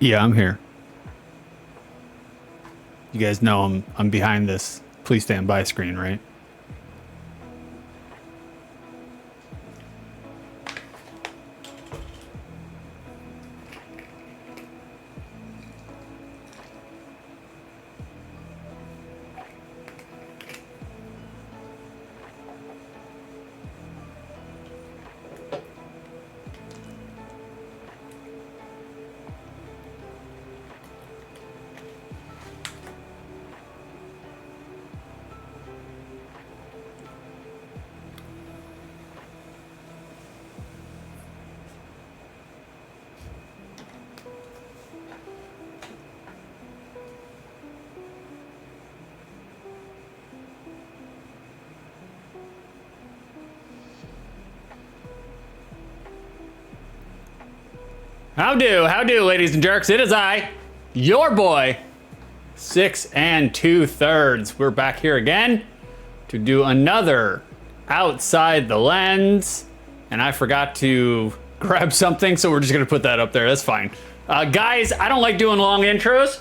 Yeah, I'm here. You guys know I'm behind this please stand by screen, right? How do, ladies and jerks? It is I, your boy, 6 2/3. We're back here again to do another Outside the Lens, and I forgot to grab something, so we're just gonna put that up there. That's fine. Guys, I don't like doing long intros.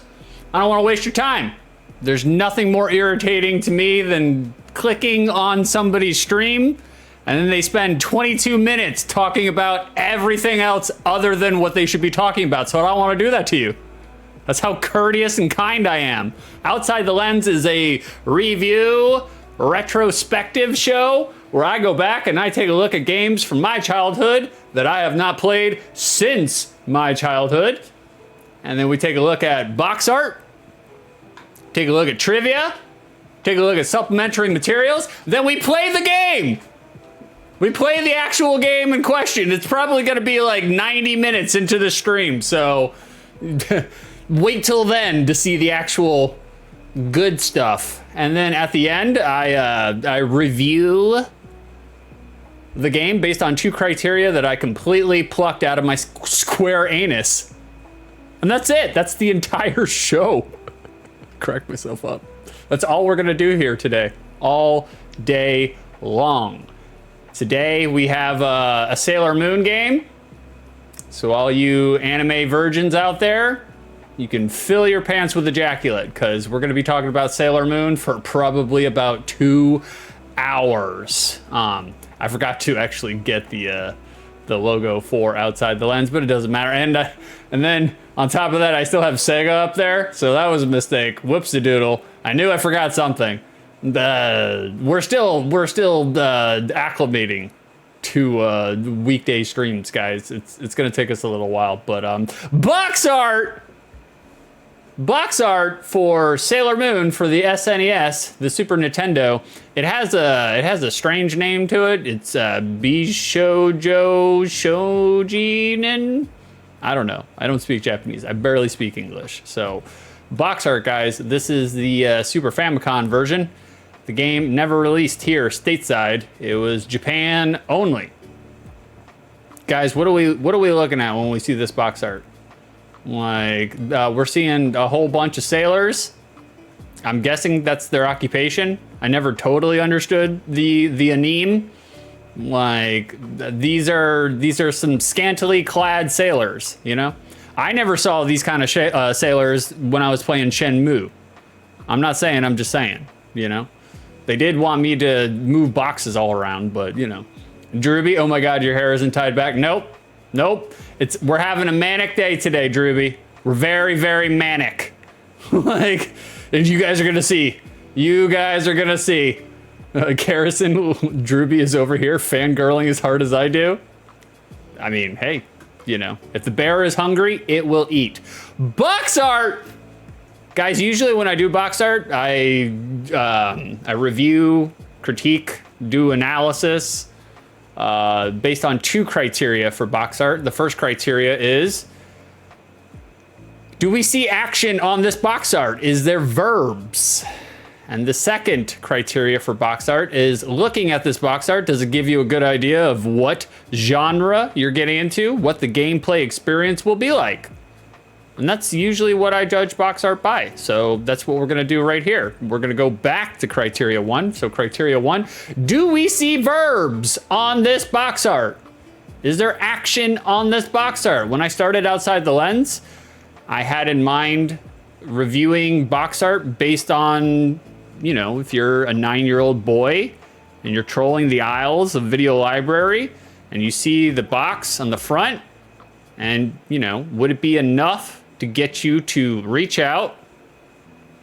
I don't want to waste your time. There's nothing more irritating to me than clicking on somebody's stream and then they spend 22 minutes talking about everything else other than what they should be talking about. So I don't want to do that to you. That's how courteous and kind I am. Outside the Lens is a review, retrospective show where I go back and I take a look at games from my childhood that I have not played since my childhood. And then we take a look at box art, take a look at trivia, take a look at supplementary materials, then we play the game. We play the actual game in question. It's probably gonna be like 90 minutes into the stream, so wait till then to see the actual good stuff. And then at the end, I review the game based on 2 criteria that I completely plucked out of my square anus. And that's it. That's the entire show. Crack myself up. That's all we're gonna do here today, all day long. Today we have a Sailor Moon game. So all you anime virgins out there, you can fill your pants with ejaculate, because we're gonna be talking about Sailor Moon for probably about 2 hours. I forgot to actually get the logo for Outside the Lens, but it doesn't matter. And then on top of that, I still have Sega up there, so that was a mistake. Whoops-a-doodle. I knew I forgot something. We're still acclimating to weekday streams, guys. It's gonna take us a little while, but box art for Sailor Moon for the SNES, the Super Nintendo. It has a strange name to it. It's Bishoujo Shojinen. I don't know. I don't speak Japanese. I barely speak English. So, box art, guys. This is the Super Famicom version. The game never released here stateside. It was Japan only. Guys, what are we looking at when we see this box art? Like, we're seeing a whole bunch of sailors. I'm guessing that's their occupation. I never totally understood the anime. Like, these are some scantily clad sailors, you know? I never saw these kind of sailors when I was playing Shenmue. I'm not saying, I'm just saying, you know? They did want me to move boxes all around, but, you know. Drewby, oh my god, your hair isn't tied back. Nope. We're having a manic day today, Drewby. We're very, very manic. Like, and you guys are gonna see. Garrison, Drewby is over here fangirling as hard as I do. I mean, hey, you know, if the bear is hungry, it will eat. Box art! Guys, usually when I do box art, I review, critique, do analysis based on 2 criteria for box art. The first criteria is, do we see action on this box art? Is there verbs? And the second criteria for box art is, looking at this box art, does it give you a good idea of what genre you're getting into, what the gameplay experience will be like? And that's usually what I judge box art by. So that's what we're gonna do right here. We're gonna go back to criteria 1. So criteria 1, do we see verbs on this box art? Is there action on this box art? When I started Outside the Lens, I had in mind reviewing box art based on, you know, if you're a 9-year-old boy and you're trolling the aisles of Video Library and you see the box on the front, and, you know, would it be enough to get you to reach out,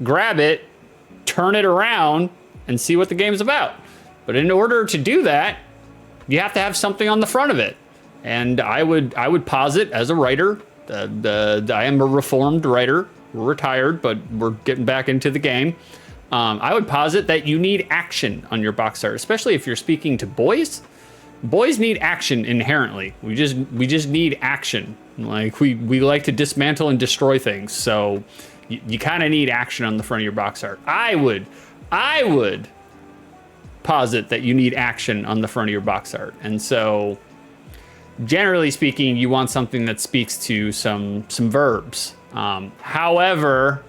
grab it, turn it around, and see what the game's about? But in order to do that, you have to have something on the front of it. And I would posit as a writer, I am a reformed writer. We're retired, but we're getting back into the game. I would posit that you need action on your box art, especially if you're speaking to boys. Boys need action inherently. We just need action. Like we like to dismantle and destroy things. So you kind of need action on the front of your box art. I would posit that you need action on the front of your box art. And so generally speaking, you want something that speaks to some verbs. However,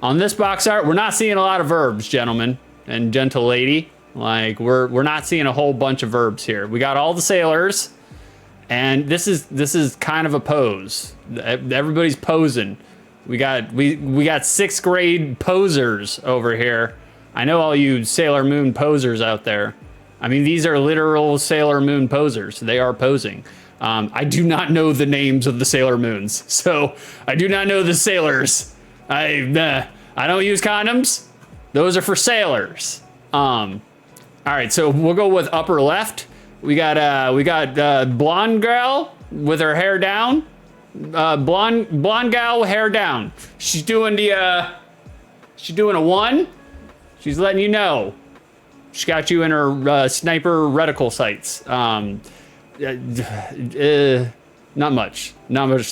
on this box art, we're not seeing a lot of verbs, gentlemen and gentle lady. Like we're not seeing a whole bunch of verbs here. We got all the sailors, and this is kind of a pose. Everybody's posing. We got 6th grade posers over here. I know all you Sailor Moon posers out there. I mean, these are literal Sailor Moon posers. They are posing. I do not know the names of the Sailor Moons, so I do not know the sailors. I don't use condoms. Those are for sailors. All right, so we'll go with upper left. We got blonde girl with her hair down. Blonde gal with hair down. She's doing a 1. She's letting you know. She got you in her sniper reticle sights. Not much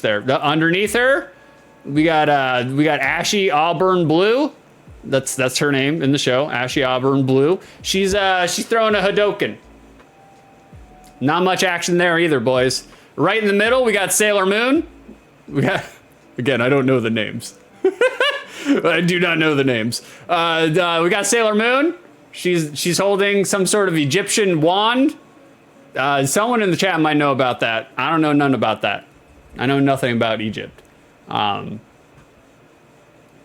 there. Underneath her, we got Ashy Auburn Blue. That's her name in the show, Ashy Auburn Blue. She's throwing a Hadoken. Not much action there either, boys. Right in the middle, we got Sailor Moon. Again, I don't know the names. I do not know the names. We got Sailor Moon. She's holding some sort of Egyptian wand. Someone in the chat might know about that. I don't know none about that. I know nothing about Egypt. I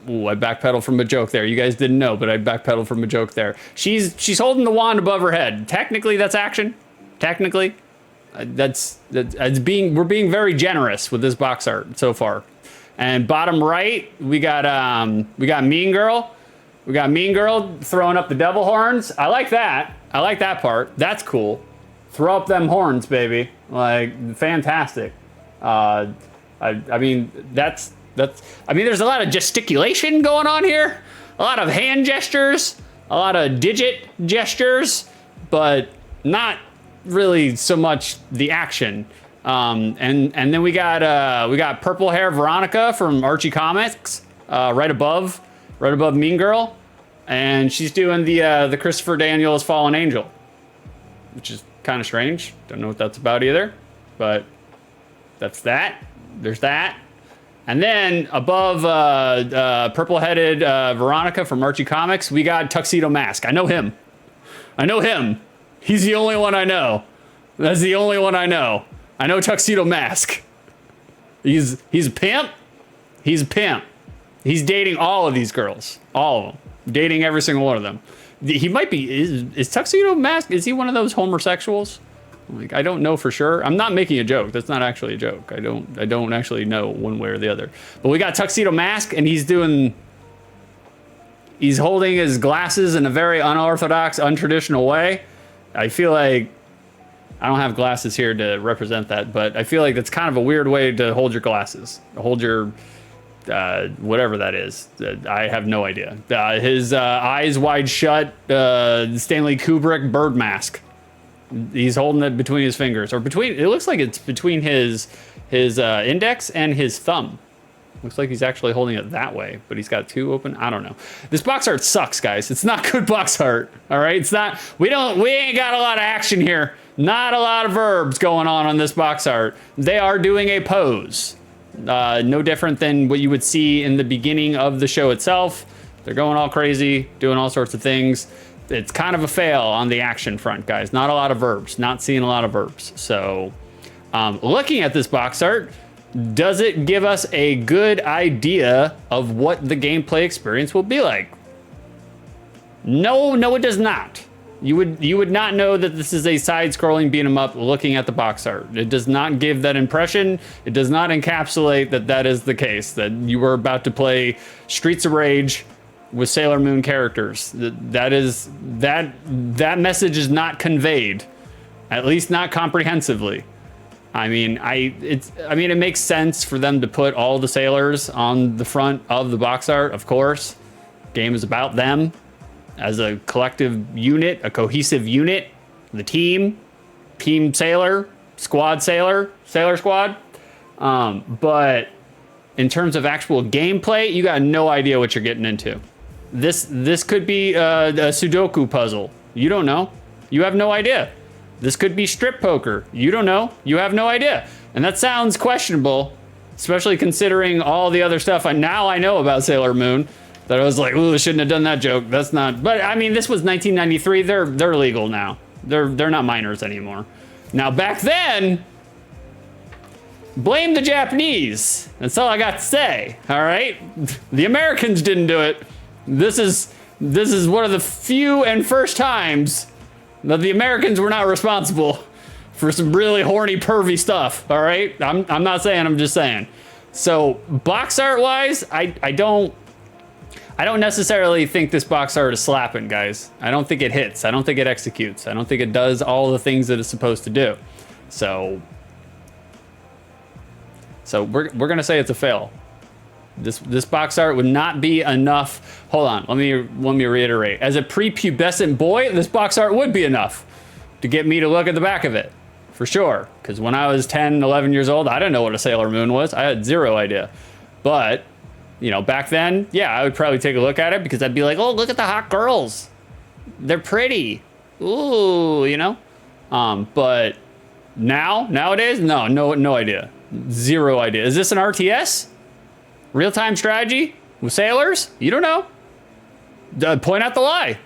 backpedaled from a joke there. You guys didn't know, but I backpedaled from a joke there. She's holding the wand above her head. Technically, that's action. Technically, we're being very generous with this box art so far. And bottom right, we got Mean Girl. We got Mean Girl throwing up the devil horns. I like that. I like that part. That's cool. Throw up them horns, baby. Like, fantastic. I mean, there's a lot of gesticulation going on here. A lot of hand gestures, a lot of digit gestures, but not really so much the action. And then we got purple hair Veronica from Archie Comics, right above Mean Girl, and she's doing the Christopher Daniels Fallen Angel, which is kind of strange. Don't know what that's about either, but that's that. There's that. And then above purple-headed Veronica from Archie Comics, we got Tuxedo Mask. I know him. He's the only one I know. That's the only one I know. I know Tuxedo Mask. He's a pimp. He's a pimp. He's dating all of these girls. All of them. Dating every single one of them. He might be, is Tuxedo Mask, is he one of those homosexuals? Like, I don't know for sure. I'm not making a joke. That's not actually a joke. I don't actually know one way or the other. But we got Tuxedo Mask, and he's holding his glasses in a very unorthodox, untraditional way. I feel like, I don't have glasses here to represent that, but I feel like that's kind of a weird way to hold your glasses. Hold your, whatever that is. I have no idea. His eyes wide shut, Stanley Kubrick bird mask. He's holding it between his fingers, or between, it looks like it's between his index and his thumb. Looks like he's actually holding it that way, but he's got 2 open. I don't know. This box art sucks, guys. It's not good box art. All right, it's not. We ain't got a lot of action here. Not a lot of verbs going on this box art. They are doing a pose. No different than what you would see in the beginning of the show itself. They're going all crazy, doing all sorts of things. It's kind of a fail on the action front, guys. Not a lot of verbs. Not seeing a lot of verbs. So Looking at this box art, does it give us a good idea of what the gameplay experience will be like? No, it does not. You would not know that this is a side-scrolling beat 'em up looking at the box art. It does not give that impression. It does not encapsulate that is the case, that you were about to play Streets of Rage with Sailor Moon characters. That message is not conveyed, at least not comprehensively. I mean, it makes sense for them to put all the sailors on the front of the box art, of course. Game is about them as a collective unit, a cohesive unit, the team sailor, sailor squad. But in terms of actual gameplay, you got no idea what you're getting into. This could be a Sudoku puzzle. You don't know. You have no idea. This could be strip poker. You don't know. You have no idea. And that sounds questionable, especially considering all the other stuff now I know about Sailor Moon. That I was like, ooh, I shouldn't have done that joke. That's not. But I mean, this was 1993. They're legal now. They're not minors anymore. Now back then, blame the Japanese. That's all I got to say. All right, the Americans didn't do it. This is one of the few and first times that the Americans were not responsible for some really horny, pervy stuff. All right, I'm not saying. I'm just saying. So box art wise, I don't necessarily think this box art is slapping, guys. I don't think it hits. I don't think it executes. I don't think it does all the things that it's supposed to do. So we're gonna say it's a fail. This box art would not be enough. Hold on, let me reiterate. As a prepubescent boy, this box art would be enough to get me to look at the back of it, for sure. Because when I was 10, 11 years old, I didn't know what a Sailor Moon was. I had zero idea. But back then, yeah, I would probably take a look at it because I'd be like, oh, look at the hot girls. They're pretty. Ooh, But nowadays, no idea. Zero idea. Is this an RTS? Real-time strategy with sailors? You don't know. Point out the lie.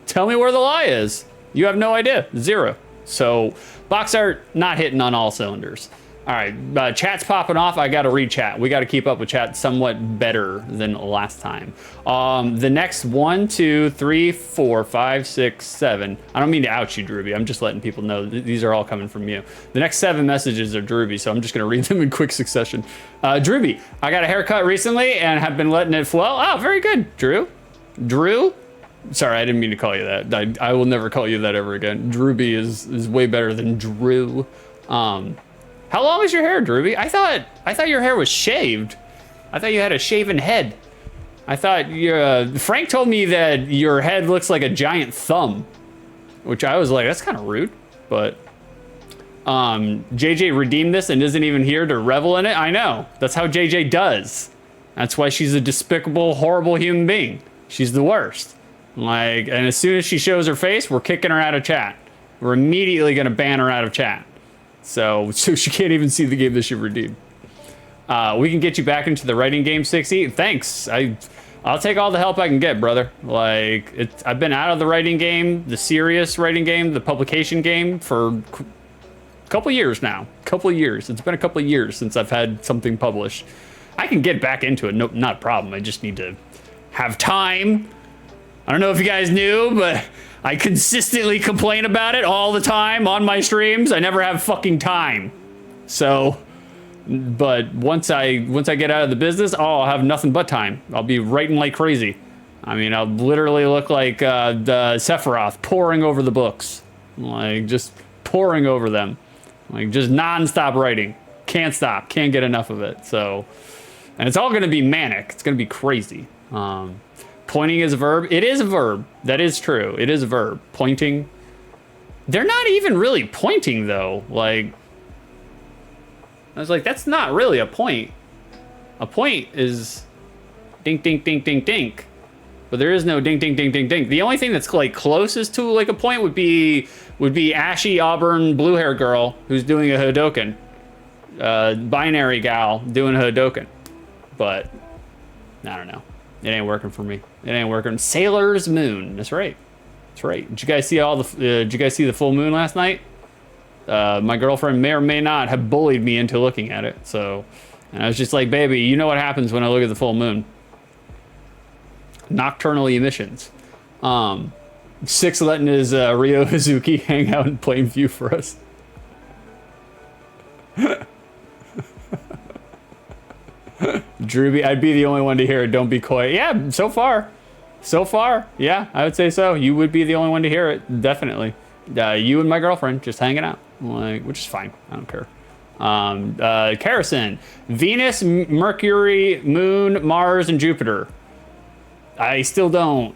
Tell me where the lie is. You have no idea. Zero. So box art not hitting on all cylinders. All right, chat's popping off. I got to read chat. We got to keep up with chat somewhat better than last time. The next 1, 2, 3, 4, 5, 6, 7. I don't mean to out you, Drewby. I'm just letting people know these are all coming from you. The next 7 messages are Drewby, so I'm just going to read them in quick succession. Drewby, I got a haircut recently and have been letting it flow. Oh, very good, Drew. Sorry, I didn't mean to call you that. I will never call you that ever again. Drewby is way better than Drew. How long is your hair, Drewby? I thought your hair was shaved. I thought you had a shaven head. I thought Frank told me that your head looks like a giant thumb, which I was like, that's kind of rude. But JJ redeemed this and isn't even here to revel in it. I know. That's how JJ does. That's why she's a despicable, horrible human being. She's the worst. And as soon as she shows her face, we're kicking her out of chat. We're immediately gonna ban her out of chat. So she can't even see the game that she redeemed. We can get you back into the writing game, 60. Thanks. I'll take all the help I can get, brother. I've been out of the writing game, the serious writing game, the publication game for a couple years now. It's been a couple of years since I've had something published. I can get back into it, not a problem. I just need to have time. I don't know if you guys knew, but I consistently complain about it all the time on my streams. I never have fucking time. So, but once I get out of the business, I'll have nothing but time. I'll be writing like crazy. I mean, I'll literally look like the Sephiroth pouring over the books. Just pouring over them. Just non-stop writing. Can't stop. Can't get enough of it. So, and it's all going to be manic. It's going to be crazy. Pointing is a verb. It is a verb. That is true. It is a verb. Pointing. They're not even really pointing, though. I was like, that's not really a point. A point is dink, dink, dink, dink, dink. But there is no dink, dink, dink, dink, dink. The only thing that's closest to a point would be ashy auburn blue hair girl who's doing a Hadoken. Binary gal doing a Hadoken. But I don't know. It ain't working for me. It ain't working. Sailor's Moon. That's right. That's right. Did you guys see did you guys see the full moon last night? My girlfriend may or may not have bullied me into looking at it. So, and I was just like, baby, you know what happens when I look at the full moon. Nocturnal emissions. Six letting his Ryo Hazuki hang out in plain view for us. Drewby, I'd be the only one to hear it. Don't be coy. Yeah, so far. So far, yeah, I would say so. You would be the only one to hear it, definitely. You and my girlfriend just hanging out, like, which is fine. I don't care. Carrison, Venus, Mercury, Moon, Mars, and Jupiter. I still don't.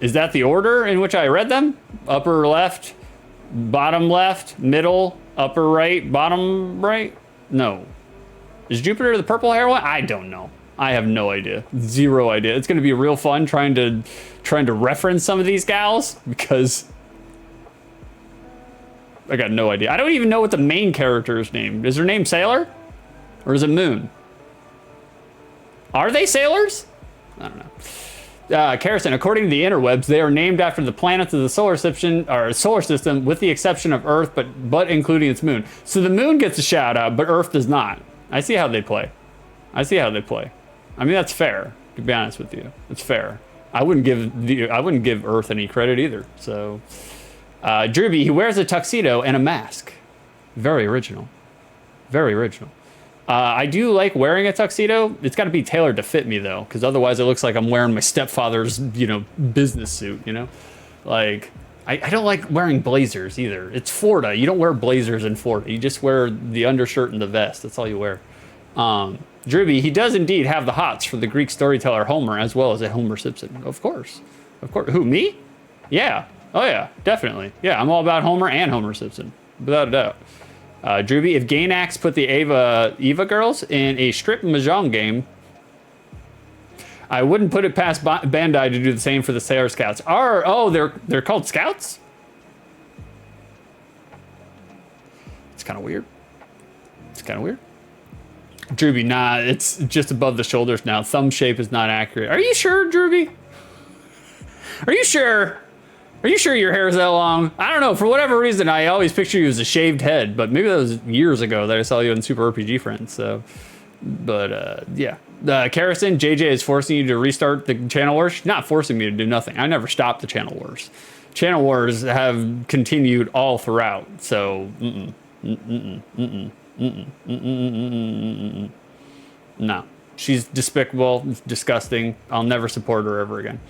Is that the order in which I read them? Upper left, bottom left, middle, upper right, bottom right? No. Is Jupiter the purple hair one? I don't know. I have no idea. Zero idea. It's going to be real fun trying to reference some of these gals because I got no idea. I don't even know what the main character's name. Is her name Sailor? Or is it Moon? Are they sailors? I don't know. Carrison, according to the interwebs, they are named after the planets of the solar system, with the exception of Earth, but including its moon. So the moon gets a shout out, but Earth does not. I see how they play. I mean, that's fair. To be honest with you, it's fair. I wouldn't give Earth any credit either. So, Drewby, he wears a tuxedo and a mask. Very original. Very original. I do like wearing a tuxedo. It's got to be tailored to fit me though, because otherwise it looks like I'm wearing my stepfather's, business suit. Like I don't like wearing blazers either. It's Florida. You don't wear blazers in Florida. You just wear the undershirt and the vest. That's all you wear. Drewby, he does indeed have the hots for the Greek storyteller Homer, as well as a Homer Simpson. Of course. Who, me? Yeah. Oh yeah, definitely. Yeah, I'm all about Homer and Homer Simpson, without a doubt. Drewby, if Gainax put the Eva girls in a strip mahjong game, I wouldn't put it past Bandai to do the same for the Sailor Scouts. They're called Scouts? It's kind of weird. Drewby, nah, it's just above the shoulders now. Thumb shape is not accurate. Are you sure, Drewby? Are you sure? Are you sure your hair is that long? I don't know. For whatever reason, I always picture you as a shaved head, but maybe that was years ago that I saw you in Super RPG Friends. So, but yeah. Carrison, JJ is forcing you to restart the channel wars. Not forcing me to do nothing. I never stopped the channel wars. Channel wars have continued all throughout. So, no. She's despicable, disgusting. I'll never support her ever again.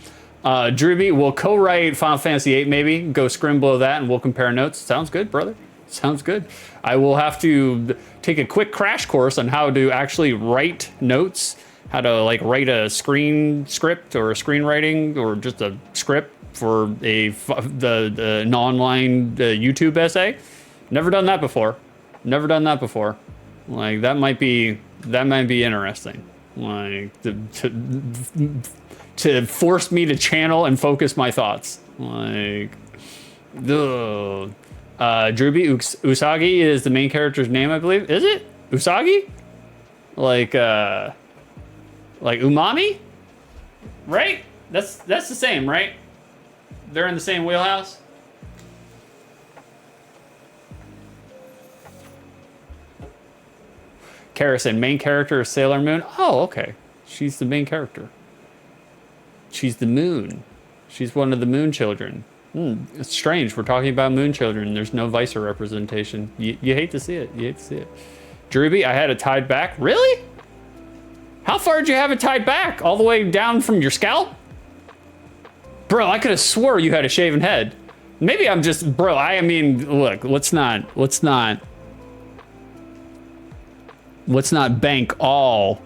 Drewby, we'll co-write Final Fantasy VIII maybe. Go scrim below that and we'll compare notes. Sounds good, brother. Sounds good. I will have to take a quick crash course on how to actually write notes, how to like write a screen script or a screenwriting or just a script for an online YouTube essay. Never done that before. Like that might be interesting. Like to force me to channel and focus my thoughts. Like, ugh. Drewby, Usagi is the main character's name, I believe. Is it? Usagi? Like umami? Right? That's the same, right? They're in the same wheelhouse? Carrison, main character is Sailor Moon. Oh, okay. She's the main character. She's the moon. She's one of the moon children. It's strange. We're talking about moon children. There's no Vicer representation. You hate to see it. Drewby, I had it tied back. Really? How far did you have it tied back? All the way down from your scalp? Bro, I could have swore you had a shaven head. Maybe I'm just, bro, I mean, look, let's not bank all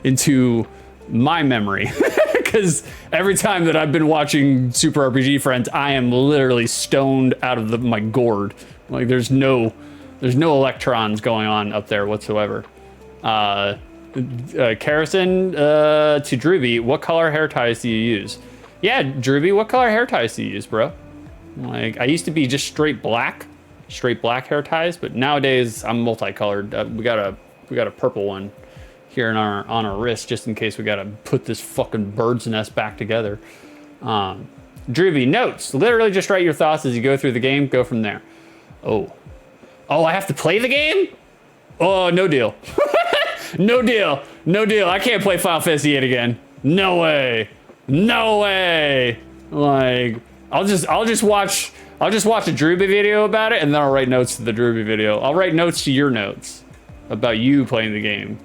into my memory. Because every time that I've been watching Super RPG Friends, I am literally stoned out of my gourd. Like there's no electrons going on up there whatsoever. Carrison, to Drewby, what color hair ties do you use? Yeah, Drewby, what color hair ties do you use, bro? Like I used to be just straight black hair ties, but nowadays I'm multicolored. We got a purple one here on our wrist, just in case we gotta put this fucking bird's nest back together. Drewby, notes. Literally just write your thoughts as you go through the game. Go from there. Oh. Oh, I have to play the game? Oh, no deal. No deal. No deal. I can't play Final Fantasy VIII again. No way. No way. Like, I'll just watch a Drewby video about it, and then I'll write notes to the Drewby video. I'll write notes to your notes about you playing the game.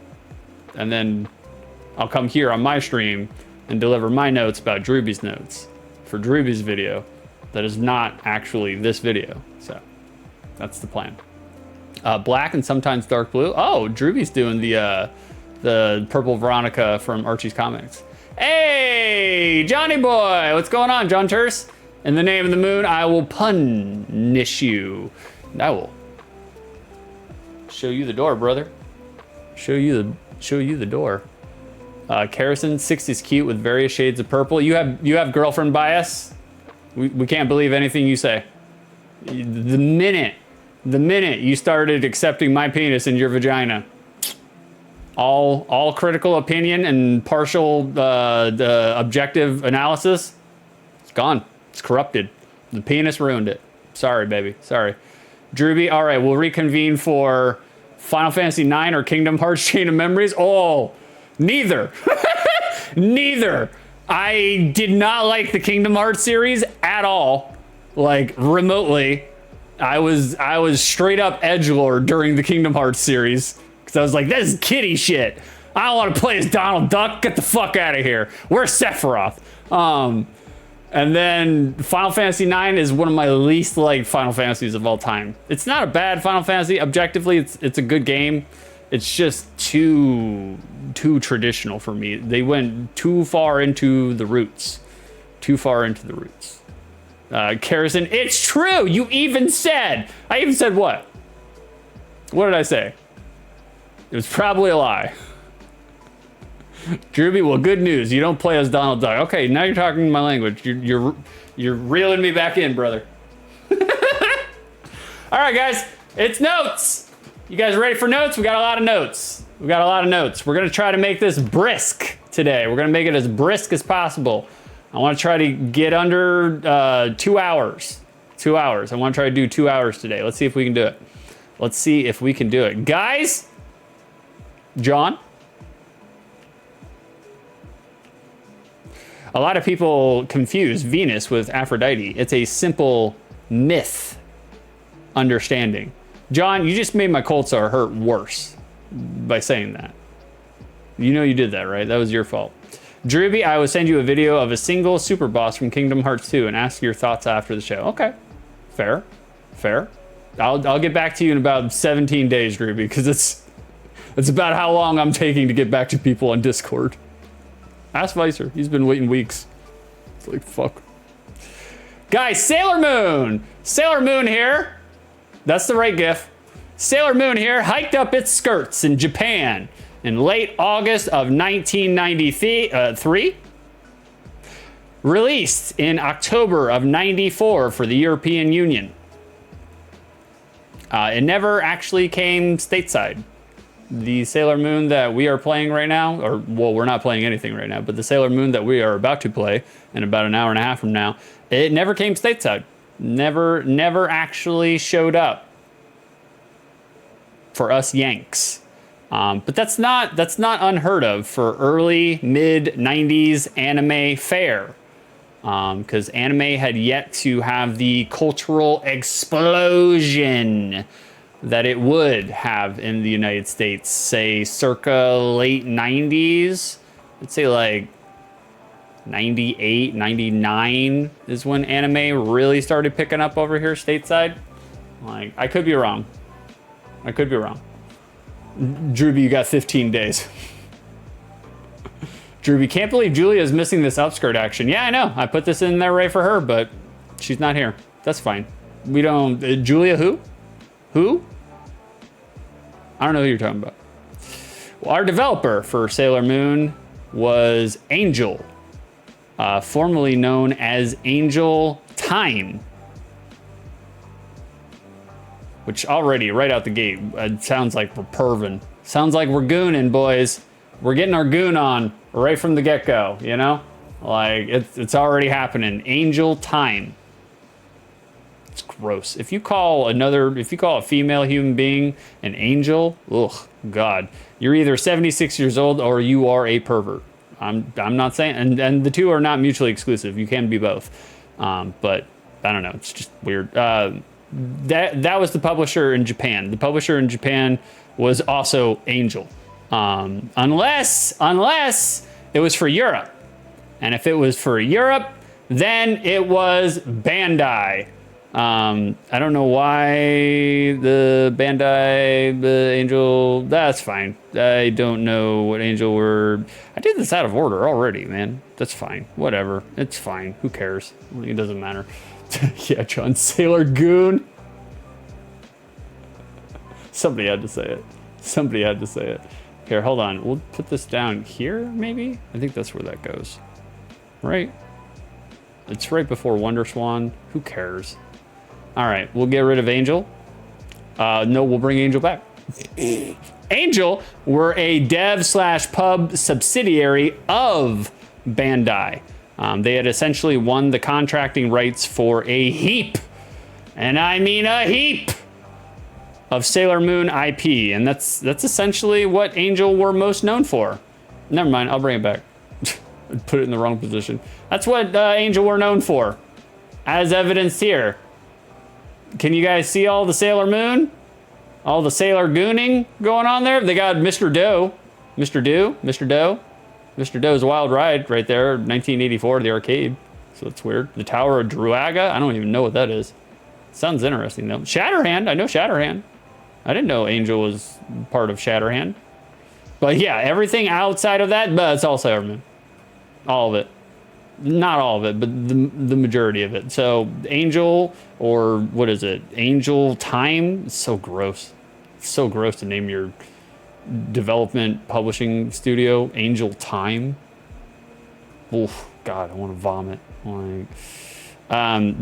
And then I'll come here on my stream and deliver my notes about Drewby's notes for Drewby's video that is not actually this video. So that's the plan. Black and sometimes dark blue. Oh, Drewby's doing the purple Veronica from Archie's Comics. Hey, Johnny boy, what's going on, John Terse? In the name of the moon, I will punish you. I will show you the door, brother. Show you the door. Carrison, 60's cute with various shades of purple. You have girlfriend bias. We can't believe anything you say. The minute you started accepting my penis in your vagina, all critical opinion and partial objective analysis, it's gone. It's corrupted. The penis ruined it. Sorry, baby. Sorry. Drewby, all right, we'll reconvene for Final Fantasy IX or Kingdom Hearts Chain of Memories. Oh, neither. Neither. I did not like the Kingdom Hearts series at all, like remotely. I was straight up edgelord during the Kingdom Hearts series because I was like, this is kiddie shit. I don't want to play as Donald Duck. Get the fuck out of here. Where's Sephiroth? And then Final Fantasy IX is one of my least liked Final Fantasies of all time. It's not a bad Final Fantasy. Objectively, it's a good game. It's just too traditional for me. They went too far into the roots. Too far into the roots. Carrison, it's true. You even said. I even said what? What did I say? It was probably a lie. Drewby, well, good news. You don't play as Donald Duck. Okay, now you're talking my language. You're reeling me back in, brother. All right, guys, it's notes. You guys ready for notes? We got a lot of notes. We're gonna try to make this brisk today. We're gonna make it as brisk as possible. I want to try to get under 2 hours. 2 hours. I want to try to do 2 hours today. Let's see if we can do it. Let's see if we can do it, guys. John. A lot of people confuse Venus with Aphrodite. It's a simple myth understanding. John, you just made my cold sore hurt worse by saying that. You know you did that, right? That was your fault. Drewby, I will send you a video of a single super boss from Kingdom Hearts 2 and ask your thoughts after the show. Okay, fair. I'll get back to you in about 17 days, Drewby, because it's about how long I'm taking to get back to people on Discord. Ask Vicer. He's been waiting weeks. It's like, fuck. Guys, Sailor Moon. Sailor Moon here. That's the right gif. Sailor Moon here hiked up its skirts in Japan in late August of 1993. Released in October of 94 for the European Union. It never actually came stateside. The Sailor Moon that we are playing right now, or, well, we're not playing anything right now, but the Sailor Moon that we are about to play in about an hour and a half from now, it never came stateside. Never actually showed up for us Yanks. But that's not unheard of for early, mid 90s anime fare. Because anime had yet to have the cultural explosion that it would have in the United States, say circa late 90s. I'd say like 98, 99 is when anime really started picking up over here stateside. Like, I could be wrong. Drewby, you got 15 days. Drewby, can't believe Julia is missing this upskirt action. Yeah, I know. I put this in there right for her, but she's not here. That's fine. We don't... Julia who? Who? I don't know who you're talking about. Well, our developer for Sailor Moon was Angel, formerly known as Angel Time. Which already, right out the gate, it sounds like we're perving. Sounds like we're gooning, boys. We're getting our goon on right from the get-go, you know? Like, it's already happening. Angel time. It's gross. If you call a female human being an angel, ugh, God, you're either 76 years old or you are a pervert. I'm not saying, and the two are not mutually exclusive. You can be both. But I don't know. It's just weird. That was the publisher in Japan. The publisher in Japan was also Angel. Unless it was for Europe. And if it was for Europe, then it was Bandai. I don't know why the Bandai, the Angel, that's fine. I don't know what Angel were. I did this out of order already, man. That's fine. Whatever. It's fine. Who cares? It doesn't matter. Yeah, John, Sailor Goon. Somebody had to say it. Somebody had to say it. Here, hold on. We'll put this down here, maybe? I think that's where that goes. Right? It's right before Wonder Swan. Who cares? All right, we'll get rid of Angel. No, we'll bring Angel back. Angel were a dev/pub subsidiary of Bandai. They had essentially won the contracting rights for a heap, and I mean a heap, of Sailor Moon IP, and that's essentially what Angel were most known for. Never mind, I'll bring it back. Put it in the wrong position. That's what Angel were known for, as evidenced here. Can you guys see all the Sailor Moon? All the Sailor Gooning going on there? They got Mr. Doe. Mr. Doe's Wild Ride right there, 1984, the arcade. So it's weird. The Tower of Druaga? I don't even know what that is. Sounds interesting though. Shatterhand, I know Shatterhand. I didn't know Angel was part of Shatterhand. But yeah, everything outside of that, but it's all Sailor Moon. All of it. Not all of it, but the majority of it. So Angel, or what is it? Angel Time? It's so gross. It's so gross to name your development publishing studio Angel Time. Oof, God, I want to vomit. Like,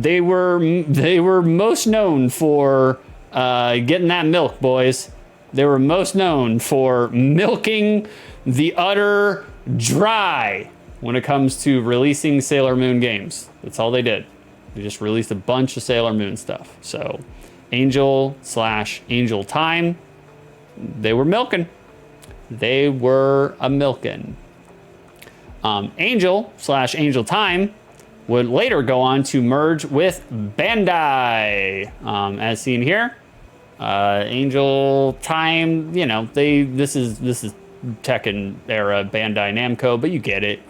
they were most known for getting that milk, boys. They were most known for milking the utter dry when it comes to releasing Sailor Moon games. That's all they did. They just released a bunch of Sailor Moon stuff. So Angel/Angel Time, they were milking. They were a milking. Angel/Angel Time would later go on to merge with Bandai, as seen here. Angel Time, you know, this is Tekken era Bandai Namco, but you get it.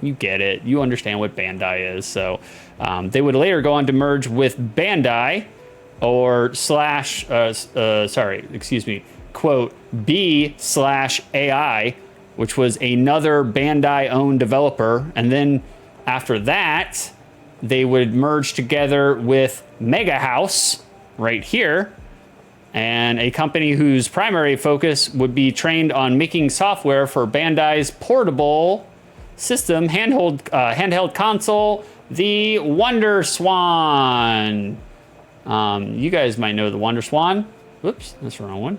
You understand what Bandai is. So they would later go on to merge with Bandai, or quote B/AI, which was another Bandai-owned developer. And then after that, they would merge together with Mega House right here, and a company whose primary focus would be trained on making software for Bandai's portable system, handheld console, the Wonder Swan. You guys might know the Wonder Swan. Whoops, that's the wrong one.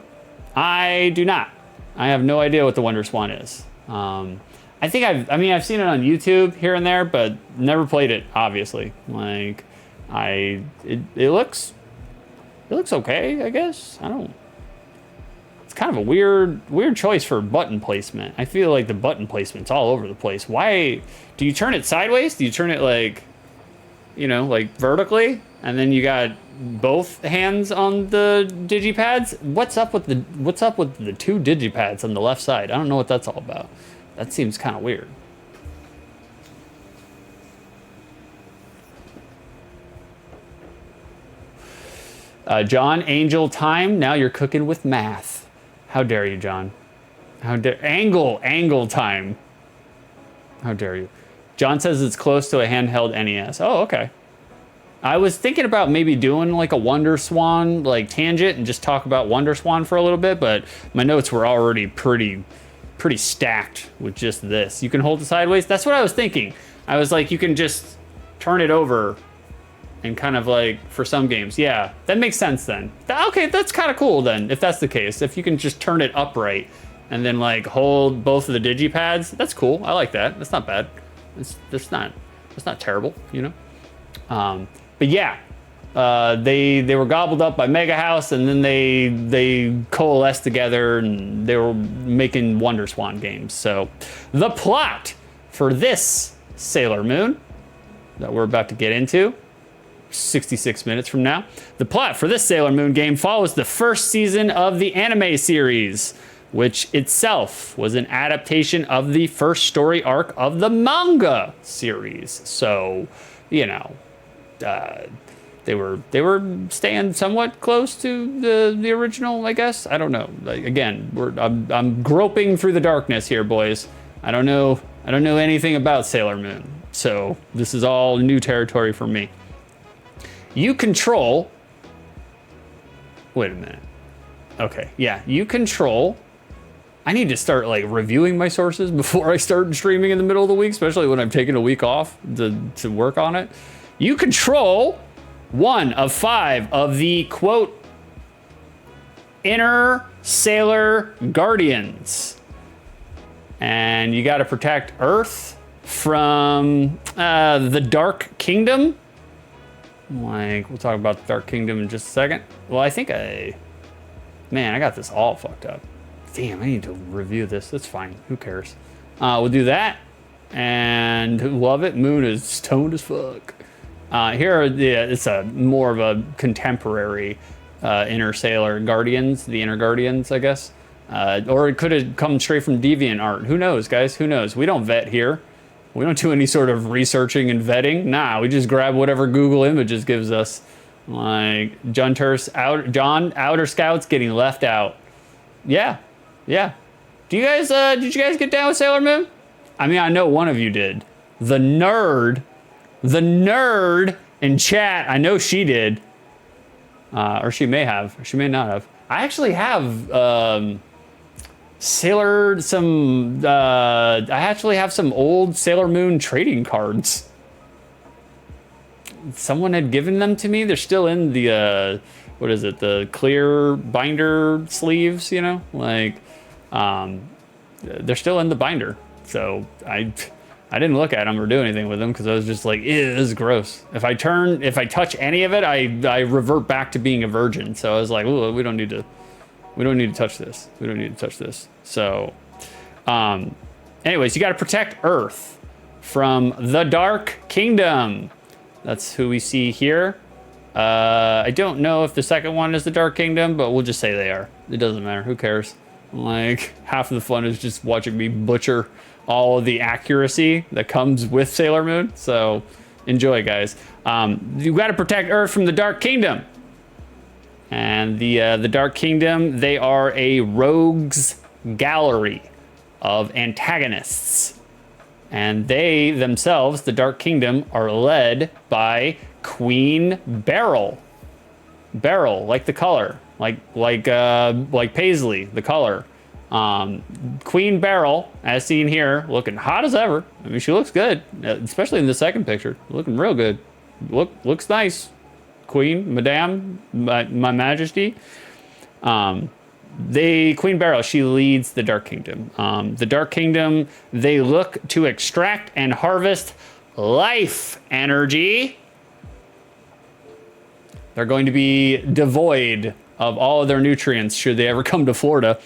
I do not. I have no idea what the Wonder Swan is. I think I've seen it on YouTube here and there, but never played it, obviously. Like, it looks okay, I guess. It's kind of a weird choice for button placement. I feel like the button placement's all over the place. Why do you turn it sideways? Do you turn it like vertically, and then you got both hands on the digipads? What's up with the two digipads on the left side? I don't know what that's all about. That seems kind of weird. John, Angel Time, now you're cooking with math. How dare you, John? How dare Angle Time. How dare you? John says it's close to a handheld NES. Oh, okay. I was thinking about maybe doing like a Wonder Swan like tangent and just talk about Wonder Swan for a little bit, but my notes were already pretty stacked with just this. You can hold it sideways. That's what I was thinking. I was like, you can just turn it over and kind of like for some games. Yeah, that makes sense then. Okay, that's kind of cool then, if that's the case. If you can just turn it upright and then like hold both of the digipads, that's cool. I like that. That's not bad. That's not. It's not terrible, you know. But yeah, they were gobbled up by Mega House, and then they coalesced together, and they were making Wonder Swan games. So the plot for this Sailor Moon that we're about to get into, 66 minutes from now, the plot for this Sailor Moon game follows the first season of the anime series, which itself was an adaptation of the first story arc of the manga series. So, you know, they were staying somewhat close to the original, I guess. I don't know. Like, again, I'm groping through the darkness here, boys. I don't know anything about Sailor Moon, so this is all new territory for me. You control. Wait a minute. Okay, yeah, you control. I need to start like reviewing my sources before I start streaming in the middle of the week, especially when I'm taking a week off to work on it. You control 1 of 5 of the quote inner Sailor Guardians, and you got to protect Earth from the Dark Kingdom. Like, we'll talk about the Dark Kingdom in just a second. Well, I think man, I got this all fucked up. Damn, I need to review this. That's fine. Who cares? We'll do that. And love it. Moon is stoned as fuck. Here, it's a more of a contemporary Inner Sailor Guardians, the Inner Guardians, I guess. Or it could have come straight from DeviantArt. Who knows, guys? Who knows? We don't vet here. We don't do any sort of researching and vetting. Nah, we just grab whatever Google Images gives us. Like Outer Scouts getting left out. Yeah. Did you guys get down with Sailor Moon? I mean, I know one of you did. The nerd in chat, I know she did. Or she may have, or she may not have. I actually have I actually have some old Sailor Moon trading cards. Someone had given them to me. They're still in the what is it, the clear binder sleeves, you know, like they're still in the binder. So I didn't look at them or do anything with them because I was just like, ew, this is gross. If I touch any of it, I revert back to being a virgin. So I was like, ooh, we don't need to touch this. We don't need to touch this. So anyways, you got to protect Earth from the Dark Kingdom. That's who we see here. I don't know if the second one is the Dark Kingdom, but we'll just say they are. It doesn't matter. Who cares? Like, half of the fun is just watching me butcher all of the accuracy that comes with Sailor Moon. So enjoy, guys. You got to protect Earth from the Dark Kingdom. And the Dark Kingdom, they are a rogues gallery of antagonists. And they themselves, the Dark Kingdom, are led by Queen Beryl. Beryl, like the color, like Paisley, the color. Queen Beryl, as seen here, looking hot as ever. I mean, she looks good, especially in the second picture. Looking real good. Looks nice. Queen, Madame, my Majesty. Queen Beryl, she leads the Dark Kingdom. The Dark Kingdom, they look to extract and harvest life energy. They're going to be devoid of all of their nutrients should they ever come to Florida.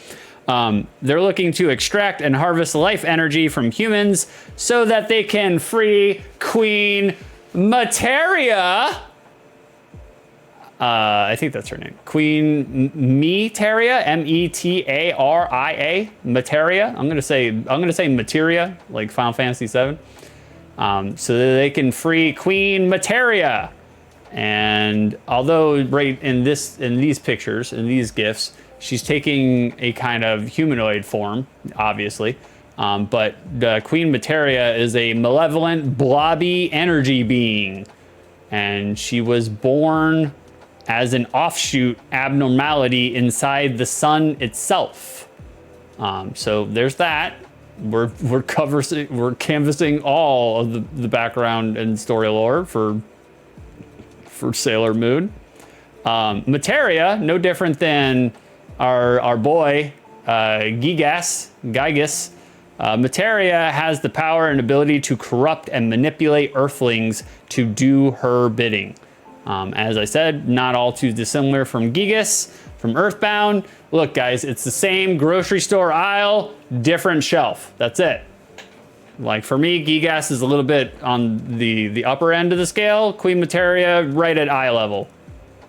They're looking to extract and harvest life energy from humans so that they can free Queen Materia. I think that's her name. Queen Metaria, Metaria, Materia. I'm gonna say Materia, like Final Fantasy VII. So that they can free Queen Materia. And although right in these pictures, in these GIFs, she's taking a kind of humanoid form, obviously. But Queen Materia is a malevolent, blobby energy being. And she was born as an offshoot abnormality inside the sun itself. So there's that. We're canvassing all of the background and story lore for Sailor Moon. Materia, no different than our boy Gygas. Materia has the power and ability to corrupt and manipulate Earthlings to do her bidding. As I said, not all too dissimilar from Gigas, from Earthbound. Look, guys, it's the same grocery store aisle, different shelf. That's it. Like for me, Gigas is a little bit on the upper end of the scale. Queen Materia right at eye level.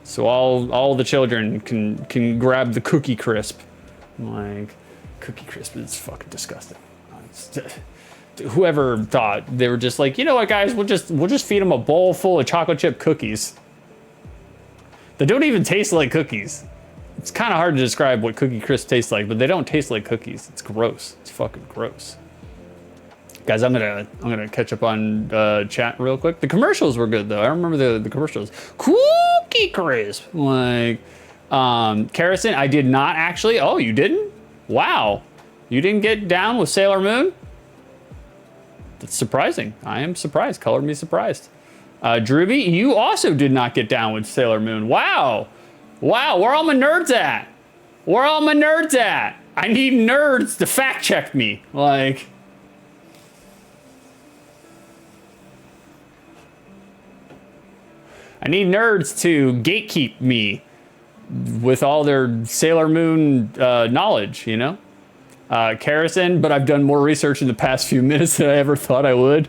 So all the children can grab the Cookie Crisp. Like, Cookie Crisp is fucking disgusting. Whoever thought they were just like, you know what, guys, we'll just feed them a bowl full of chocolate chip cookies. They don't even taste like cookies. It's kind of hard to describe what Cookie Crisp tastes like, but they don't taste like cookies. It's gross. It's fucking gross. Guys, I'm gonna catch up on chat real quick. The commercials were good though. I remember the commercials. Cookie Crisp. Like, Kerrison, I did not actually. Oh, you didn't? Wow. You didn't get down with Sailor Moon? That's surprising. I am surprised. Color me surprised. Drewby, you also did not get down with Sailor Moon. Wow. Wow, where all my nerds at? Where all my nerds at? I need nerds to fact check me. Like, I need nerds to gatekeep me with all their Sailor Moon knowledge, you know? Kerrison, but I've done more research in the past few minutes than I ever thought I would.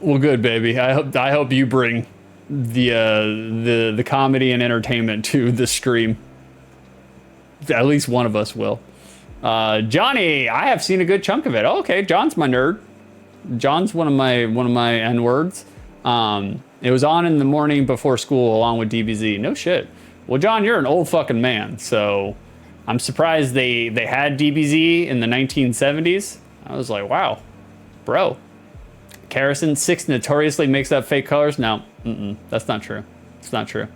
Well, good, baby. I hope you bring the comedy and entertainment to the stream. At least one of us will. Johnny, I have seen a good chunk of it. Oh, okay, John's my nerd. John's one of my N words. It was on in the morning before school along with DBZ. No shit. Well, John, you're an old fucking man, so I'm surprised they had DBZ in the 1970s. I was like, wow, bro. Kerrison, 6 notoriously makes up fake colors. No, that's not true. It's not true.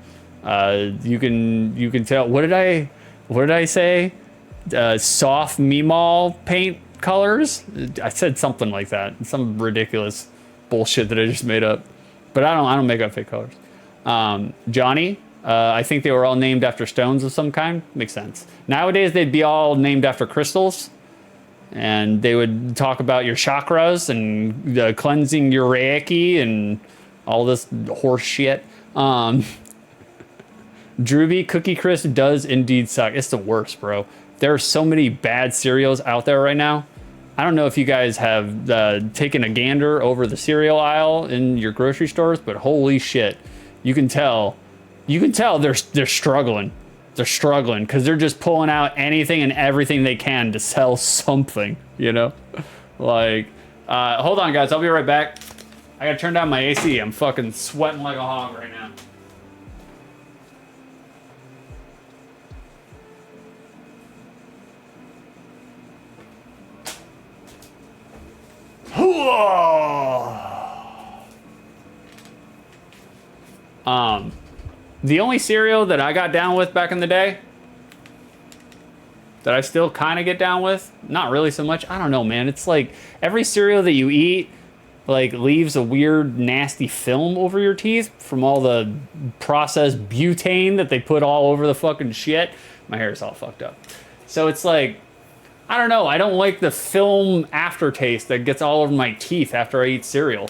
You can tell. What did I say? Soft Meemaw paint colors. I said something like that. Some ridiculous bullshit that I just made up. But I don't make up fake colors. Johnny, I think they were all named after stones of some kind. Makes sense. Nowadays they'd be all named after crystals. And they would talk about your chakras and cleansing your reiki and all this horse shit. Drewby, Cookie Crisp does indeed suck. It's the worst, bro. There are so many bad cereals out there right now. I don't know if you guys have taken a gander over the cereal aisle in your grocery stores, but holy shit, you can tell they're struggling. They're struggling because they're just pulling out anything and everything they can to sell something, you know? Like, hold on, guys. I'll be right back. I gotta turn down my AC. I'm fucking sweating like a hog right now. The only cereal that I got down with back in the day, that I still kind of get down with, not really so much. I don't know, man. It's like every cereal that you eat, like, leaves a weird, nasty film over your teeth from all the processed butane that they put all over the fucking shit. My hair's all fucked up. So it's like, I don't know. I don't like the film aftertaste that gets all over my teeth after I eat cereal.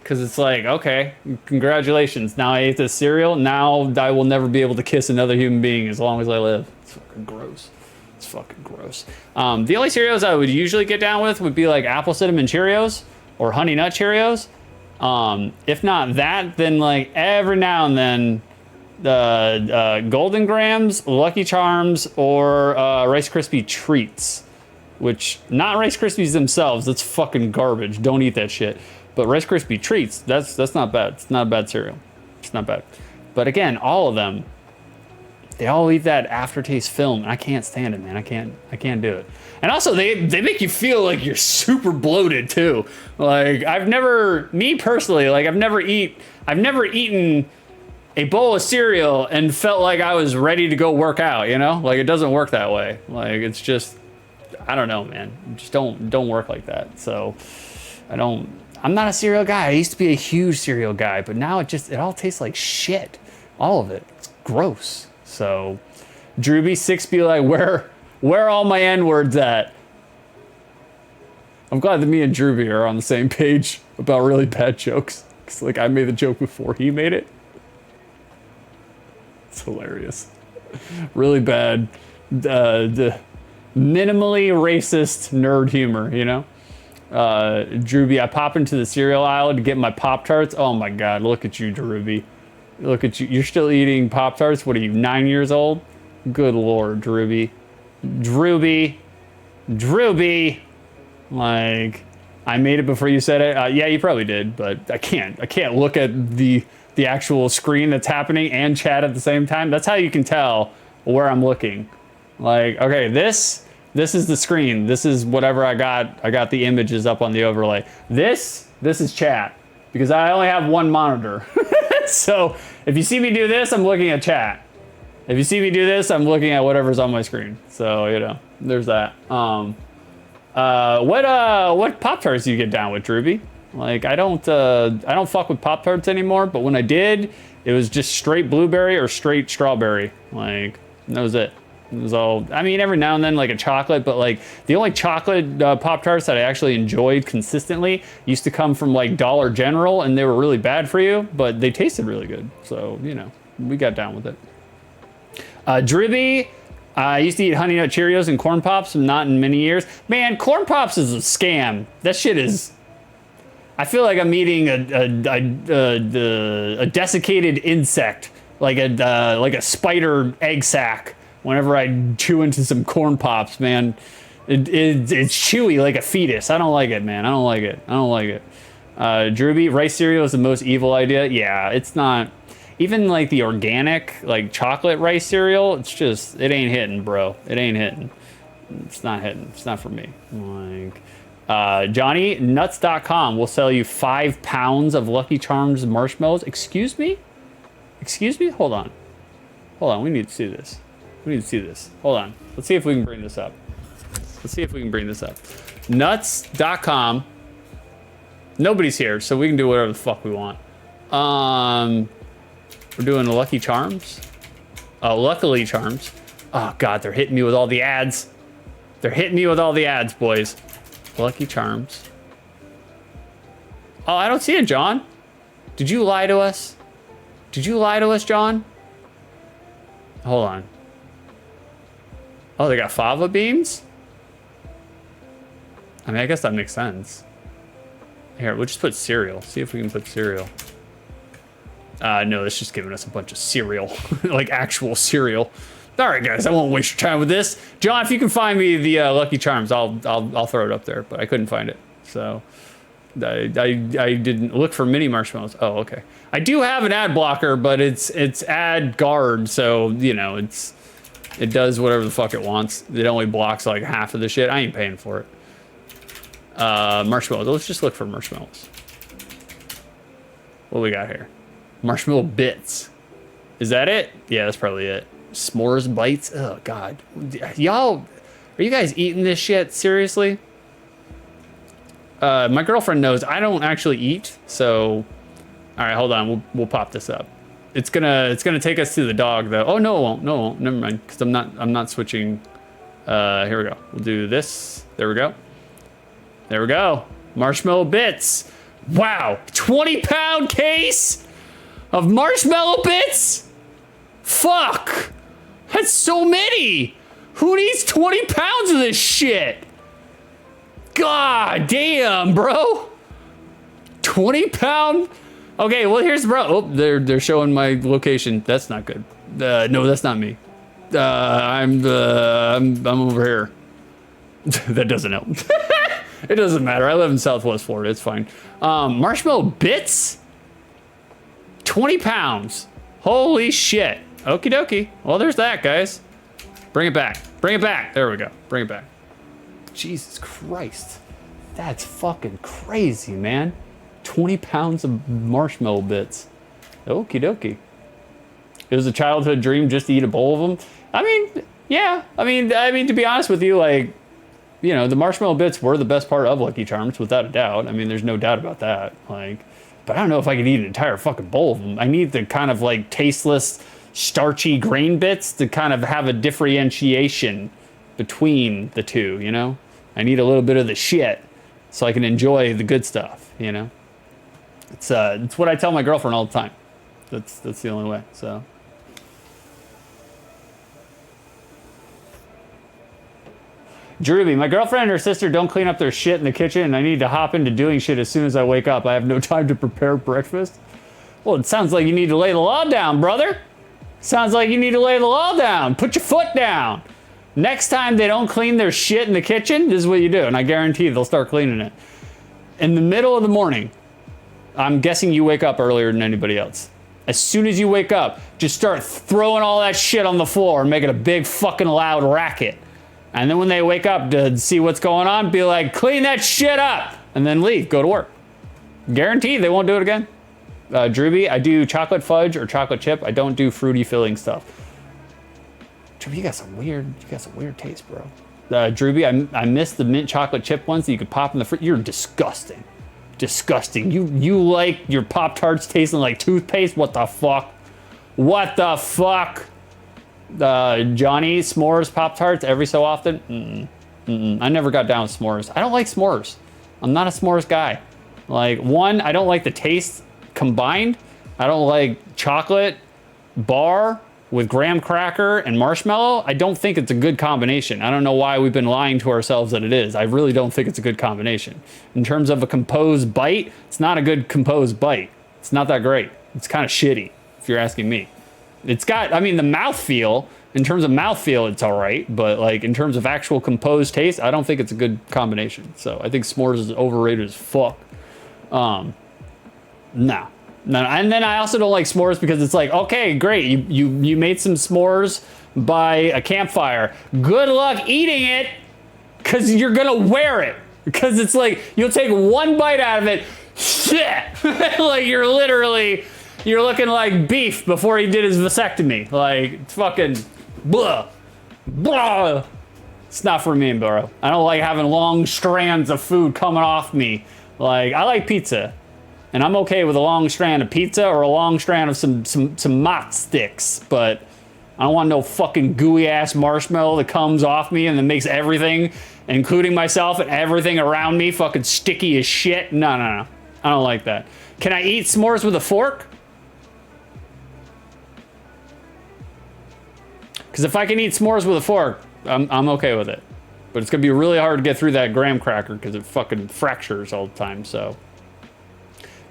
Because it's like, okay, congratulations. Now I ate this cereal. Now I will never be able to kiss another human being as long as I live. It's fucking gross. It's fucking gross. The only cereals I would usually get down with would be like apple cinnamon Cheerios or honey nut Cheerios. If not that, then like every now and then the Golden Grams, Lucky Charms, or Rice Krispie Treats. Which, not Rice Krispies themselves. That's fucking garbage. Don't eat that shit. But Rice Krispie Treats, that's not bad. It's not a bad cereal. It's not bad. But again, all of them, they all leave that aftertaste film, and I can't stand it, man. I can't do it. And also, they make you feel like you're super bloated too. Like, me personally, like I've never eaten a bowl of cereal and felt like I was ready to go work out, you know? Like, it doesn't work that way. Like, it's just, I don't know, man. Just don't work like that. So I'm not a cereal guy. I used to be a huge cereal guy, but now it all tastes like shit. All of it. It's gross. So Drewby 6 be like, where are all my N-words at? I'm glad that me and Drewby are on the same page about really bad jokes. Cause like I made the joke before he made it. It's hilarious. Really bad, the minimally racist nerd humor, you know? Drewby, I pop into the cereal aisle to get my Pop-Tarts. Oh my God, look at you, Drewby. Look at you. You're still eating Pop-Tarts? What are you, 9 years old? Good Lord, Drewby. Drewby. Like, I made it before you said it. Yeah, you probably did, but I can't look at the actual screen that's happening and chat at the same time. That's how you can tell where I'm looking. Like, okay, this is the screen. This is whatever I got. I got the images up on the overlay. This is chat because I only have one monitor. So if you see me do this, I'm looking at chat. If you see me do this, I'm looking at whatever's on my screen. So, you know, there's that. What Pop-Tarts do you get down with, Drewby? Like, I don't fuck with Pop-Tarts anymore, but when I did, it was just straight blueberry or straight strawberry. Like, that was it. It was all, I mean, every now and then like a chocolate, but like the only chocolate Pop-Tarts that I actually enjoyed consistently used to come from like Dollar General, and they were really bad for you, but they tasted really good. So, you know, we got down with it. Dribby, I used to eat Honey Nut Cheerios and Corn Pops, not in many years. Man, Corn Pops is a scam. That shit is, I feel like I'm eating a desiccated insect, like a spider egg sac. Whenever I chew into some Corn Pops, man, it's chewy like a fetus. I don't like it, man. I don't like it. Drewby, rice cereal is the most evil idea. Yeah, it's not. Even like the organic, like chocolate rice cereal, it's just, it ain't hitting, bro. It ain't hitting. It's not hitting. It's not for me. Like, JohnnyNuts.com will sell you 5 pounds of Lucky Charms marshmallows. Excuse me? Hold on. We need to see this. Hold on. Let's see if we can bring this up. Nuts.com. Nobody's here, so we can do whatever the fuck we want. We're doing Lucky Charms. Luckily Charms. Oh, God, they're hitting me with all the ads. Boys. Lucky Charms. Oh, I don't see it, John. Did you lie to us? John? Hold on. Oh, they got fava beans? I mean, I guess that makes sense. Here, we'll just put cereal. See if we can put cereal. No, it's just giving us a bunch of cereal. Like actual cereal. All right, guys, I won't waste your time with this. John, if you can find me the Lucky Charms, I'll throw it up there, but I couldn't find it. So I didn't look for mini marshmallows. Oh, okay. I do have an ad blocker, but it's ad guard, so you know, it does whatever the fuck it wants. It only blocks like half of the shit. I ain't paying for it. Marshmallows. Let's just look for marshmallows. What we got here? Marshmallow bits. Is that it? Yeah, that's probably it. S'mores bites. Oh, God. Y'all, are you guys eating this shit? Seriously? My girlfriend knows I don't actually eat, so... All right, hold on. We'll pop this up. It's gonna take us to the dog though. Oh no, it won't. No, it won't. Never mind. Because I'm not switching. Here we go. We'll do this. There we go. Marshmallow bits. Wow, 20-pound case of marshmallow bits. Fuck, that's so many. Who needs 20 pounds of this shit? God damn, bro. 20-pound. Okay, well here's bro. Oh, they're showing my location. That's not good. No, that's not me. I'm over here. That doesn't help. It doesn't matter. I live in Southwest Florida. It's fine. Marshmallow bits. 20 pounds. Holy shit. Okie dokie. Well, there's that, guys. Bring it back. There we go. Bring it back. Jesus Christ. That's fucking crazy, man. 20 pounds of marshmallow bits. Okie dokie. It was a childhood dream just to eat a bowl of them. I mean, yeah. I mean, to be honest with you, like, you know, the marshmallow bits were the best part of Lucky Charms, without a doubt. I mean, there's no doubt about that. Like, but I don't know if I could eat an entire fucking bowl of them. I need the kind of like tasteless, starchy grain bits to kind of have a differentiation between the two, you know? I need a little bit of the shit so I can enjoy the good stuff, you know? It's what I tell my girlfriend all the time. That's the only way, so. Drewby, my girlfriend and her sister don't clean up their shit in the kitchen, and I need to hop into doing shit as soon as I wake up. I have no time to prepare breakfast. Well, it sounds like you need to lay the law down, brother. Sounds like you need to lay the law down. Put your foot down. Next time they don't clean their shit in the kitchen, this is what you do, and I guarantee they'll start cleaning it. In the middle of the morning, I'm guessing you wake up earlier than anybody else. As soon as you wake up, just start throwing all that shit on the floor and making a big fucking loud racket. And then when they wake up to see what's going on, be like, clean that shit up, and then leave, go to work. Guaranteed they won't do it again. Drewby, I do chocolate fudge or chocolate chip. I don't do fruity filling stuff. Drewby, you got some weird taste, bro. Drewby, I missed the mint chocolate chip ones that you could pop in the fridge. You're disgusting. Disgusting. You like your Pop-Tarts tasting like toothpaste? What the fuck? What the fuck? Johnny, s'mores Pop-Tarts every so often? I never got down with s'mores. I don't like s'mores. I'm not a s'mores guy. Like, one, I don't like the taste combined. I don't like chocolate bar with graham cracker and marshmallow. I don't think it's a good combination. I don't know why we've been lying to ourselves that it is. I really don't think it's a good combination. In terms of a composed bite, it's not a good composed bite. It's not that great. It's kind of shitty, if you're asking me. It's got, I mean, the mouthfeel, in terms of mouthfeel, it's all right. But like in terms of actual composed taste, I don't think it's a good combination. So I think s'mores is overrated as fuck. No. And then I also don't like s'mores because it's like, okay, great. You made some s'mores by a campfire. Good luck eating it because you're going to wear it. Because it's like, you'll take one bite out of it. Shit. Like you're looking like beef before he did his vasectomy. Like, it's fucking blah. Blah. It's not for me, bro. I don't like having long strands of food coming off me. Like, I like pizza. And I'm okay with a long strand of pizza or a long strand of some mott sticks. But I don't want no fucking gooey ass marshmallow that comes off me and then makes everything, including myself and everything around me, fucking sticky as shit. No. I don't like that. Can I eat s'mores with a fork? Because if I can eat s'mores with a fork, I'm okay with it. But it's going to be really hard to get through that graham cracker because it fucking fractures all the time, so.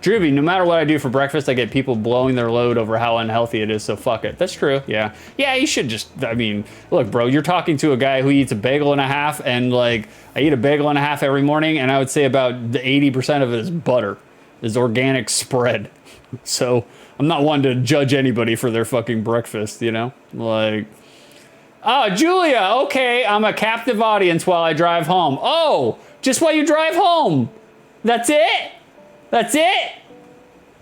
Drewby, no matter what I do for breakfast, I get people blowing their load over how unhealthy it is, so fuck it. That's true, yeah. Yeah, you should just, I mean, look, bro, you're talking to a guy who eats a bagel and a half, and like, I eat a bagel and a half every morning, and I would say about the 80% of it is butter, is organic spread. So, I'm not one to judge anybody for their fucking breakfast, you know? Like, oh, Julia, okay, I'm a captive audience while I drive home. Oh, just while you drive home. That's it? That's it?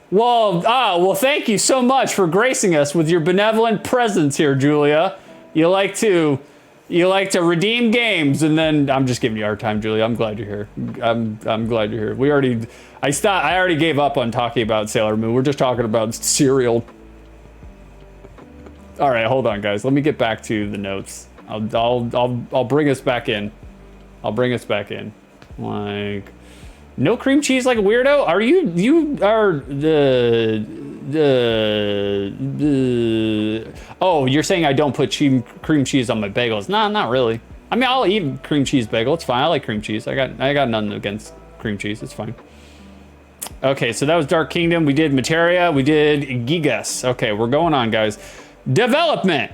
Well, thank you so much for gracing us with your benevolent presence here, Julia. You like to redeem games, and then I'm just giving you a hard time, Julia. I'm glad you're here. I'm glad you're here. I already gave up on talking about Sailor Moon. We're just talking about cereal. All right, hold on, guys. Let me get back to the notes. I'll bring us back in. I'll bring us back in. Like, no cream cheese like a weirdo? Are you are oh, you're saying I don't put cream cheese on my bagels? Nah, not really. I mean, I'll eat cream cheese bagel. It's fine. I like cream cheese. I got nothing against cream cheese. It's fine. Okay, so that was Dark Kingdom. We did Materia. We did Gigas. Okay, we're going on, guys. Development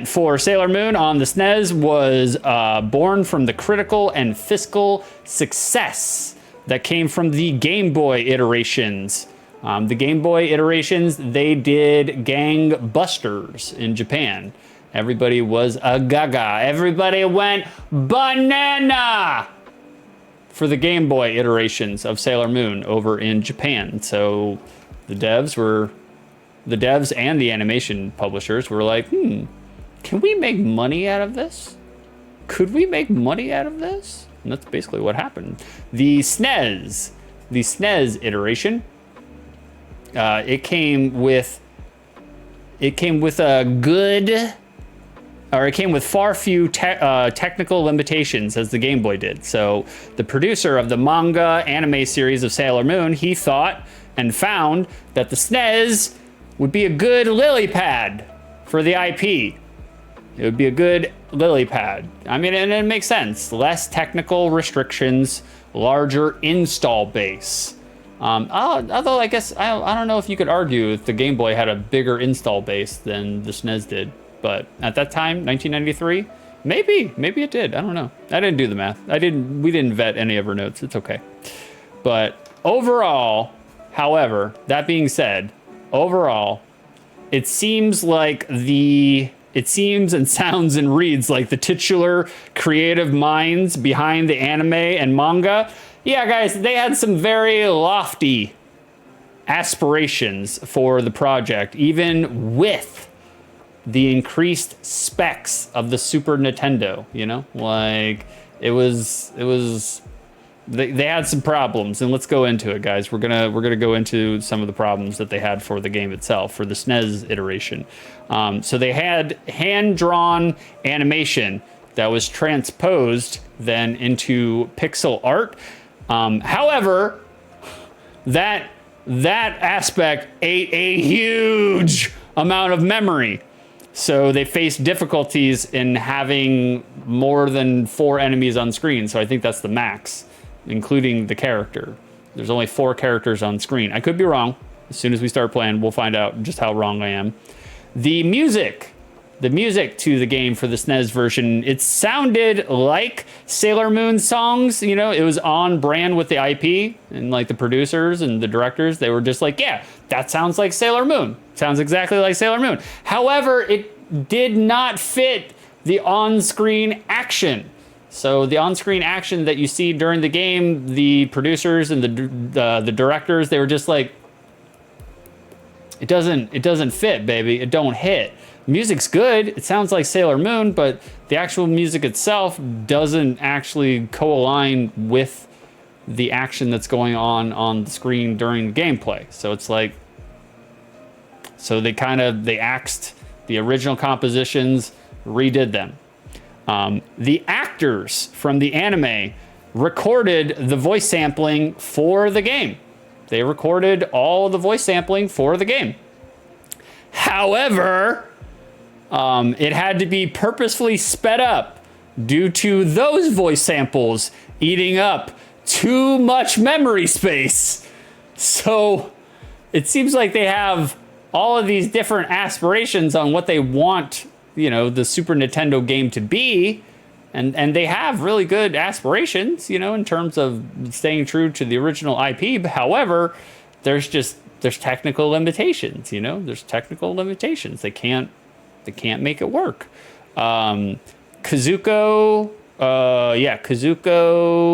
for Sailor Moon on the SNES was born from the critical and fiscal success that came from the Game Boy iterations. The Game Boy iterations, they did gangbusters in Japan. Everybody was a gaga. Everybody went banana for the Game Boy iterations of Sailor Moon over in Japan. So the devs and the animation publishers were like, can we make money out of this? Could we make money out of this? And that's basically what happened. The SNES iteration It came with a good, or it came with far few technical limitations as the Game Boy did. So the producer of the manga anime series of Sailor Moon, he thought and found that the SNES would be a good lily pad for the IP. It would be a good lily pad. I mean, and it makes sense. Less technical restrictions, larger install base. Although I guess, I don't know if you could argue if the Game Boy had a bigger install base than the SNES did. But at that time, 1993, maybe it did. I don't know. I didn't do the math. We didn't vet any of our notes. It's okay. But overall, however, that being said, overall, it seems and sounds and reads like the titular creative minds behind the anime and manga. Yeah, guys, they had some very lofty aspirations for the project, even with the increased specs of the Super Nintendo, you know? Like, they had some problems, and let's go into it, guys. We're gonna go into some of the problems that they had for the game itself, for the SNES iteration. So they had hand-drawn animation that was transposed then into pixel art. However, that aspect ate a huge amount of memory. So they faced difficulties in having more than 4 enemies on screen. So I think that's the max, including the character. There's only 4 characters on screen. I could be wrong. As soon as we start playing, we'll find out just how wrong I am. The music to the game for the SNES version, it sounded like Sailor Moon songs. You know, it was on brand with the IP, and like the producers and the directors, they were just like, yeah, that sounds like Sailor Moon. Sounds exactly like Sailor Moon. However, it did not fit the on-screen action. So the on-screen action that you see during the game, the producers and the directors, they were just like, it doesn't fit, baby. It don't hit. Music's good. It sounds like Sailor Moon, but the actual music itself doesn't actually co-align with the action that's going on the screen during gameplay. So it's like, so they axed the original compositions, redid them. The actors from the anime recorded the voice sampling for the game. They recorded all the voice sampling for the game. However, it had to be purposefully sped up due to those voice samples eating up too much memory space. So it seems like they have all of these different aspirations on what they want, you know, the Super Nintendo game to be. And they have really good aspirations, you know, in terms of staying true to the original IP. But however, there's technical limitations, you know, there's technical limitations. They can't make it work. Kazuko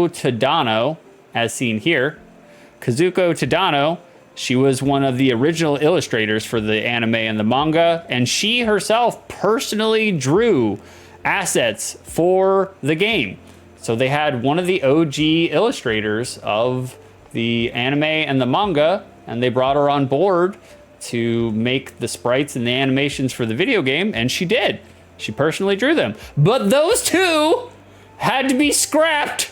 Tadano, as seen here. Kazuko Tadano, she was one of the original illustrators for the anime and the manga, and she herself personally drew assets for the game. So they had one of the OG illustrators of the anime and the manga, and they brought her on board to make the sprites and the animations for the video game, and she did. She personally drew them. But those two had to be scrapped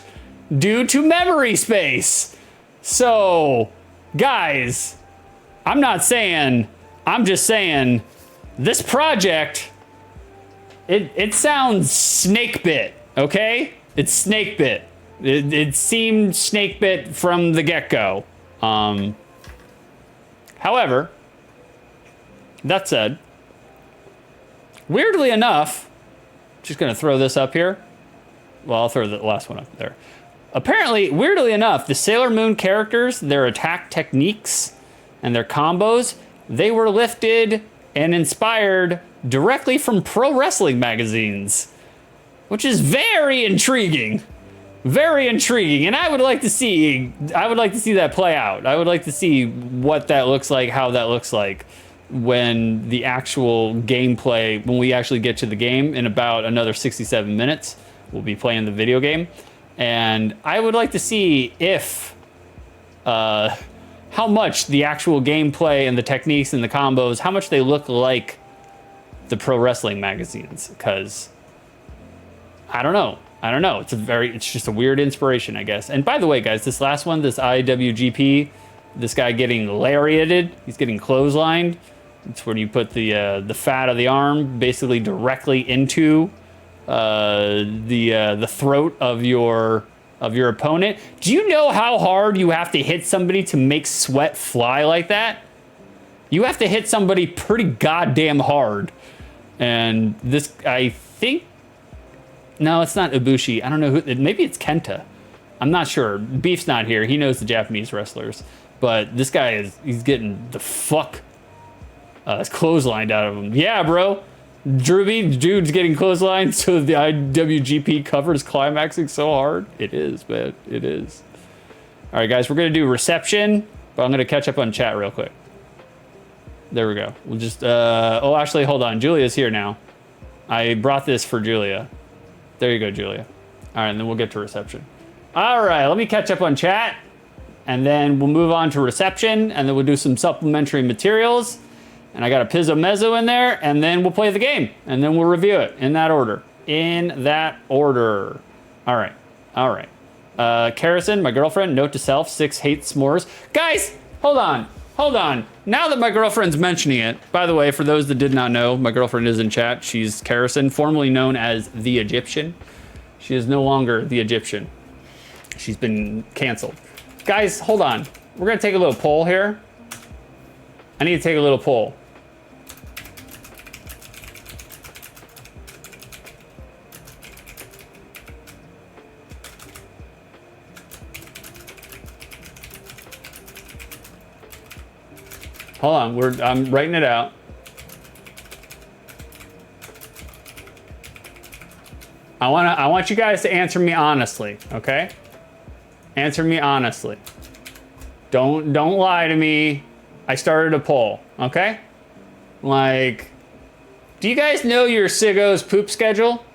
due to memory space. So, guys, I'm just saying, this project, it sounds snake bit, okay? It's snake bit. It seemed snake bit from the get-go. However, that said, weirdly enough, just gonna throw this up here. Well, I'll throw the last one up there. Apparently, weirdly enough, the Sailor Moon characters, their attack techniques and their combos, they were lifted and inspired directly from pro wrestling magazines, which is very intriguing. Very intriguing, and I would like to see that play out. I would like to see what that looks like, how that looks like when the actual gameplay, when we actually get to the game in about another 67 minutes, we'll be playing the video game. And I would like to see if, how how much the actual gameplay and the techniques and the combos, how much they look like the pro wrestling magazines. Because I don't know. It's just a weird inspiration, I guess. And by the way, guys, this last one, this IWGP, this guy getting lariated, he's getting clotheslined. It's where you put the fat of the arm basically directly into the throat of your opponent. Do you know how hard you have to hit somebody to make sweat fly like that? You have to hit somebody pretty goddamn hard. And this, I think, no, it's not Ibushi. I don't know who, maybe it's Kenta. I'm not sure. Beef's not here. He knows the Japanese wrestlers. But this guy he's getting the fuck clotheslined out of him. Yeah, bro. Dude's getting clotheslined, so the IWGP cover is climaxing so hard. It is, man. It is. All right, guys, we're going to do reception, but I'm going to catch up on chat real quick. There we go. We'll just, oh, actually, hold on. Julia's here now. I brought this for Julia. There you go, Julia. All right, and then we'll get to reception. All right, let me catch up on chat, and then we'll move on to reception, and then we'll do some supplementary materials. And I got a Pizzo Mezzo in there, and then we'll play the game, and then we'll review it in that order. All right. Carrison, my girlfriend, note to self, 6 hate s'mores. Guys, hold on. Now that my girlfriend's mentioning it, by the way, for those that did not know, my girlfriend is in chat. She's Carrison, formerly known as the Egyptian. She is no longer the Egyptian. She's been canceled. Guys, hold on. We're gonna take a little poll here. I need to take a little poll. Hold on, I'm writing it out. I want you guys to answer me honestly, okay? Answer me honestly. Don't lie to me. I started a poll, okay? Like, do you guys know your Siggo's poop schedule?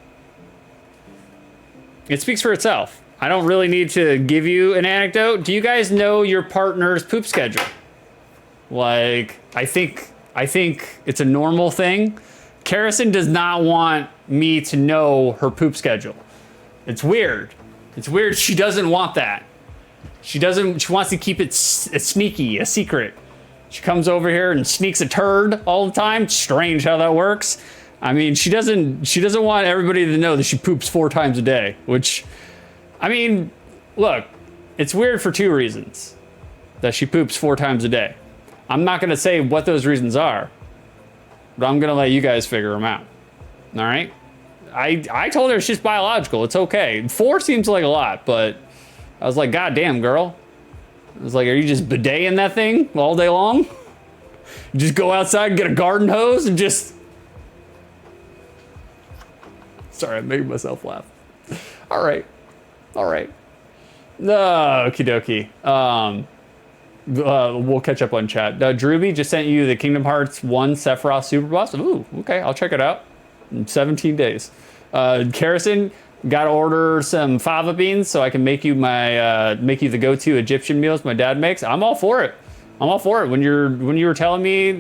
It speaks for itself. I don't really need to give you an anecdote. Do you guys know your partner's poop schedule? Like, I think it's a normal thing. Carrison does not want me to know her poop schedule. It's weird. She doesn't want that. She wants to keep it sneaky, a secret. She comes over here and sneaks a turd all the time. Strange how that works. I mean, she doesn't want everybody to know that she poops 4 times a day, which, I mean, look, it's weird for 2 reasons that she poops 4 times a day. I'm not going to say what those reasons are, but I'm going to let you guys figure them out. All right? I told her it's just biological. It's okay. 4 seems like a lot, but I was like, God damn, girl. I was like, are you just bidetting that thing all day long? You just go outside and get a garden hose and just... Sorry, I made myself laugh. All right. No, okie dokie. We'll catch up on chat. Drewby just sent you the Kingdom Hearts 1 Sephiroth Super Boss. Ooh, okay, I'll check it out in 17 days. Carrison, gotta order some fava beans so I can make you the go-to Egyptian meals my dad makes. I'm all for it. When you were telling me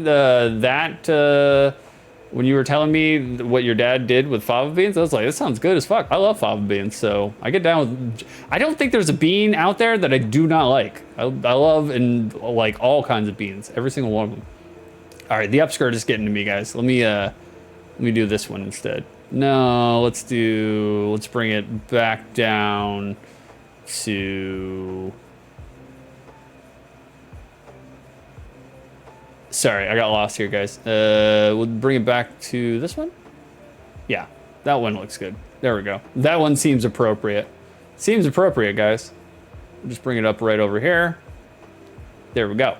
when you were telling me what your dad did with fava beans, I was like, this sounds good as fuck. I love fava beans, so I get down with... I don't think there's a bean out there that I do not like. I love and like all kinds of beans, every single one of them. All right, the upskirt is getting to me, guys. Let me do this one instead. No, let's bring it back down to... Sorry, I got lost here, guys. We'll bring it back to this one. Yeah, that one looks good. There we go. That one seems appropriate. Seems appropriate, guys. We'll just bring it up right over here. There we go.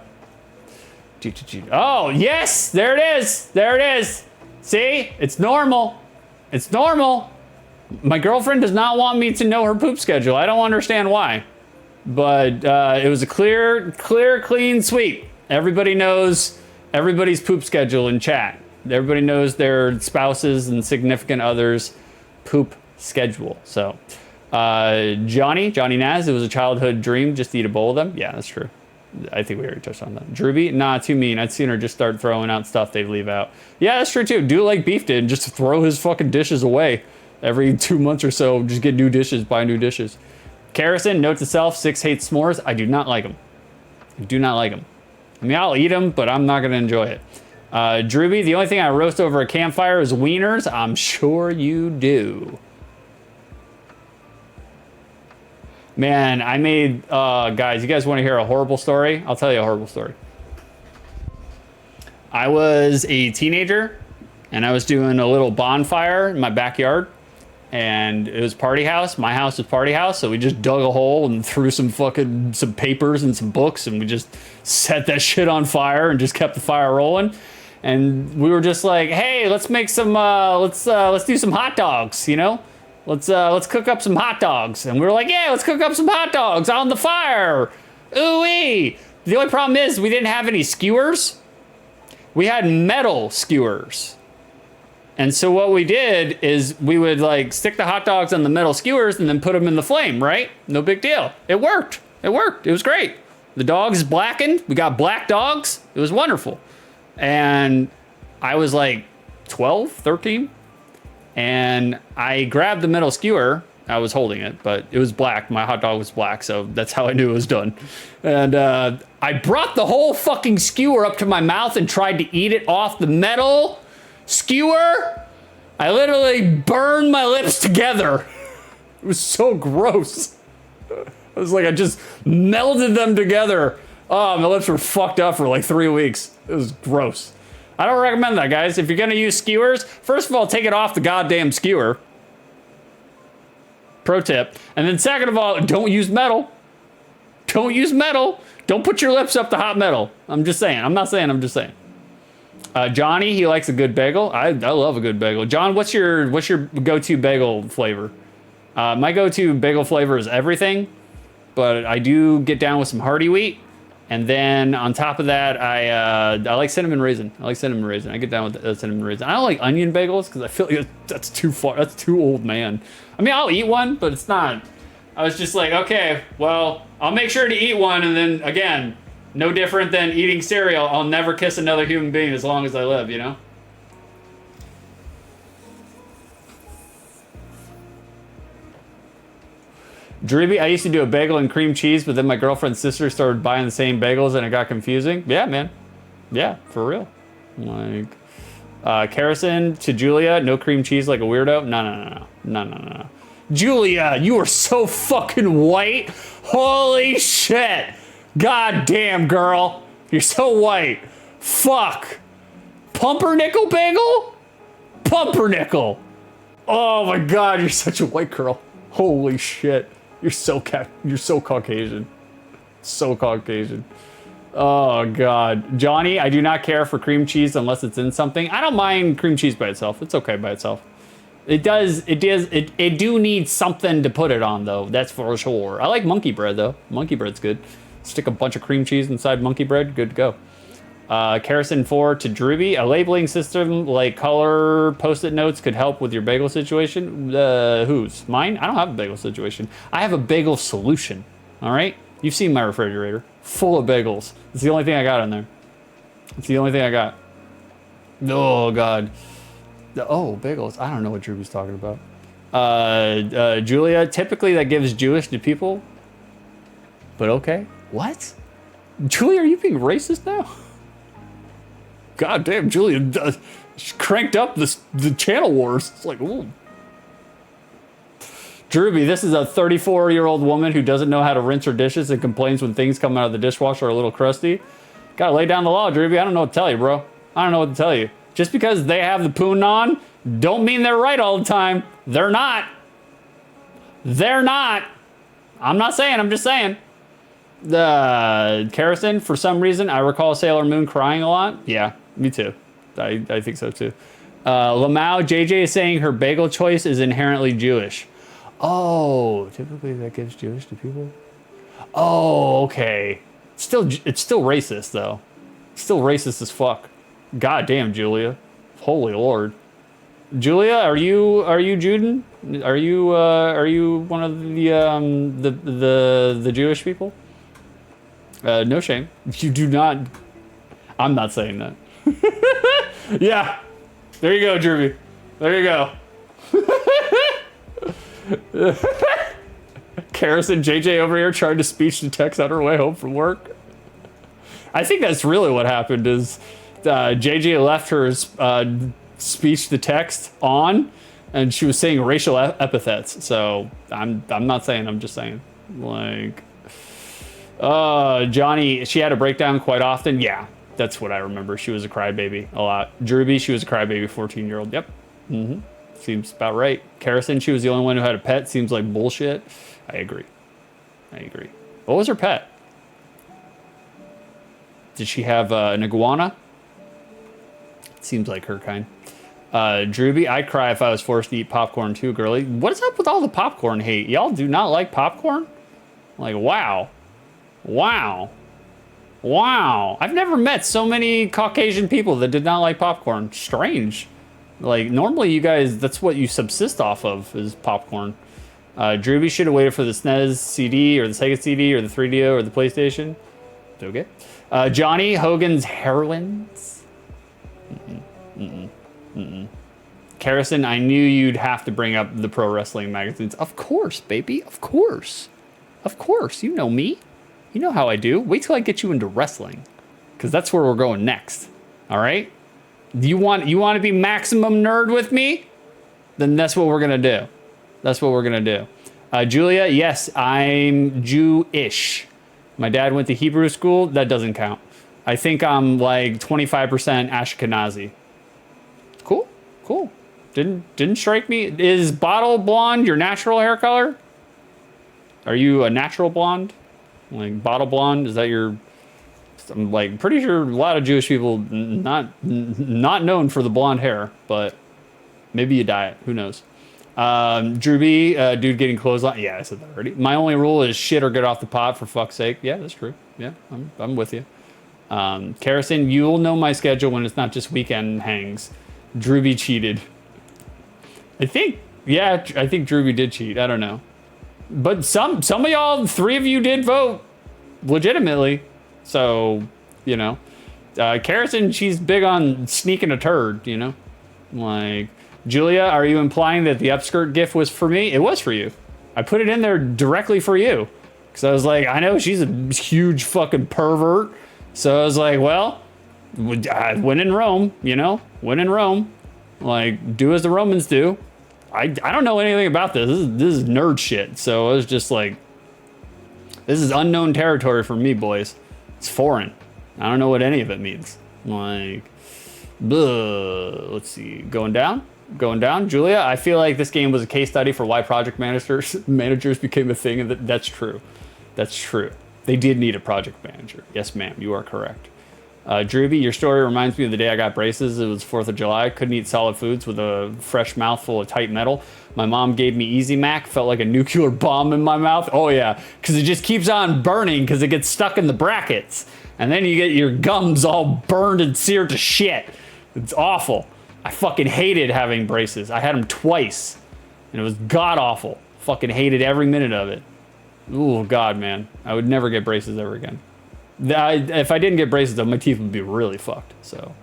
Oh, yes! There it is! See? It's normal. My girlfriend does not want me to know her poop schedule. I don't understand why. But it was a clear, clean sweep. Everybody knows everybody's poop schedule in chat. Everybody knows their spouses and significant others' poop schedule. So, Johnny Naz, it was a childhood dream just to eat a bowl of them. Yeah, that's true. I think we already touched on that. Drewby? Nah, too mean. I'd sooner just start throwing out stuff they'd leave out. Yeah, that's true too. Do like Beef did and just throw his fucking dishes away. Every 2 months or so, just get new dishes, buy new dishes. Carrison, note to self, 6 hates s'mores. I do not like them. I do not like them. I mean, I'll eat them, but I'm not going to enjoy it. Drewby, the only thing I roast over a campfire is wieners. I'm sure you do. Man, I made, guys, you guys want to hear a horrible story? I'll tell you a horrible story. I was a teenager, and I was doing a little bonfire in my backyard. And it was party house. My house was party house, so we just dug a hole and threw some papers and some books, and we just set that shit on fire and just kept the fire rolling. And we were just like, hey, let's make some let's do some hot dogs, you know? Let's cook up some hot dogs. And we were like, yeah, let's cook up some hot dogs on the fire. Ooh-wee. The only problem is we didn't have any skewers. We had metal skewers. And so what we did is we would like stick the hot dogs on the metal skewers and then put them in the flame, right? No big deal. It worked. It worked. It was great. The dogs blackened. We got black dogs. It was wonderful. And I was like 12, 13. And I grabbed the metal skewer. I was holding it, but it was black. My hot dog was black, so that's how I knew it was done. And I brought the whole fucking skewer up to my mouth and tried to eat it off the metal skewer. I literally burned my lips together. It was so gross. It was like I just melded them together. Oh, my lips were fucked up for like 3 weeks. It was gross. I don't recommend that, guys. If you're gonna use skewers, first of all, take it off the goddamn skewer. Pro tip. And then second of all, don't use metal. Don't use metal. Don't put your lips up to hot metal. I'm just saying. I'm not saying, I'm just saying. Johnny, he likes a good bagel. I love a good bagel. John, what's your go-to bagel flavor? My go-to bagel flavor is everything, but I do get down with some hearty wheat, and then on top of that, I like cinnamon raisin. I like cinnamon raisin. I get down with cinnamon raisin. I don't like onion bagels because I feel like that's too far. That's too old man. I mean, I'll eat one, but it's not. I was just like, okay, well, I'll make sure to eat one, and then again. No different than eating cereal. I'll never kiss another human being as long as I live, you know? Drewby, I used to do a bagel and cream cheese, but then my girlfriend's sister started buying the same bagels and it got confusing. Yeah, man. Yeah, for real. Like, Carrison to Julia, no cream cheese like a weirdo. No. Julia, you are so fucking white. Holy shit. God damn, girl. You're so white. Fuck. Pumpernickel bagel? Pumpernickel. Oh my God, you're such a white girl. Holy shit. You're so Caucasian. So Caucasian. Oh God. Johnny, I do not care for cream cheese unless it's in something. I don't mind cream cheese by itself. It's okay by itself. It do need something to put it on though. That's for sure. I like monkey bread though. Monkey bread's good. Stick a bunch of cream cheese inside monkey bread, good to go. Carrison 4 to Drewby, a labeling system like color post-it notes could help with your bagel situation. Whose? Mine? I don't have a bagel situation. I have a bagel solution, all right? You've seen my refrigerator, full of bagels. It's the only thing I got in there. It's the only thing I got. Oh, God. Oh, bagels. I don't know what Drewby's talking about. Julia, typically that gives Jewish to people, but okay. What? Julia, are you being racist now? God damn, Julia cranked up the channel wars. It's like, ooh. Drewby, this is a 34-year-old woman who doesn't know how to rinse her dishes and complains when things come out of the dishwasher are a little crusty. Gotta lay down the law, Drewby. I don't know what to tell you, bro. I don't know what to tell you. Just because they have the poon on, don't mean they're right all the time. They're not. They're not. I'm not saying, I'm just saying. Carrison, for some reason, I recall Sailor Moon crying a lot. Yeah, me too. I think so too. Lamau, JJ is saying her bagel choice is inherently Jewish. Oh, typically that gives Jewish to people? Oh, okay. It's still racist though. Still racist as fuck. God damn, Julia. Holy Lord. Julia, are you Juden? Are you one of the Jewish people? No shame. You do not. I'm not saying that. Yeah. There you go, Jerby. There you go. Karis and JJ over here tried to speech to text on her way home from work. I think that's really what happened is JJ left her speech to text on, and she was saying racial epithets. So I'm not saying, I'm just saying. Like, Johnny, she had a breakdown quite often. Yeah, that's what I remember. She was a crybaby a lot. Druby, she was a crybaby 14-year-old. Yep. Mm-hmm. Seems about right. Karison, she was the only one who had a pet. Seems like bullshit. I agree. What was her pet? Did she have an iguana? Seems like her kind. Druby, I'd cry if I was forced to eat popcorn too, girly. What is up with all the popcorn hate? Y'all do not like popcorn? Like, wow. I've never met so many Caucasian people that did not like popcorn. Strange. Like, normally you guys, that's what you subsist off of, is popcorn. Druby should have waited for the SNES CD or the Sega CD or the 3DO or the PlayStation. Okay. Johnny Hogan's heroines. Karison, I knew you'd have to bring up the pro wrestling magazines. Of course, baby. Of course. You know me. You know how I do. Wait till I get you into wrestling, because that's where we're going next. All right. You want to be maximum nerd with me? Then that's what we're gonna do. Julia, yes, I'm Jewish. My dad went to Hebrew school. That doesn't count. I think I'm like 25% Ashkenazi. Cool. Didn't strike me. Is bottle blonde your natural hair color? Are you a natural blonde? Like bottle blonde? Is that your? I'm like pretty sure a lot of Jewish people not known for the blonde hair, but maybe you dye it. Who knows? Druby, dude getting clothesline. Yeah, I said that already. My only rule is shit or get off the pot, for fuck's sake. Yeah, that's true. Yeah, I'm with you. Karison, you'll know my schedule when it's not just weekend hangs. Druby cheated. I think Druby did cheat. I don't know. But some of y'all, 3 of you did vote legitimately. So, you know, Karison, she's big on sneaking a turd, you know? Like, Julia, are you implying that the upskirt gif was for me? It was for you. I put it in there directly for you. Because I was like, I know she's a huge fucking pervert. So I was like, well, when in Rome, you know? When in Rome. Like, do as the Romans do. I don't know anything about this. This is nerd shit. So I was just like, this is unknown territory for me, boys. It's foreign. I don't know what any of it means. Like, let's see. Going down. Julia, I feel like this game was a case study for why project managers became a thing. And that's true. They did need a project manager. Yes, ma'am. You are correct. Druby, your story reminds me of the day I got braces. It was 4th of July. Couldn't eat solid foods with a fresh mouthful of tight metal. My mom gave me Easy Mac. Felt like a nuclear bomb in my mouth. Oh, yeah. Because it just keeps on burning because it gets stuck in the brackets. And then you get your gums all burned and seared to shit. It's awful. I fucking hated having braces. I had them twice. And it was god-awful. Fucking hated every minute of it. Ooh, God, man. I would never get braces ever again. If I didn't get braces, though, my teeth would be really fucked. So,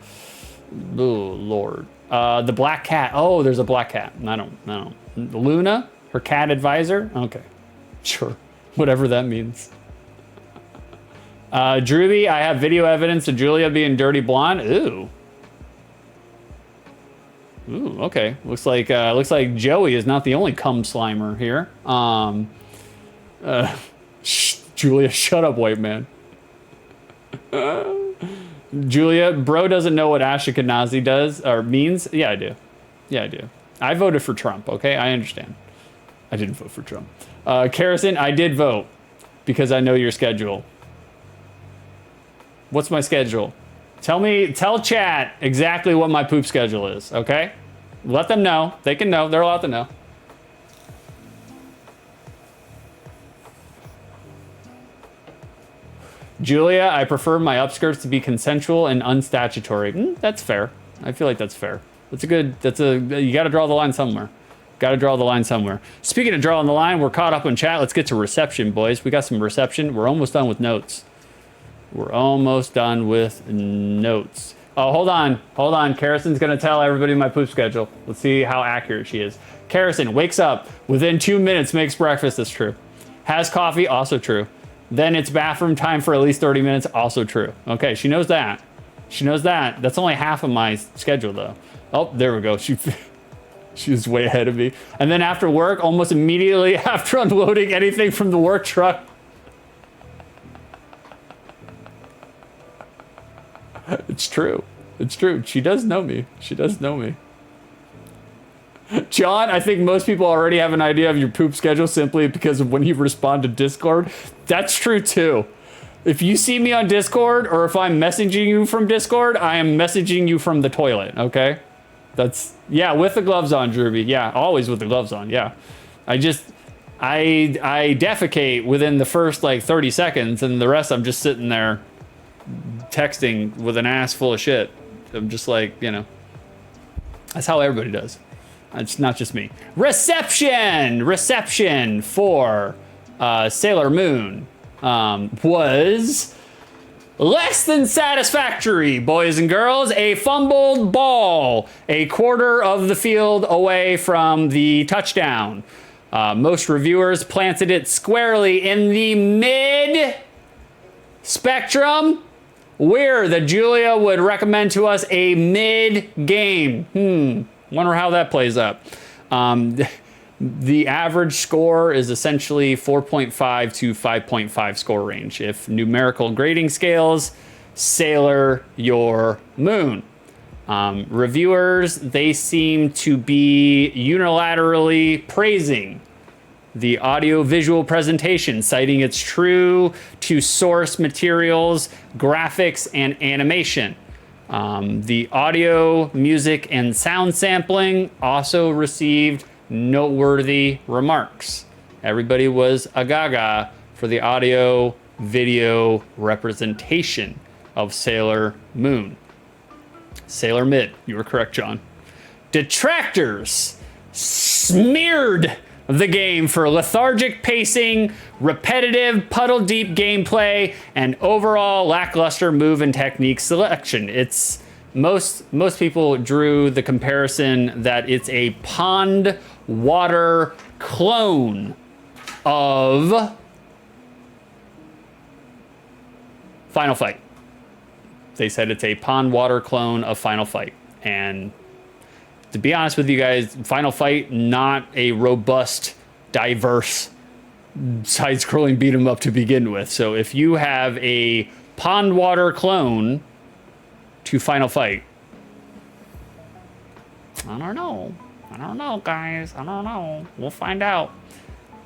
oh Lord. The black cat. Oh, there's a black cat. I don't. Luna, her cat advisor. Okay, sure, whatever that means. Druby, I have video evidence of Julia being dirty blonde. Ooh, okay. Looks like Joey is not the only cum slimer here. Julia, shut up, white man. Julia, bro doesn't know what Ashkenazi does or means. Yeah, I do. I voted for Trump. Okay, I understand. I didn't vote for Trump. Karison, I did vote because I know your schedule. What's my schedule? Tell chat exactly what my poop schedule is. Okay, let them know. They can know. They're allowed to know. Julia, I prefer my upskirts to be consensual and unstatutory. That's fair. I feel like that's fair. You gotta draw the line somewhere. Speaking of drawing the line, we're caught up on chat. Let's get to reception, boys. We got some reception. We're almost done with notes. We're almost done with notes. Oh, hold on. Karison's gonna tell everybody my poop schedule. Let's see how accurate she is. Karison wakes up within 2 minutes, makes breakfast. That's true. Has coffee, also true. Then it's bathroom time for at least 30 minutes, also true. Okay, she knows that. She knows that. That's only half of my schedule though. Oh, there we go. She was way ahead of me. And then after work, almost immediately after unloading anything from the work truck. It's true. It's true. She does know me. She does know me. John, I think most people already have an idea of your poop schedule simply because of when you respond to Discord. That's true too. If you see me on Discord or if I'm messaging you from Discord, I am messaging you from the toilet, okay? That's, yeah, with the gloves on, Drewby. Yeah, always with the gloves on, yeah. I defecate within the first like 30 seconds and the rest I'm just sitting there texting with an ass full of shit. I'm just like, you know, that's how everybody does. It's not just me. Reception for Sailor Moon was less than satisfactory, boys and girls. A fumbled ball, a quarter of the field away from the touchdown. Most reviewers planted it squarely in the mid spectrum. Where that Julia would recommend to us a mid game. Wonder how that plays up. The average score is essentially 4.5 to 5.5 score range. If numerical grading scales, Sailor your Moon. Reviewers, they seem to be unilaterally praising the audio-visual presentation, citing its true to source materials, graphics, and animation. The audio, music, and sound sampling also received noteworthy remarks. Everybody was agaga for the audio video representation of Sailor Moon. Sailor Mid, you were correct, John. Detractors smeared the game for lethargic pacing, repetitive puddle-deep gameplay, and overall lackluster move and technique selection. It's most people drew the comparison that it's a pond water clone of Final Fight. They said it's a pond water clone of Final Fight, and to be honest with you guys, Final Fight, not a robust, diverse, side-scrolling beat 'em up to begin with. So if you have a pond water clone to Final Fight, I don't know, guys. I don't know. We'll find out.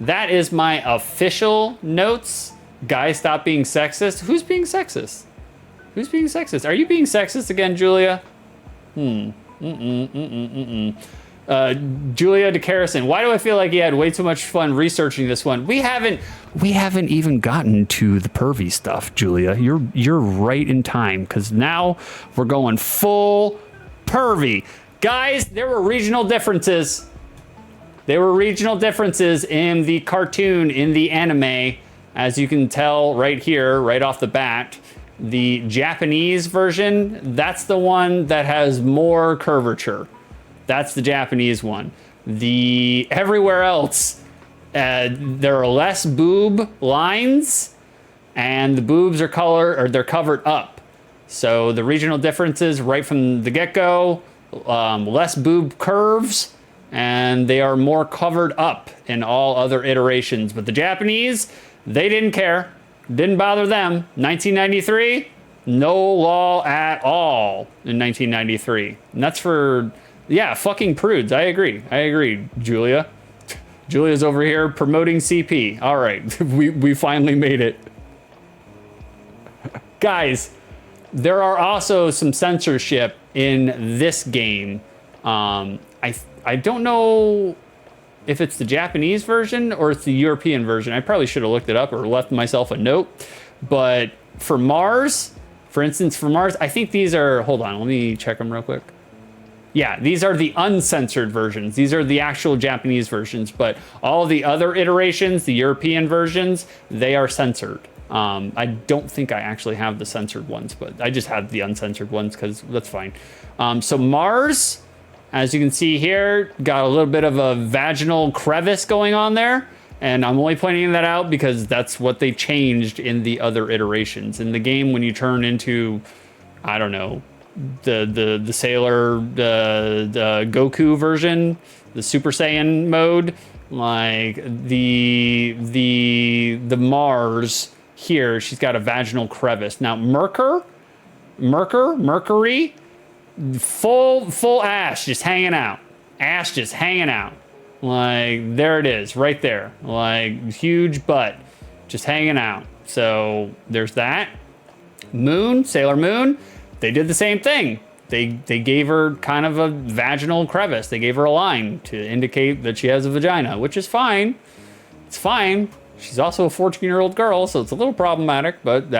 That is my official notes. Guys, stop being sexist. Who's being sexist? Who's being sexist? Are you being sexist again, Julia? Julia DeCarrison, why do I feel like you had way too much fun researching this one? We haven't even gotten to the pervy stuff, Julia. You're right in time, because now we're going full pervy. Guys, there were regional differences. There were regional differences in the cartoon, in the anime, as you can tell right here, right off the bat. The Japanese version, that's the one that has more curvature. That's the Japanese one. The everywhere else, there are less boob lines, and the boobs are they're covered up. So the regional differences right from the get-go, less boob curves, and they are more covered up in all other iterations. But the Japanese, they didn't care. Didn't bother them. 1993, no law at all in 1993. And that's for, yeah, fucking prudes. I agree, Julia. Julia's over here promoting CP. All right, we finally made it. Guys, there are also some censorship in this game. I don't know if it's the Japanese version or it's the European version. I probably should have looked it up or left myself a note. But for Mars, for instance, I think these are, hold on, let me check them real quick. Yeah, these are the uncensored versions. These are the actual Japanese versions, but all the other iterations, the European versions, they are censored. I don't think I actually have the censored ones, but I just have the uncensored ones because that's fine. So Mars, as you can see here, got a little bit of a vaginal crevice going on there. And I'm only pointing that out because that's what they changed in the other iterations. In the game, when you turn into, I don't know, the Sailor, the Goku version, the Super Saiyan mode, like the Mars here, she's got a vaginal crevice. Now Mercury, full ass just hanging out, ass just hanging out. Like, there it is, right there. Like, huge butt, just hanging out. So, there's that. Moon, Sailor Moon, they did the same thing. They gave her kind of a vaginal crevice. They gave her a line to indicate that she has a vagina, which is fine. It's fine. She's also a 14-year-old girl, so it's a little problematic. But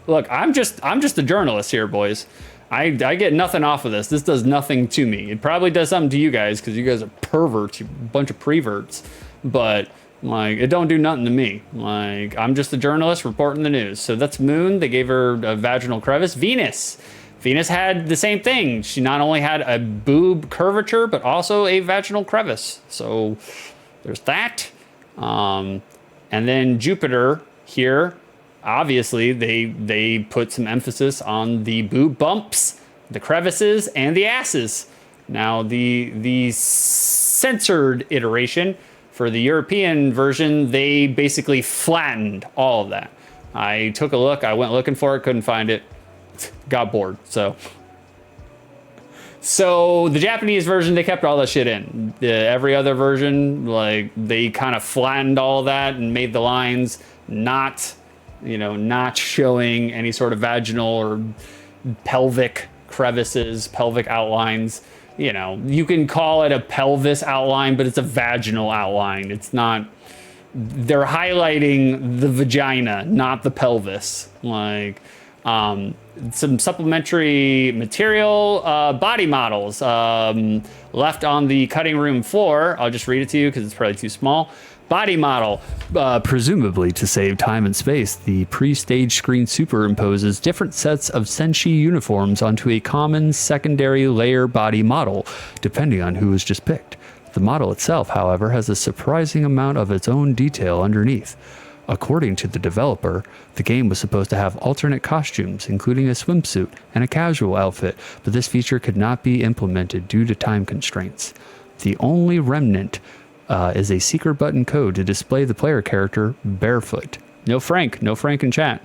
look, I'm just a journalist here, boys. I get nothing off of this. This does nothing to me. It probably does something to you guys because you guys are perverts, you bunch of preverts. But like, it don't do nothing to me. Like, I'm just a journalist reporting the news. So that's Moon. They gave her a vaginal crevice. Venus had the same thing. She not only had a boob curvature, but also a vaginal crevice. So there's that. And then Jupiter here. Obviously, they put some emphasis on the boob bumps, the crevices, and the asses. Now, the censored iteration for the European version, they basically flattened all of that. I took a look. I went looking for it, couldn't find it, got bored. So the Japanese version, they kept all that shit in. Every other version, like, they kind of flattened all of that and made the lines not showing any sort of vaginal or pelvic crevices, pelvic outlines. You know, you can call it a pelvis outline, but it's a vaginal outline. It's not, they're highlighting the vagina, not the pelvis. Like, some supplementary material, body models left on the cutting room floor. I'll just read it to you because it's probably too small. Body model. Presumably to save time and space, the pre-stage screen superimposes different sets of Senshi uniforms onto a common secondary layer body model, depending on who was just picked. The model itself, however, has a surprising amount of its own detail underneath. According to the developer, the game was supposed to have alternate costumes, including a swimsuit and a casual outfit, but this feature could not be implemented due to time constraints. The only remnant is a secret button code to display the player character barefoot. No Frank in chat.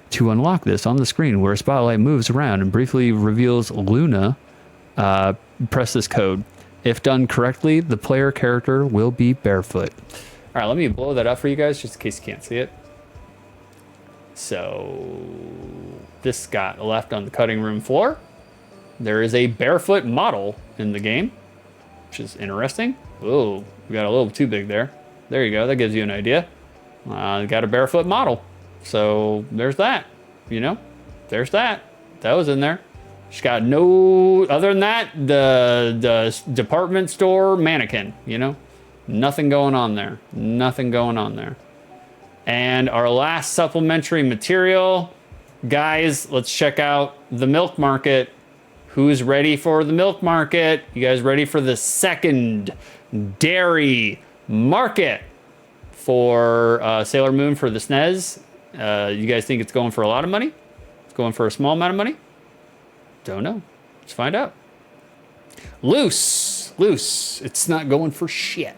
To unlock this on the screen where a spotlight moves around and briefly reveals Luna, press this code. If done correctly, the player character will be barefoot. All right, let me blow that up for you guys just in case you can't see it. So this got left on the cutting room floor. There is a barefoot model in the game, which is interesting. Oh, we got a little too big there. There you go. That gives you an idea. Got a barefoot model. So there's that. There's that. That was in there. She's got no, other than that, the department store mannequin, nothing going on there. Nothing going on there. And our last supplementary material, guys, let's check out the milk market. Who's ready for the milk market? You guys ready for the second dairy market for Sailor Moon for the SNES? You guys think it's going for a lot of money? It's going for a small amount of money? Don't know. Let's find out. Loose. It's not going for shit.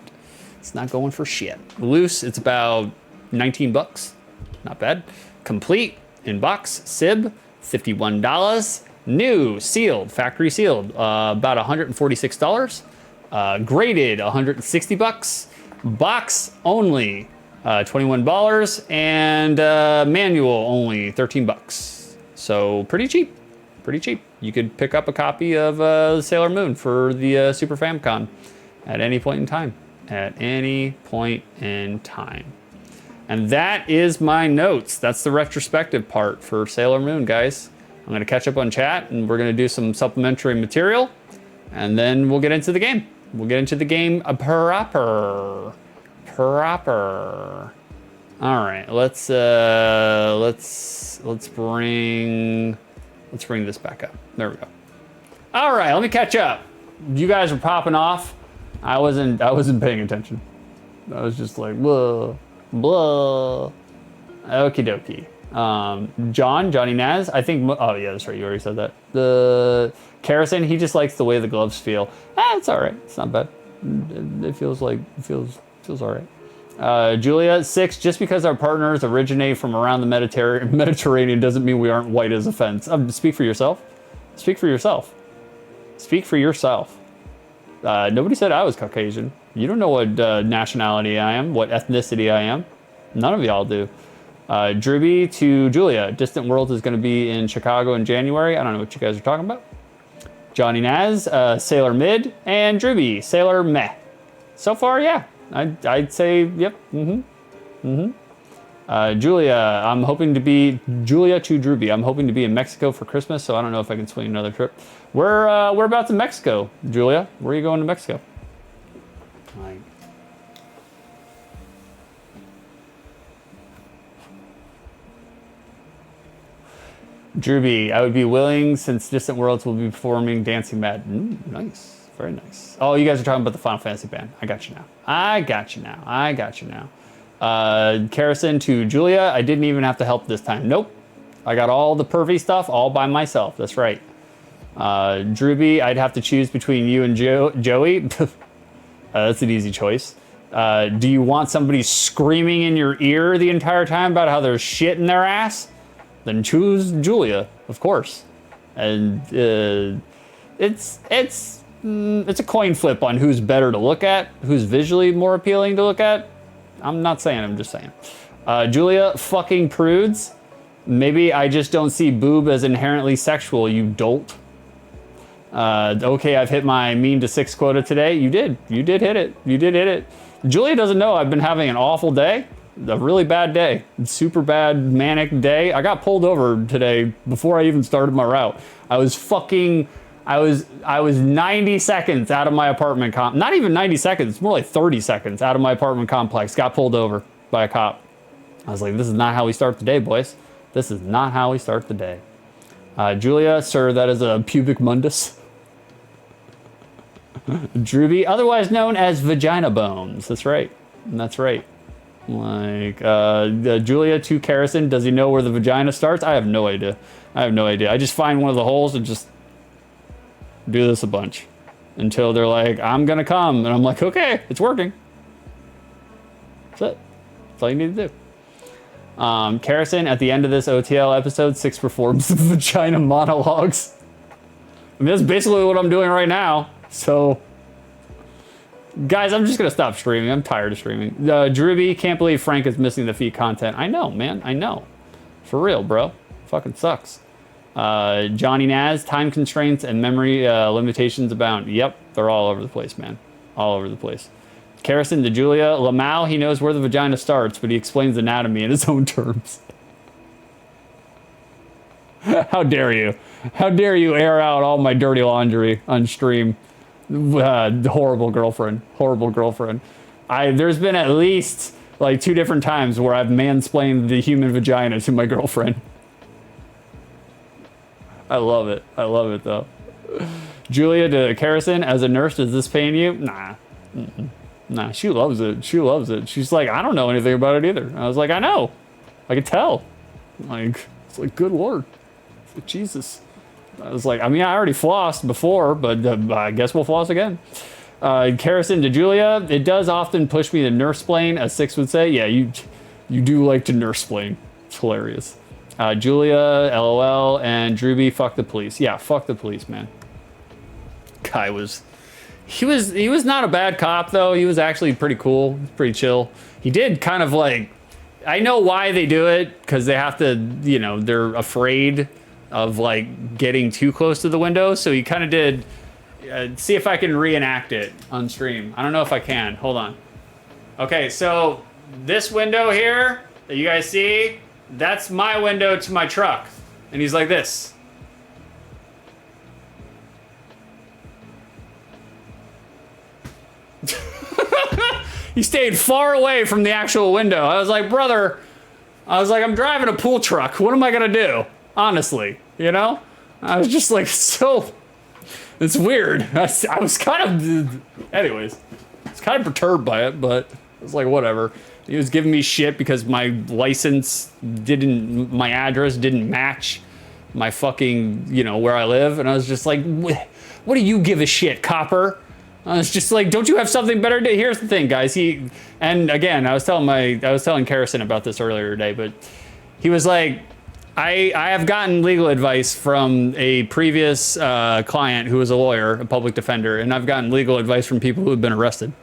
Loose, it's about 19 bucks. Not bad. Complete, in box, SIB, $51. New, sealed, factory sealed, about $146. Graded, 160 bucks. Box only, $21. And manual only, 13 bucks. So pretty cheap. You could pick up a copy of Sailor Moon for the Super Famicom at any point in time. And that is my notes. That's the retrospective part for Sailor Moon, guys. I'm going to catch up on chat, and we're going to do some supplementary material, and then we'll get into the game. Proper. All right, let's bring this back up. There we go. All right, let me catch up. You guys were popping off. I wasn't paying attention. I was just like, blah, blah. Okie dokie. Johnny Naz, I think, oh yeah, that's right, you already said that. The Kerrison, he just likes the way the gloves feel. It's all right, it's not bad. It feels all right. Julia, 6, just because our partners originate from around the Mediterranean doesn't mean we aren't white as a fence. Speak for yourself. Speak for yourself. Speak for yourself. Nobody said I was Caucasian. You don't know what nationality I am, what ethnicity I am. None of y'all do. Drewby to Julia. Distant Worlds is going to be in Chicago in January. I don't know what you guys are talking about. Johnny Naz, Sailor Mid, and Drewby, Sailor Meh. So far, yeah. I'd say, yep. Julia, I'm hoping to be Julia to Drewby. I'm hoping to be in Mexico for Christmas, so I don't know if I can swing another trip. We're about to Mexico, Julia. Where are you going to Mexico? Drewby, I would be willing since Distant Worlds will be performing Dancing Mad. Nice. Very nice. Oh, you guys are talking about the Final Fantasy band. I got you now. Kerrison to Julia, I didn't even have to help this time. Nope. I got all the pervy stuff all by myself. That's right. Drewby, I'd have to choose between you and Joey. That's an easy choice. Do you want somebody screaming in your ear the entire time about how there's shit in their ass? Then choose Julia, of course. And it's a coin flip on who's better to look at, who's visually more appealing to look at. I'm not saying, I'm just saying. Julia, fucking prudes. Maybe I just don't see boob as inherently sexual, you dolt. Okay, I've hit my mean to 6 quota today. You did hit it. Julia doesn't know I've been having an awful day. A really bad day. Super bad, manic day. I got pulled over today before I even started my route. I was 90 seconds out of my apartment not even 90 seconds, it's more like 30 seconds out of my apartment complex. Got pulled over by a cop. I was like, this is not how we start the day, boys. This is not how we start the day. Julia, sir, that is a pubic mundus. Drewby, otherwise known as vagina bones. That's right. Like, Julia to Kerrison, does he know where the vagina starts? I have no idea. I just find one of the holes and just do this a bunch until they're like, I'm gonna come. And I'm like, okay, it's working. That's it. That's all you need to do. Kerrison, at the end of this OTL episode, 6 performs the vagina monologues. I mean, that's basically what I'm doing right now. So, guys, I'm just gonna stop streaming. I'm tired of streaming. Drewby, can't believe Frank is missing the feed content. I know, man. I know. For real, bro. Fucking sucks. Johnny Naz, time constraints and memory limitations abound. Yep, they're all over the place, man. All over the place. Kerrison to Julia, Lamau, he knows where the vagina starts, but he explains anatomy in his own terms. How dare you? How dare you air out all my dirty laundry on stream? Horrible girlfriend. There's been at least like 2 different times where I've mansplained the human vagina to my girlfriend. I love it though. Julia to Kerrison, as a nurse, does this pain you? Nah. Nah, she loves it. She's like, I don't know anything about it either. I was like, I know. I could tell. Like, it's like, good Lord. It's like, Jesus. I was like, I mean, I already flossed before, but I guess we'll floss again. Kerrison to Julia, it does often push me to nurse-splain, as 6 would say. Yeah, you do like to nurse-splain. It's hilarious. Julia, LOL, and Drewby, fuck the police. Yeah, fuck the police, man. Guy he was not a bad cop, though. He was actually pretty cool, pretty chill. He did kind of like, I know why they do it, because they have to, you know, they're afraid of like getting too close to the window. So he kind of did, see if I can reenact it on stream. I don't know if I can, hold on. Okay, so this window here that you guys see, that's my window to my truck. And he's like this. he stayed far away from the actual window. I was like, brother, I'm driving a pool truck. What am I gonna do? Honestly, you know? I was just like, so, it's weird. I was kind of, anyways, I was kind of perturbed by it, but I was like, whatever. He was giving me shit because my my address didn't match my fucking, you know, where I live. And I was just like, what do you give a shit, copper? I was just like, don't you have something better to do? Here's the thing, guys. And again, I was telling Karrison about this earlier today, but he was like, I have gotten legal advice from a previous client who was a lawyer, a public defender, and I've gotten legal advice from people who have been arrested.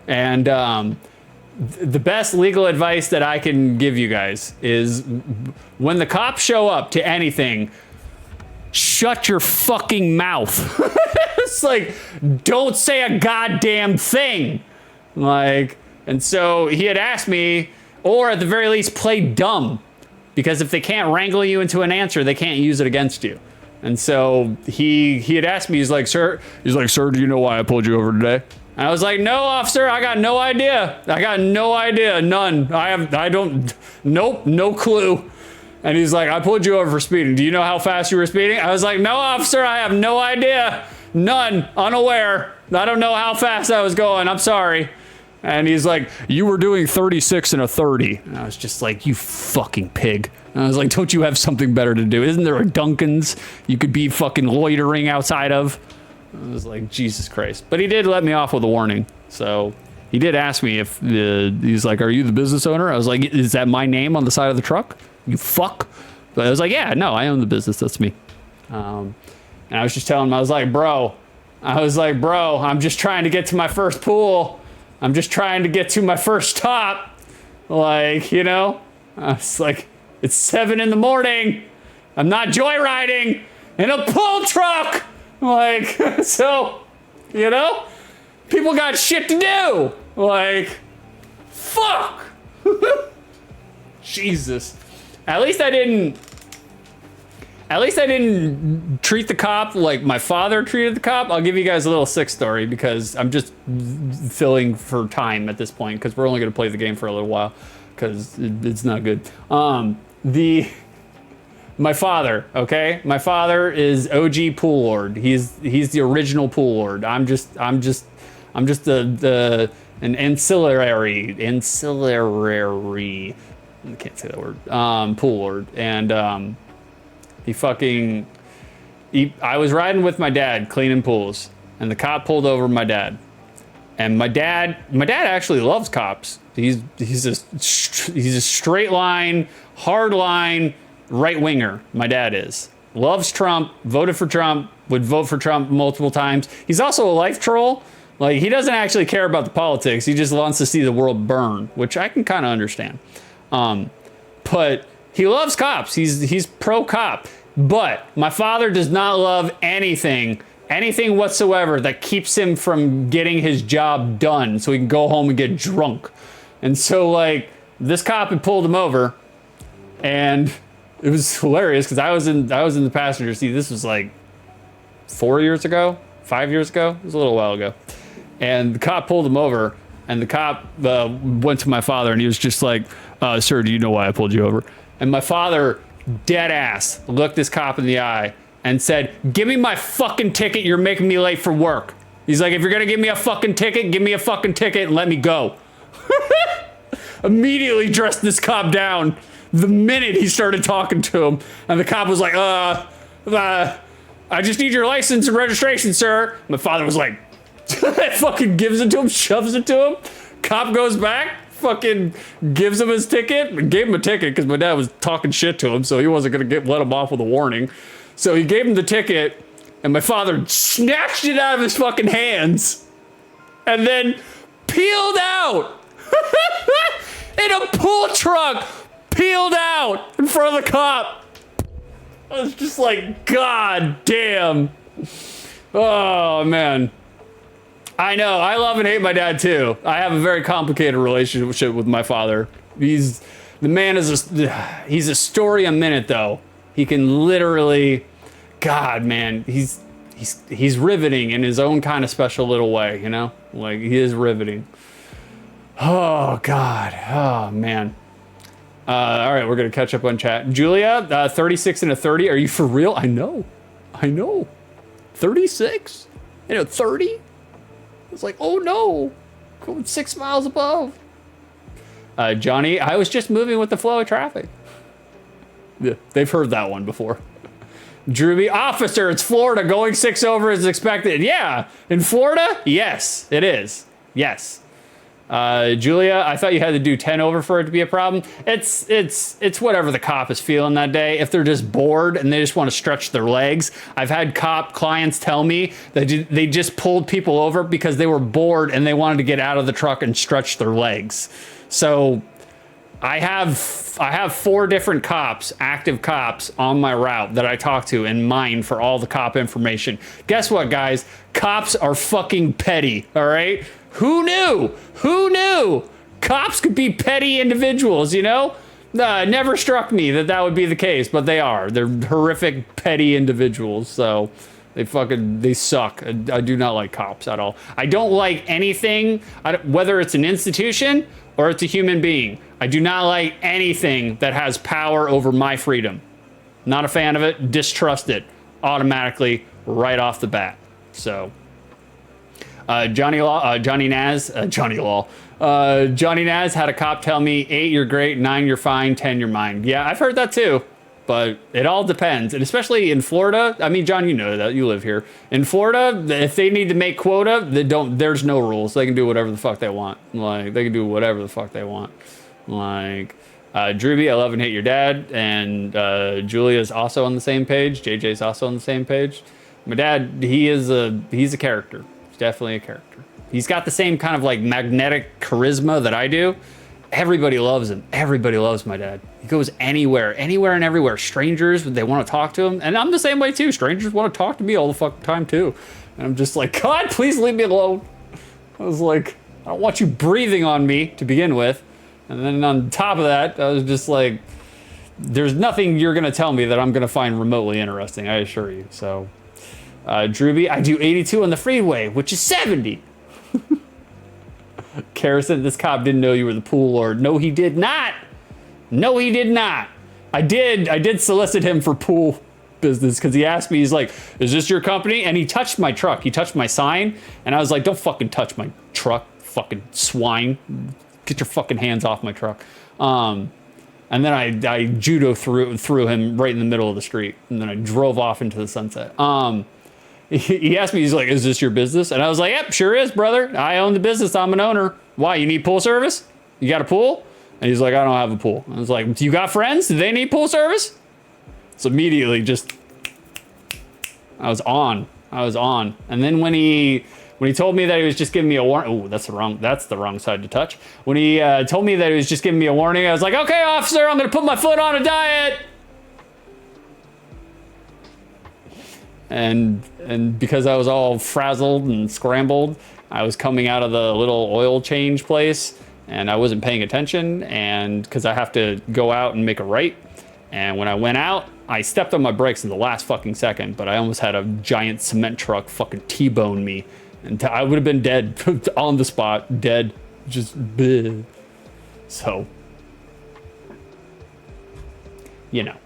And the best legal advice that I can give you guys is when the cops show up to anything, shut your fucking mouth. It's like, don't say a goddamn thing. Like, and so he had asked me, or at the very least, play dumb. Because if they can't wrangle you into an answer, they can't use it against you. And so he had asked me, he's like, sir, do you know why I pulled you over today? And I was like, no, officer, I got no idea. I got no idea, none. Nope, no clue. And he's like, I pulled you over for speeding. Do you know how fast you were speeding? I was like, no, officer, I have no idea. None, unaware. I don't know how fast I was going, I'm sorry. And he's like, you were doing 36 and a 30. And I was just like, you fucking pig. And I was like, don't you have something better to do? Isn't there a Dunkin's you could be fucking loitering outside of? I was like, Jesus Christ. But he did let me off with a warning. So he did ask me if he's like, are you the business owner? I was like, is that my name on the side of the truck? You fuck. But I was like, yeah, no, I own the business. That's me. And I was just telling him, I was like, bro, I'm just trying to get to my first pool. I'm just trying to get to my first stop. Like, you know, I was like, it's 7 a.m. I'm not joyriding in a pool truck. Like, so, you know, people got shit to do. Like, fuck. Jesus. At least I didn't treat the cop like my father treated the cop. I'll give you guys a little sick story because I'm just filling for time at this point because we're only going to play the game for a little while because it's not good. My father, okay? My father is OG pool lord. He's the original pool lord. I'm just an ancillary. I can't say that word. Pool lord. And I was riding with my dad cleaning pools, and the cop pulled over my dad. And my dad actually loves cops. He's a straight line, hard line right winger. My dad is. Loves Trump, voted for Trump, would vote for Trump multiple times. He's also a life troll. Like, he doesn't actually care about the politics. He just wants to see the world burn, which I can kind of understand. But he loves cops. He's pro cop. But my father does not love anything whatsoever that keeps him from getting his job done so he can go home and get drunk. And so, like, this cop had pulled him over, and it was hilarious because I was in the passenger seat. This was like 5 years ago. It was a little while ago. And the cop pulled him over, and the cop went to my father, and he was just like, sir, do you know why I pulled you over? And my father, dead ass, looked this cop in the eye and said, give me my fucking ticket. You're making me late for work. He's like, if you're going to give me a fucking ticket, give me a fucking ticket and let me go. Immediately dressed this cop down the minute he started talking to him. And the cop was like, I just need your license and registration, sir. My father was like, fucking gives it to him, shoves it to him. Cop goes back, fucking gives him his ticket. Gave him a ticket because my dad was talking shit to him, so he wasn't going to let him off with a warning. So he gave him the ticket, and my father snatched it out of his fucking hands and then peeled out in a pool truck, peeled out in front of the cop. I was just like, God damn. Oh, man. I know. I love and hate my dad, too. I have a very complicated relationship with my father. He's a story a minute, though. He can literally, God, man, he's riveting in his own kind of special little way, you know? Like, he is riveting. Oh, God. Oh, man. All right, we're going to catch up on chat. Julia, 36 and a 30. Are you for real? I know. 36? And a 30? It's like, oh, no. Going 6 miles above. Johnny, I was just moving with the flow of traffic. Yeah, they've heard that one before. Drewby, officer, it's Florida. Going 6 over is expected. Yeah, in Florida? Yes, it is. Yes. Julia, I thought you had to do 10 over for it to be a problem. It's whatever the cop is feeling that day. If they're just bored and they just want to stretch their legs. I've had cop clients tell me that they just pulled people over because they were bored and they wanted to get out of the truck and stretch their legs. So I have 4 different cops, active cops on my route that I talk to and mine for all the cop information. Guess what, guys? Cops are fucking petty, all right? Who knew? Who knew? Cops could be petty individuals, you know? It never struck me that would be the case, but they are. They're horrific, petty individuals, so they suck. I do not like cops at all. I don't like anything, whether it's an institution or it's a human being. I do not like anything that has power over my freedom. Not a fan of it. Distrust it automatically right off the bat. So, Johnny Naz had a cop tell me 8 you're great, 9 you're fine, 10 you're mine. Yeah, I've heard that too. But it all depends, and especially in Florida. I mean, John, you know that, you live here. In Florida, if they need to make quota, there's no rules. They can do whatever the fuck they want. Like, they can do whatever the fuck they want. Like, Drewby, 11 hit your dad, and Julia's also on the same page. JJ's also on the same page. My dad, he's a character. He's definitely a character. He's got the same kind of like magnetic charisma that I do. Everybody loves him. Everybody loves my dad. He goes anywhere and everywhere. Strangers, they want to talk to him. And I'm the same way too. Strangers want to talk to me all the fucking time too. And I'm just like, God, please leave me alone. I was like, I don't want you breathing on me to begin with. And then on top of that, I was just like, there's nothing you're going to tell me that I'm going to find remotely interesting, I assure you. So, Drewby, I do 82 on the freeway, which is 70. Carrison, this cop didn't know you were the pool lord. No, he did not. No, he did not. I did solicit him for pool business because he asked me, he's like, is this your company? And he touched my truck. He touched my sign. And I was like, don't fucking touch my truck, fucking swine. Get your fucking hands off my truck. And then I judo threw him right in the middle of the street. And then I drove off into the sunset. He asked me, he's like, is this your business? And I was like, yep, sure is, brother. I own the business. I'm an owner. Why, you need pool service? You got a pool? And he's like, I don't have a pool. I was like, do you got friends? Do they need pool service? So immediately I was on. And then when he told me that he was just giving me a warning, oh, that's the wrong side to touch. When he told me that he was just giving me a warning, I was like, okay, officer, I'm going to put my foot on a diet. And because I was all frazzled and scrambled, I was coming out of the little oil change place and I wasn't paying attention, and because I have to go out and make a right. And when I went out, I stepped on my brakes in the last fucking second, but I almost had a giant cement truck fucking T-bone me. And I would have been dead on the spot, dead, just bleh. So, you know.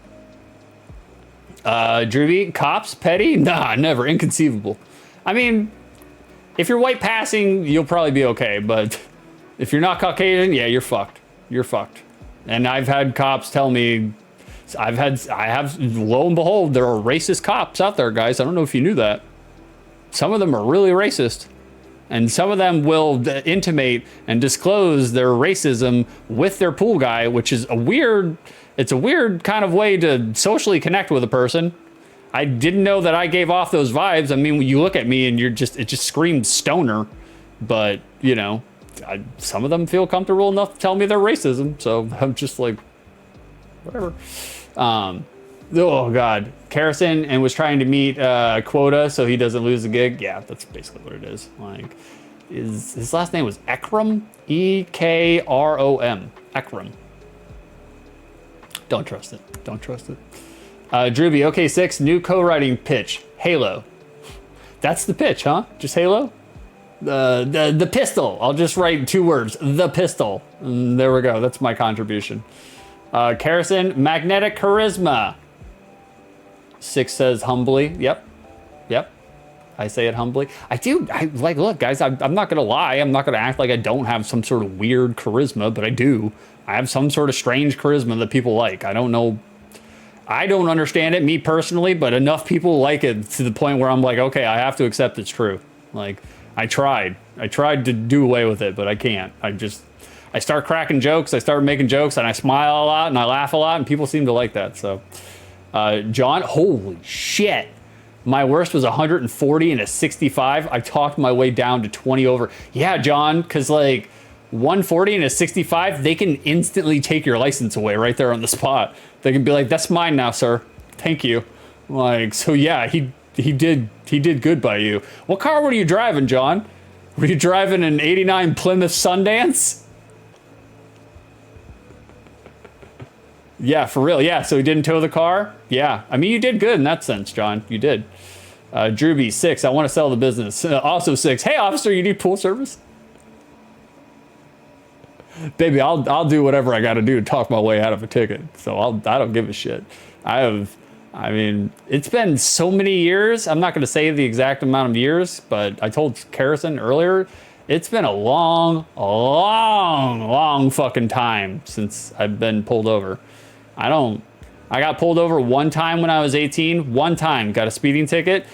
Drewby, cops, petty? Nah, never, inconceivable. I mean, if you're white passing, you'll probably be okay, but if you're not Caucasian, yeah, you're fucked. You're fucked. And I've had cops tell me, I have, lo and behold, there are racist cops out there, guys. I don't know if you knew that. Some of them are really racist. And some of them will intimate and disclose their racism with their pool guy, which is it's a weird kind of way to socially connect with a person. I didn't know that I gave off those vibes. I mean, when you look at me and it just screams stoner, but you know, some of them feel comfortable enough to tell me their racism. So I'm just like, whatever. Oh God, Carrison and was trying to meet quota so he doesn't lose the gig. Yeah, that's basically what it is. Like, his last name was Ekram, Ekrom, Ekram. Don't trust it. Don't trust it. Drewby, okay, 6 new co-writing pitch, Halo. That's the pitch, huh? Just Halo? The pistol. I'll just write 2 words. The pistol. And there we go. That's my contribution. Carrison, magnetic charisma. 6 says humbly. Yep. I say it humbly. Look, guys, I'm not gonna lie. I'm not gonna act like I don't have some sort of weird charisma, but I do. I have some sort of strange charisma that people like. I don't know. I don't understand it, me personally, but enough people like it to the point where I'm like, okay, I have to accept it's true. Like, I tried to do away with it, but I can't. I start cracking jokes, I start making jokes, and I smile a lot, and I laugh a lot, and people seem to like that, so. John, holy shit. My worst was 140 and a 65. I talked my way down to 20 over. Yeah, John, because like 140 and a 65, they can instantly take your license away right there on the spot. They can be like, that's mine now, sir. Thank you. Like, so yeah, he did good by you. What car were you driving, John? Were you driving an 89 Plymouth Sundance? Yeah, for real. Yeah, so he didn't tow the car? Yeah. I mean, you did good in that sense, John. You did. Drewby, 6, I want to sell the business. Also 6, hey, officer, you need pool service? Baby, I'll do whatever I got to do to talk my way out of a ticket. So I don't give a shit. I mean, it's been so many years. I'm not going to say the exact amount of years, but I told Carrison earlier, it's been a long fucking time since I've been pulled over. I got pulled over one time when I was 18. One time, got a speeding ticket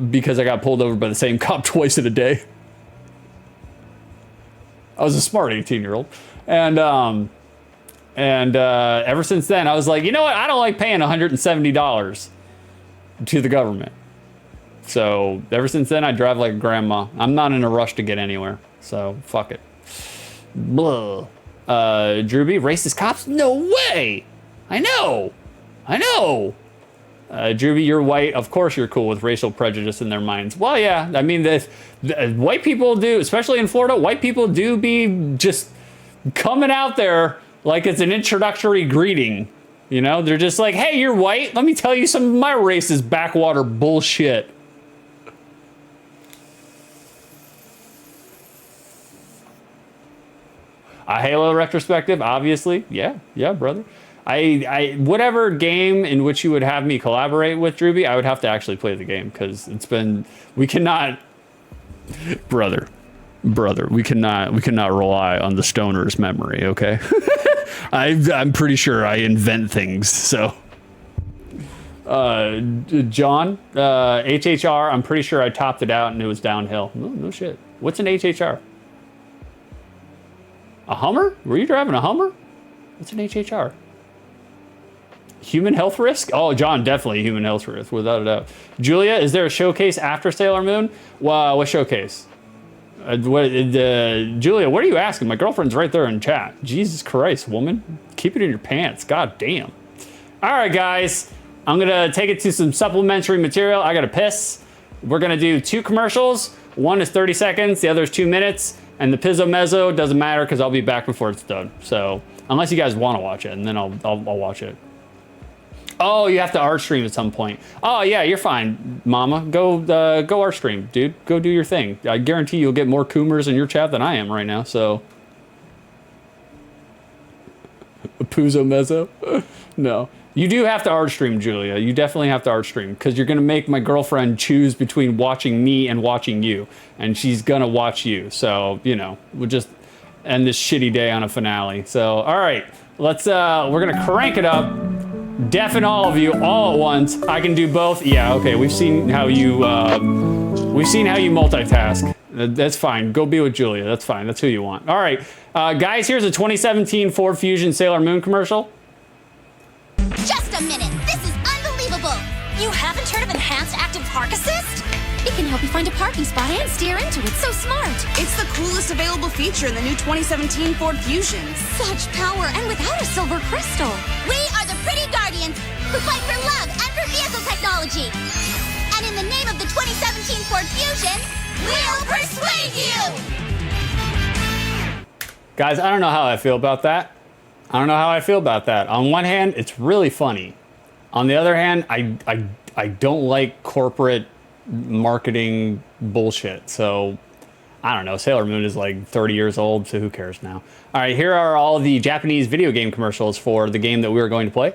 because I got pulled over by the same cop twice in a day. I was a smart 18-year-old. And ever since then, I was like, you know what? I don't like paying $170 to the government. So ever since then, I drive like a grandma. I'm not in a rush to get anywhere. So fuck it. Blah. Drewby, racist cops? No way! I know. Drewby, you're white. Of course you're cool with racial prejudice in their minds. Well, yeah. I mean, the white people do, especially in Florida, white people do be just coming out there like it's an introductory greeting. You know, they're just like, hey, you're white. Let me tell you some of my racist backwater bullshit. A Halo retrospective, obviously. Yeah, brother. I whatever game in which you would have me collaborate with, Drewby, I would have to actually play the game because we cannot, brother, we cannot rely on the stoner's memory, okay? I'm pretty sure I invent things, so. John, HHR, I'm pretty sure I topped it out and it was downhill. No shit. What's an HHR? A Hummer? Were you driving a Hummer? What's an HHR? Human health risk? Oh, John, definitely human health risk, without a doubt. Julia, is there a showcase after Sailor Moon? Wow, what showcase? Julia, what are you asking? My girlfriend's right there in chat. Jesus Christ, woman. Keep it in your pants. God damn. All right, guys. I'm going to take it to some supplementary material. I got to piss. We're going to do 2 commercials. One is 30 seconds. The other is 2 minutes. And the Pizzo Mezzo doesn't matter because I'll be back before it's done. So unless you guys want to watch it, and then I'll watch it. Oh, you have to art stream at some point. Oh yeah, you're fine, Mama. Go art stream, dude. Go do your thing. I guarantee you'll get more Coomers in your chat than I am right now. So, Puzzo Mezzo? No, you do have to art stream, Julia. You definitely have to art stream because you're gonna make my girlfriend choose between watching me and watching you, and she's gonna watch you. So you know, we'll just end this shitty day on a finale. So all right, let's. We're gonna crank it up. Deafen all of you all at once. I can do both. Yeah, okay. We've seen how you multitask. That's fine. Go be with Julia. That's fine. That's who you want. All right, guys. Here's a 2017 Ford Fusion Sailor Moon commercial. Just a minute. This is unbelievable. You haven't heard of Enhanced Active Park Assist? It can help you find a parking spot and steer into it. So smart. It's the coolest available feature in the new 2017 Ford Fusion. Such power and without a silver crystal. We are the pretty guardians who fight for love and for vehicle technology. And in the name of the 2017 Ford Fusion, we'll persuade you! Guys, I don't know how I feel about that. On one hand, it's really funny. On the other hand, I don't like corporate marketing bullshit. So I don't know, Sailor Moon is like 30 years old, so who cares now? All right, here are all the Japanese video game commercials for the game that we were going to play.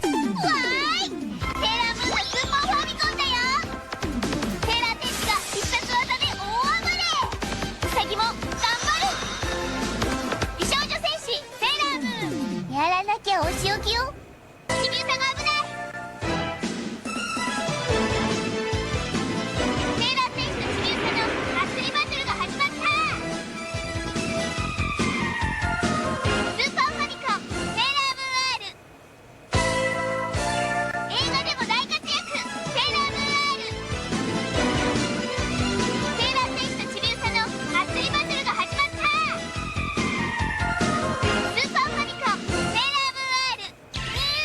わーいセーラームーンのスーパーファミコンだよセーラー戦士のスーパーファミコンだよセーラー戦士が必殺技で大暴れウサギも頑張る美少女戦士セーラームーンやらなきゃお仕置きよちびうさが危ないセーラー戦士とちびうさの熱いバトルが始まったスーパーファミコンセーラームーン R 映画でも大活躍セーラームーン R セーラー戦士とちびうさの熱いバトルが始まったスーパーファミコンセーラームーン R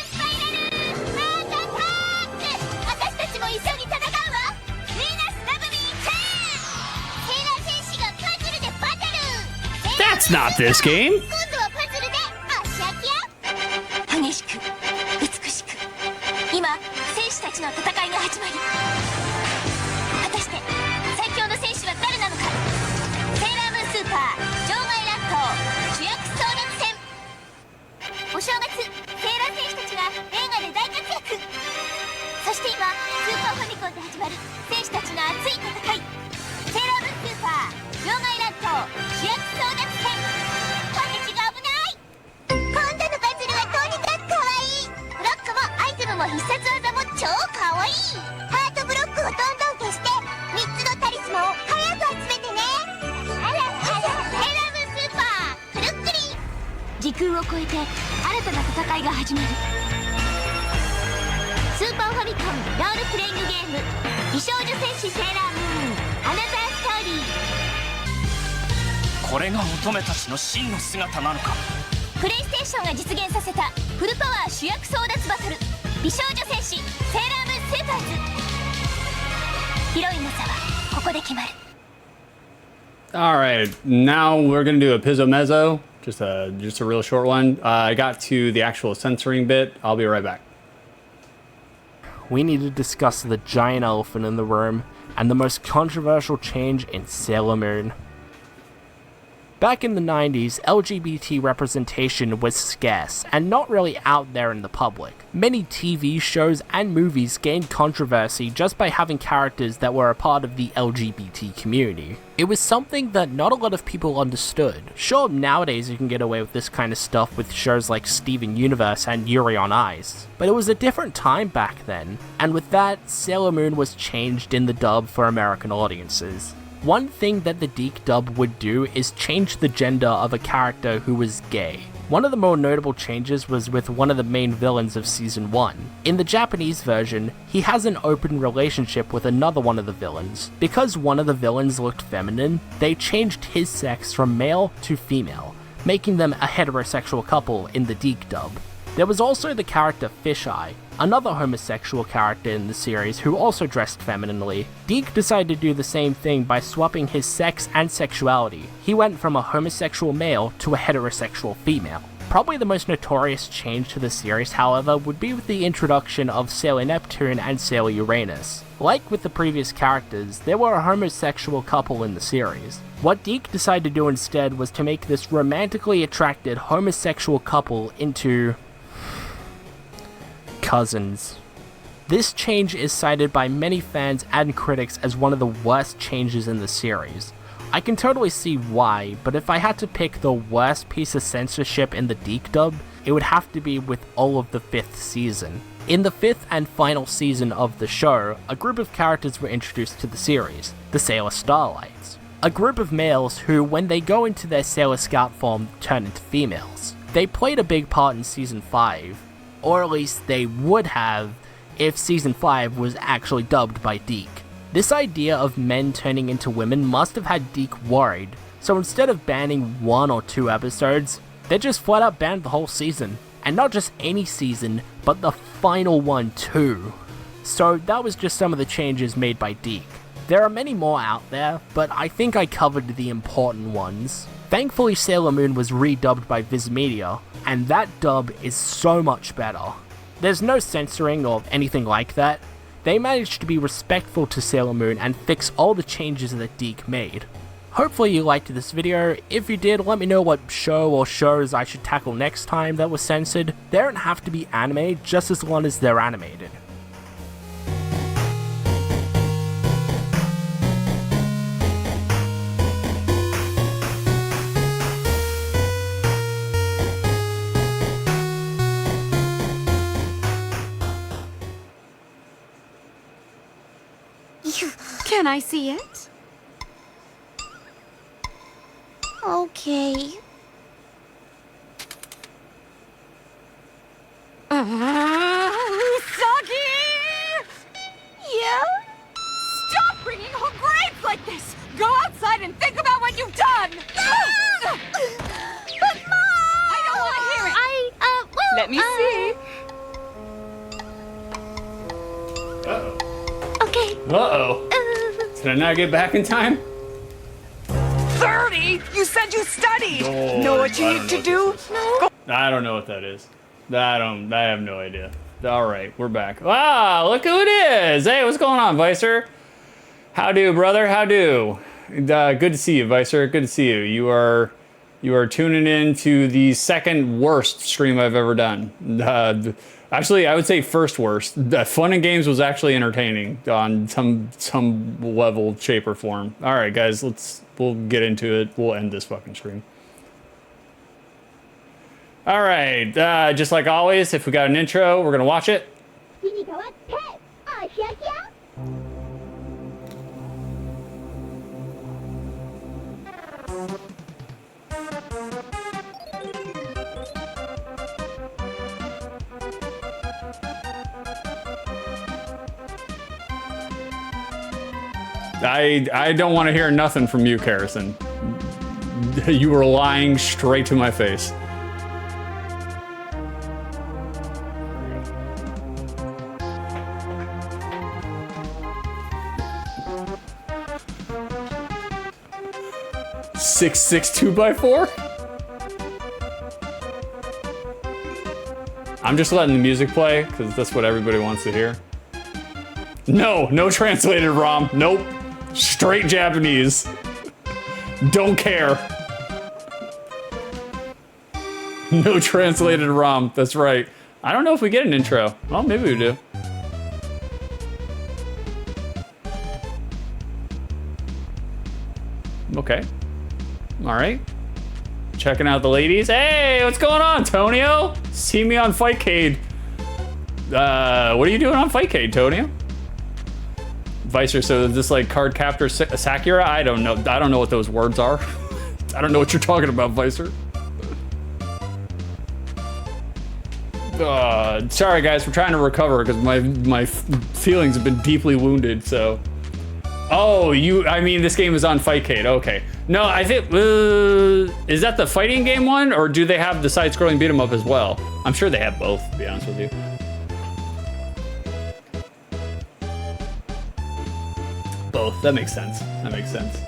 スパイラルハートアタック私たちも一緒に戦うわヴィーナスラブミーちゃんセーラー戦士がパズルでバトル That's not this game! 今度はパズルで足焼きや激しく美しく今戦士たちの戦いが始まる果たして最強の戦士は誰なのかセーラームーンスーパー場外乱闘主役争奪戦お正月セーラー戦士たちが映画で大活躍そして今スーパーファミコンで始まる戦士たちの熱い戦いセーラームーンスーパー場外乱闘主役争奪戦私が危ない今度のパズルはとにかく可愛いブロックもアイテムも必殺技も超可愛いハートブロックをどんどん消して3つのタリスマンを早く集めてねあらあらセーラームーンスーパーくるっくり時空を超えて新たな戦いが始まるスーパーファミコンロールプレイングゲーム美少女戦士セーラームーンアナザーストーリーこれが乙女たちの真の姿なのか。プレイステーションが実現させたフルパワー主役争奪バトル美少女戦士セーラームーンスーパーズヒロインの差はここで決まる All right, now we're gonna do a pizzo mezzo, just a real short one. I got to the actual censoring bit. I'll be right back. We need to discuss the giant elephant in the room and the most controversial change in Sailor Moon. Back in the 90s, LGBT representation was scarce and not really out there in the public. Many TV shows and movies gained controversy just by having characters that were a part of the LGBT community. It was something that not a lot of people understood. Sure, nowadays you can get away with this kind of stuff with shows like Steven Universe and Yuri on Ice, but it was a different time back then, and with that, Sailor Moon was changed in the dub for American audiences. One thing that the Deke dub would do is change the gender of a character who was gay. One of the more notable changes was with one of the main villains of Season 1. In the Japanese version, he has an open relationship with another one of the villains. Because one of the villains looked feminine, they changed his sex from male to female, making them a heterosexual couple in the Deke dub. There was also the character Fisheye, another homosexual character in the series who also dressed femininely. Deke decided to do the same thing by swapping his sex and sexuality. He went from a homosexual male to a heterosexual female. Probably the most notorious change to the series, however, would be with the introduction of Sailor Neptune and Sailor Uranus. Like with the previous characters, they were a homosexual couple in the series. What Deke decided to do instead was to make this romantically attracted homosexual couple into cousins. This change is cited by many fans and critics as one of the worst changes in the series. I can totally see why, but if I had to pick the worst piece of censorship in the Deke dub, it would have to be with all of the 5th season. In the 5th and final season of the show, a group of characters were introduced to the series, the Sailor Starlights. A group of males who, when they go into their Sailor Scout form, turn into females. They played a big part in Season 5, or at least they would have if Season 5 was actually dubbed by Deke. This idea of men turning into women must have had Deke worried, so instead of banning 1 or 2 episodes, they just flat out banned the whole season. And not just any season, but the final one too. So that was just some of the changes made by Deke. There are many more out there, but I think I covered the important ones. Thankfully, Sailor Moon was redubbed by Viz Media, and that dub is so much better. There's no censoring or anything like that. they managed to be respectful to Sailor Moon and fix all the changes that Deke made. Hopefully you liked this video. If you did, let me know what show or shows I should tackle next time that was censored. They don't have to be anime, just as long as they're animated. Can I see it? Okay. Saki! Yeah? Stop bringing home grades like this! Go outside and think about what you've done! But Mom! I don't want to hear it! Well, Let me see. Uh-oh. Okay. Uh-oh. Did I not get back in time? 30? You said you studied! Oh, know what you I need don't to know do? what this is. I don't know what that is. I have no idea. All right, we're back. Wow, look who it is. Hey, what's going on, Vicer? How do, brother? How do? Good to see you, Vicer. Good to see you. You are tuning in to the second worst stream I've ever done. Actually, I would say first worst. Fun and Games was actually entertaining on some level, shape, or form. All right, guys, we'll get into it. We'll end this fucking stream. All right, just like always, if we got an intro, we're gonna watch it. I don't want to hear nothing from you, Harrison. You were lying straight to my face. Six 2x4? I'm just letting the music play because that's what everybody wants to hear. No translated ROM. Nope. Straight Japanese. Don't care. No translated ROM. That's right. I don't know if we get an intro. Well, maybe we do. Okay. All right. Checking out the ladies. Hey, what's going on, Tonio? See me on Fightcade. What are you doing on Fightcade, Tonio? Vicer, so is this like card captor Sakura? I don't know. I don't know what those words are. I don't know what you're talking about, Vicer. Sorry guys, we're trying to recover because my feelings have been deeply wounded. So, oh, I mean this game is on Fightcade. Okay, no, I think is that the fighting game one, or do they have the side-scrolling beat 'em up as well? I'm sure they have both, to be honest with you. Both. That makes sense. That makes sense.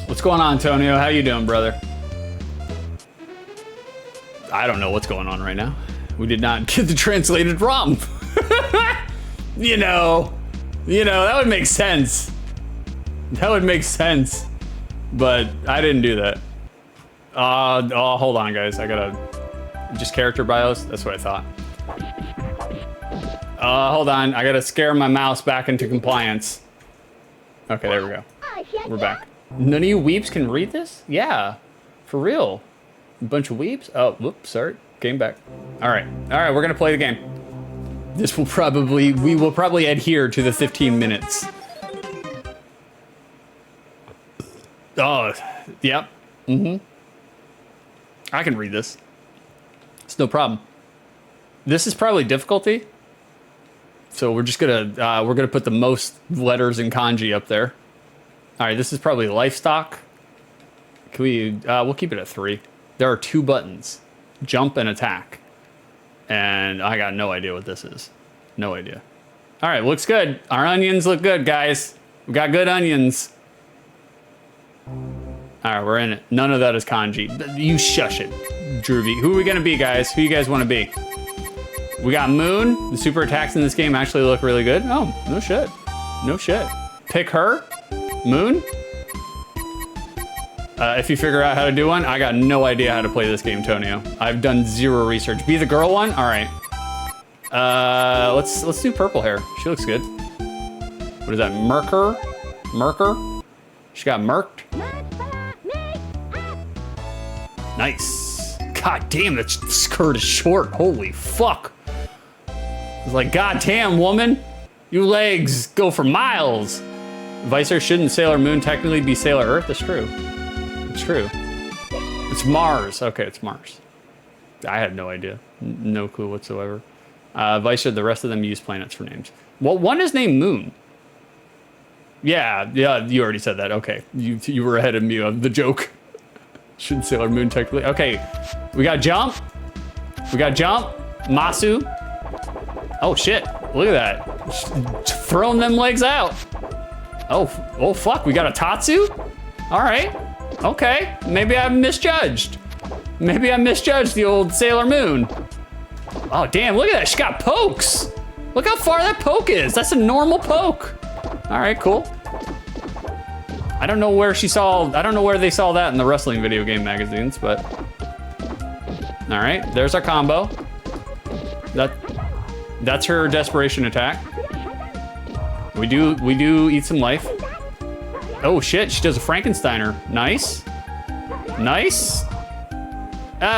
What's going on, Tonio? How you doing, brother? I don't know what's going on right now. We did not get the translated ROM. You know, that would make sense. That would make sense. But I didn't do that. Oh, hold on, guys. I gotta... Just character bios? That's what I thought. Hold on. I gotta scare my mouse back into compliance. Okay, there we go. We're back. None of you weeps can read this? Yeah, for real. A bunch of weeps? Oh, whoops, sorry. Game back. All right, we're gonna play the game. We will probably adhere to the 15 minutes. Oh, yep. I can read this. It's no problem. This is probably difficulty. So we're just gonna put the most letters in kanji up there. All right, this is probably livestock. Can we? We'll keep it at 3. There are 2 buttons, jump and attack, and I got no idea what this is. No idea. All right, looks good. Our onions look good, guys. We got good onions. All right, we're in it. None of that is kanji. You shush it, Druvy. Who are we gonna be, guys? Who you guys want to be? We got Moon. The super attacks in this game actually look really good. Oh, no shit. No shit. Pick her. Moon. If you figure out how to do one, I got no idea how to play this game, Tonio. I've done zero research. Be the girl one? All right. Let's do purple hair. She looks good. What is that? Merker? Merker? She got murked. Nice. God damn, that skirt is short. Holy fuck. It's like, god damn, woman. You legs go for miles. Vicer, shouldn't Sailor Moon technically be Sailor Earth? That's true. It's true. It's Mars. Okay, it's Mars. I had no idea. No clue whatsoever. Vicer, the rest of them use planets for names. Well, one is named Moon. Yeah, you already said that. Okay, you were ahead of me on the joke. Shouldn't Sailor Moon technically? Okay, we got Jump. We got Jump. Masu. Oh shit, look at that. Throwing them legs out. Oh fuck, we got a Tatsu? All right, okay. Maybe I misjudged. Maybe I misjudged the old Sailor Moon. Oh damn, look at that, she got pokes. Look how far that poke is. That's a normal poke. All right, cool. I don't know where they saw that in the wrestling video game magazines, but. All right, there's our combo. That's her desperation attack. We do eat some life. Oh shit, she does a Frankensteiner. Nice. Nice.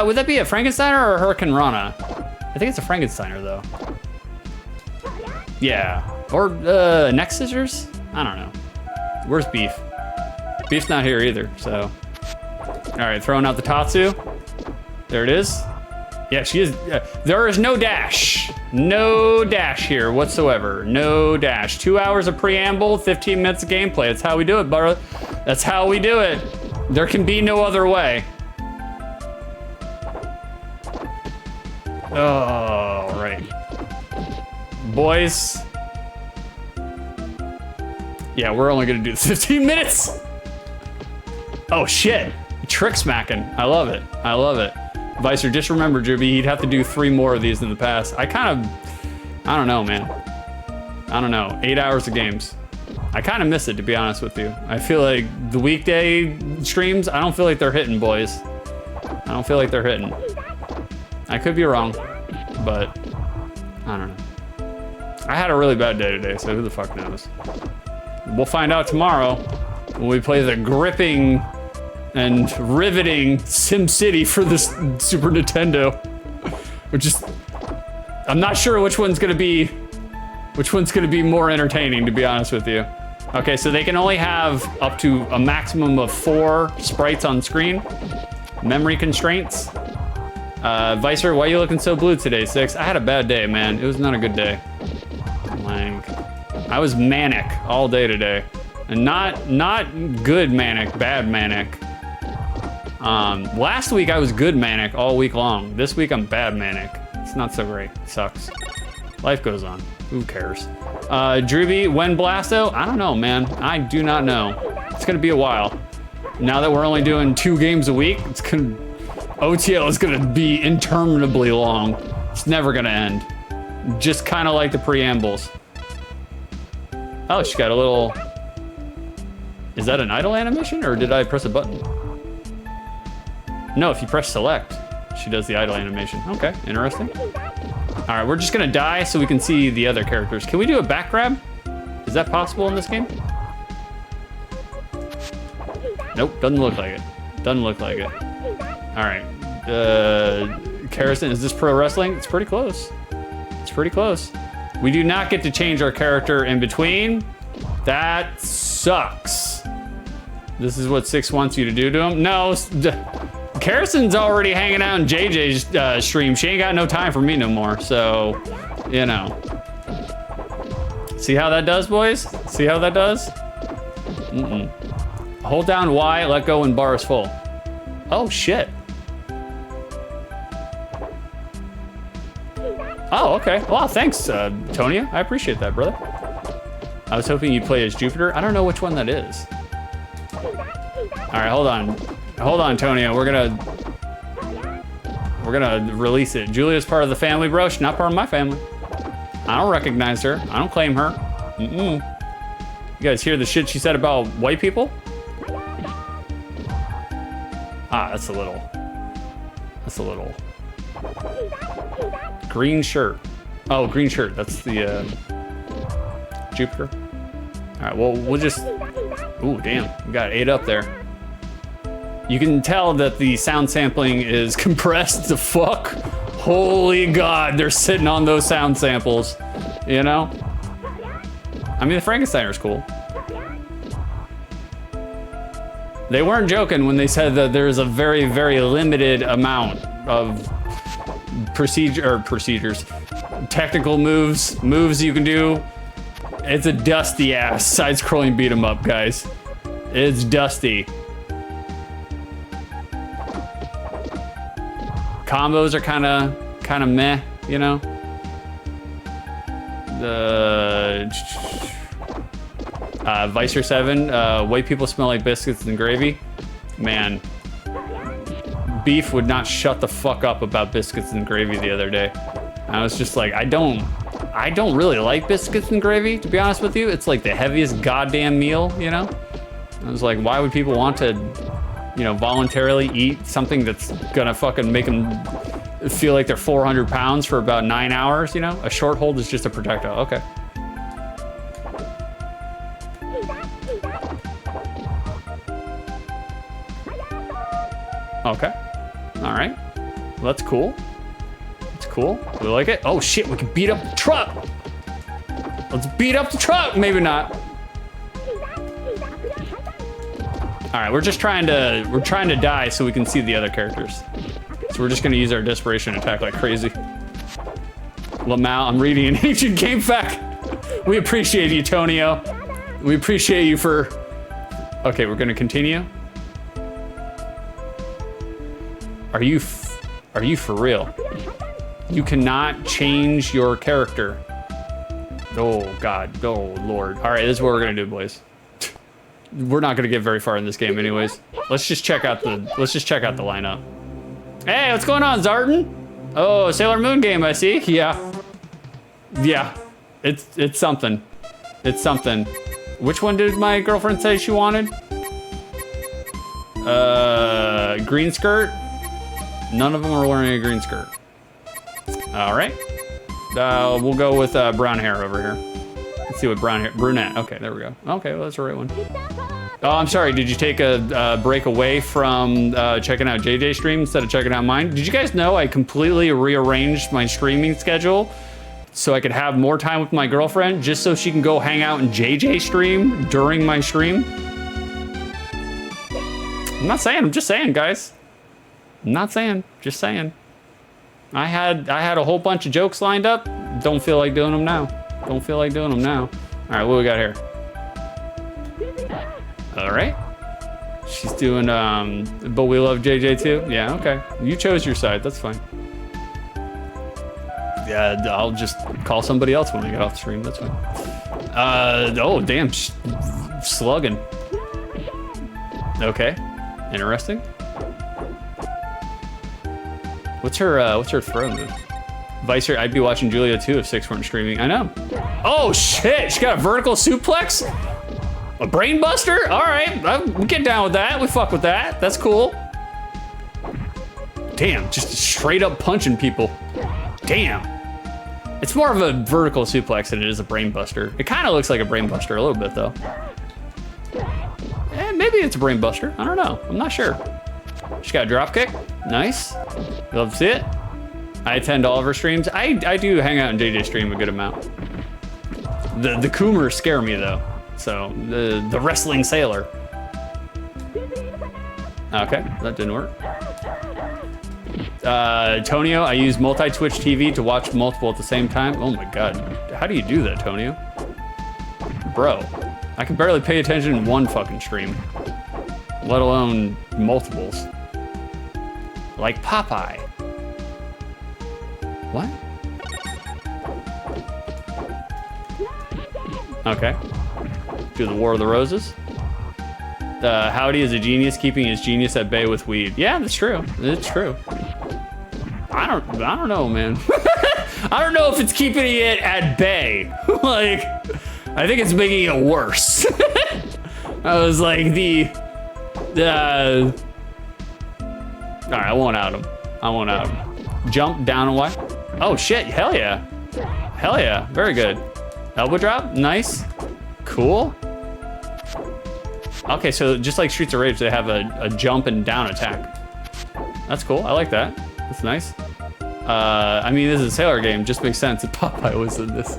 Would that be a Frankensteiner or a Hurricane Rana? I think it's a Frankensteiner though. Yeah. Or neck scissors? I don't know. Where's Beef? Beef's not here either, so. All right, throwing out the Tatsu. There it is. Yeah, she is. There is no dash. No dash here whatsoever. No dash. 2 hours of preamble, 15 minutes of gameplay. That's how we do it, brother. That's how we do it. There can be no other way. Oh, right. Boys. Yeah, we're only gonna do 15 minutes. Oh shit. Trick smacking. I love it. I love it. Vicer, just remember, Juby, he'd have to do 3 more of these in the past. I don't know, man. I don't know. 8 hours of games. I kind of miss it, to be honest with you. I feel like the weekday streams, I don't feel like they're hitting, boys. I don't feel like they're hitting. I could be wrong, but I don't know. I had a really bad day today, so who the fuck knows? We'll find out tomorrow when we play the gripping and riveting SimCity for this Super Nintendo. Which is, I'm not sure which one's gonna be more entertaining, to be honest with you. Okay, so they can only have up to a maximum of 4 sprites on screen. Memory constraints. Vicer, why are you looking so blue today, Six? I had a bad day, man. It was not a good day. Like, I was manic all day today. And not good manic, bad manic. Last week I was good manic all week long. This week I'm bad manic. It's not so great. It sucks. Life goes on. Who cares? Drewby, when Blasto? I don't know, man. I do not know. It's gonna be a while. Now that we're only doing 2 games a week, OTL is gonna be interminably long. It's never gonna end. Just kind of like the preambles. Oh, she got a little... Is that an idle animation, or did I press a button? No, if you press select, she does the idle animation. Okay, interesting. All right, we're just gonna die so we can see the other characters. Can we do a back grab? Is that possible in this game? Nope, doesn't look like it. Doesn't look like it. All right, Karrison, is this pro wrestling? It's pretty close. It's pretty close. We do not get to change our character in between. That sucks. This is what Six wants you to do to him? No, Karrison's already hanging out in JJ's stream. She ain't got no time for me no more, so, you know. See how that does, boys? See how that does? Hold down Y, let go when bar is full. Oh, shit. Oh, okay. Well, thanks, Tonya. I appreciate that, brother. I was hoping you'd play as Jupiter. I don't know which one that is. All right, hold on. Hold on, Tonya. We're we're gonna release it. Julia's part of the family, bro. She's not part of my family. I don't recognize her. I don't claim her. You guys hear the shit she said about white people? Ah, that's a little. Green shirt. Oh, green shirt. That's the Jupiter. All right, well, we'll just. Ooh, damn. We got 8 up there. You can tell that the sound sampling is compressed to fuck. Holy God, they're sitting on those sound samples. You know? I mean, the Frankensteiner's cool. They weren't joking when they said that there's a very, very limited amount of procedures, technical moves you can do. It's a dusty ass side-scrolling beat 'em up, guys. It's dusty. Combos are kind of meh, you know. The Vicer 7, white people smell like biscuits and gravy. Man, Beef would not shut the fuck up about biscuits and gravy the other day. I was just like, I don't really like biscuits and gravy, to be honest with you. It's like the heaviest goddamn meal, you know? I was like, why would people want to, you know, voluntarily eat something that's gonna fucking make them feel like they're 400 pounds for about 9 hours, you know? A short hold is just a projectile, okay. Okay, all right, well, that's cool. That's cool, we like it. Oh shit, we can beat up the truck. Let's beat up the truck, maybe not. All right, we're trying to die so we can see the other characters. So we're just gonna use our desperation attack like crazy. Lamau, I'm reading an ancient game fact. We appreciate you, Tonio. We appreciate you for... Okay, we're gonna continue. Are you for real? You cannot change your character. Oh God, oh Lord. All right, this is what we're gonna do, boys. We're not gonna get very far in this game anyways. Let's just check out the lineup. Hey, what's going on, Zartan? Oh, Sailor Moon game, I see. Yeah. It's something. It's something. Which one did my girlfriend say she wanted? Green skirt. None of them are wearing a green skirt. All right. We'll go with brown hair over here. Let's see what brown hair, brunette. Okay, there we go. Okay, well, that's the right one. Oh, I'm sorry. Did you take a break away from checking out JJ stream instead of checking out mine? Did you guys know I completely rearranged my streaming schedule so I could have more time with my girlfriend just so she can go hang out in JJ stream during my stream? I'm not saying, I'm just saying, guys. I'm not saying, just saying. I had a whole bunch of jokes lined up. Don't feel like doing them now. Don't feel like doing them now. All right, what we got here? All right. She's doing, but we love JJ too? Yeah, okay. You chose your side, that's fine. Yeah, I'll just call somebody else when I get off the stream, that's fine. Oh, damn, slugging. Okay, interesting. What's her throw move? Vicer, I'd be watching Julia too if 6 weren't streaming. I know. Oh shit, she got a vertical suplex? A brain buster? All right, we get down with that. We fuck with that. That's cool. Damn, just straight up punching people. Damn. It's more of a vertical suplex than it is a brain buster. It kind of looks like a brain buster a little bit though. Maybe it's a brain buster. I don't know. I'm not sure. She got a drop kick. Nice. Love to see it. I attend all of her streams. I do hang out in JJ's stream a good amount. The Coomers scare me though. So the wrestling sailor. Okay, that didn't work. Tonio, I use multi-Twitch TV to watch multiple at the same time. Oh my God, how do you do that, Tonio? Bro, I can barely pay attention in one fucking stream, let alone multiples. Like Popeye. What? Okay. Do the War of the Roses. Howdy is a genius, keeping his genius at bay with weed. Yeah, that's true. It's true. I don't know, man. I don't know if it's keeping it at bay. Like, I think it's making it worse. I was like all right, I won't out him. Jump down and wide. Oh shit, hell yeah. Hell yeah, very good. Elbow drop, nice. Cool. Okay, so just like Streets of Rage, they have a jump and down attack. That's cool, I like that. That's nice. I mean, this is a Sailor game, just makes sense if Popeye was in this.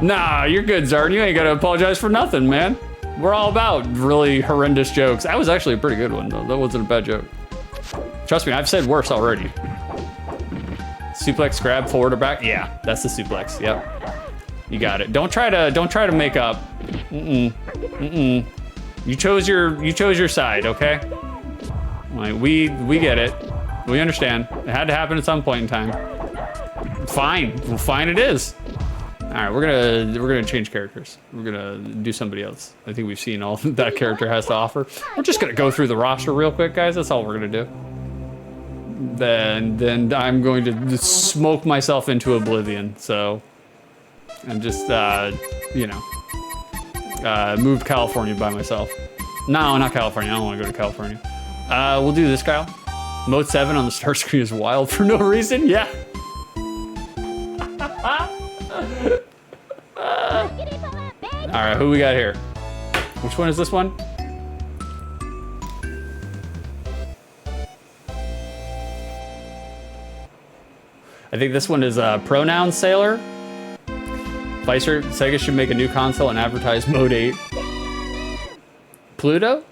Nah, you're good, Zard. You ain't gotta apologize for nothing, man. We're all about really horrendous jokes. That was actually a pretty good one, though. That wasn't a bad joke. Trust me, I've said worse already. Suplex, grab, forward or back. Yeah, that's the suplex. Yep, you got it. Don't try to make up. You chose your side, okay? Like, we get it. We understand. It had to happen at some point in time. Fine, well, fine it is. All right, we're gonna change characters. We're gonna do somebody else. I think we've seen all that character has to offer. We're just gonna go through the roster real quick, guys. That's all we're gonna do. Then I'm going to just smoke myself into oblivion. So, and just move to California by myself. No, not California. I don't want to go to California. We'll do this, Kyle. Mode 7 on the start screen is wild for no reason. Yeah. All right, who we got here? Which one is this one? I think this one is Pronoun Sailor. Vicer, Sega should make a new console and advertise Mode 8. Pluto?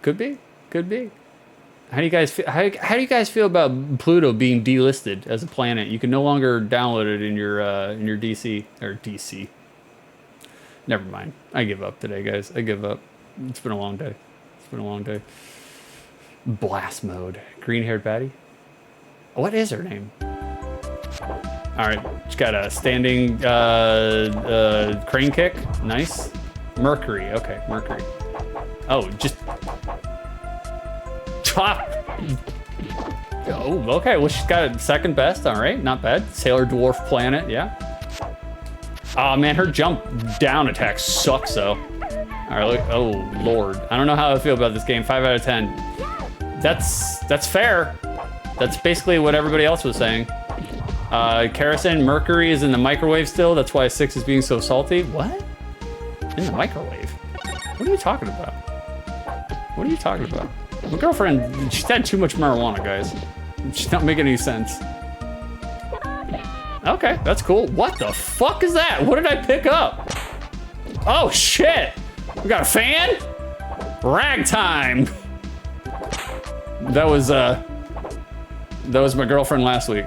Could be. How do you guys feel? How do you guys feel about Pluto being delisted as a planet? You can no longer download it in your DC or DC. Never mind. I give up today, guys. I give up. It's been a long day. Blast mode. Green-haired baddie. What is her name? All right. She's got a standing crane kick. Nice. Mercury. Okay, Mercury. Oh, just. Oh, okay. Well, she's got it second best. All right, not bad. Sailor Dwarf Planet, yeah. Oh man, her jump down attack sucks though. All right, look. Oh Lord, I don't know how I feel about this game. 5 out of 10. That's fair. That's basically what everybody else was saying. Kerosene, Mercury is in the microwave still. That's why 6 is being so salty. What? In the microwave? What are you talking about? My girlfriend, she's had too much marijuana, guys. She's not making any sense. Okay, that's cool. What the fuck is that? What did I pick up? Oh shit! We got a fan? Ragtime! That was my girlfriend last week.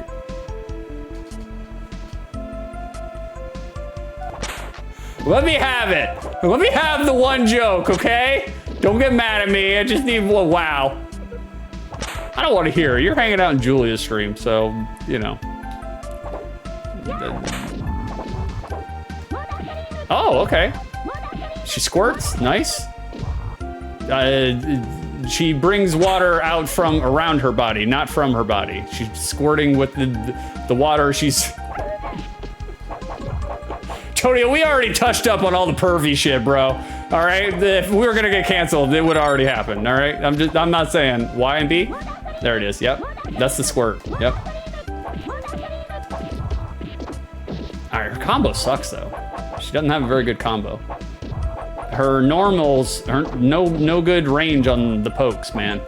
Let me have it. Let me have the one joke, okay? Don't get mad at me. I just need one. Wow. I don't want to hear it. You're hanging out in Julia's stream, so, you know. Oh, okay. She squirts. Nice. She brings water out from around her body, not from her body. She's squirting with the water. She's... Tony, we already touched up on all the pervy shit, bro. All right, if we were gonna get canceled, it would already happen. All right, I'm not saying Y and B. There it is. Yep, that's the squirt. Yep. All right, her combo sucks though. She doesn't have a very good combo. Her normals are no good range on the pokes, man.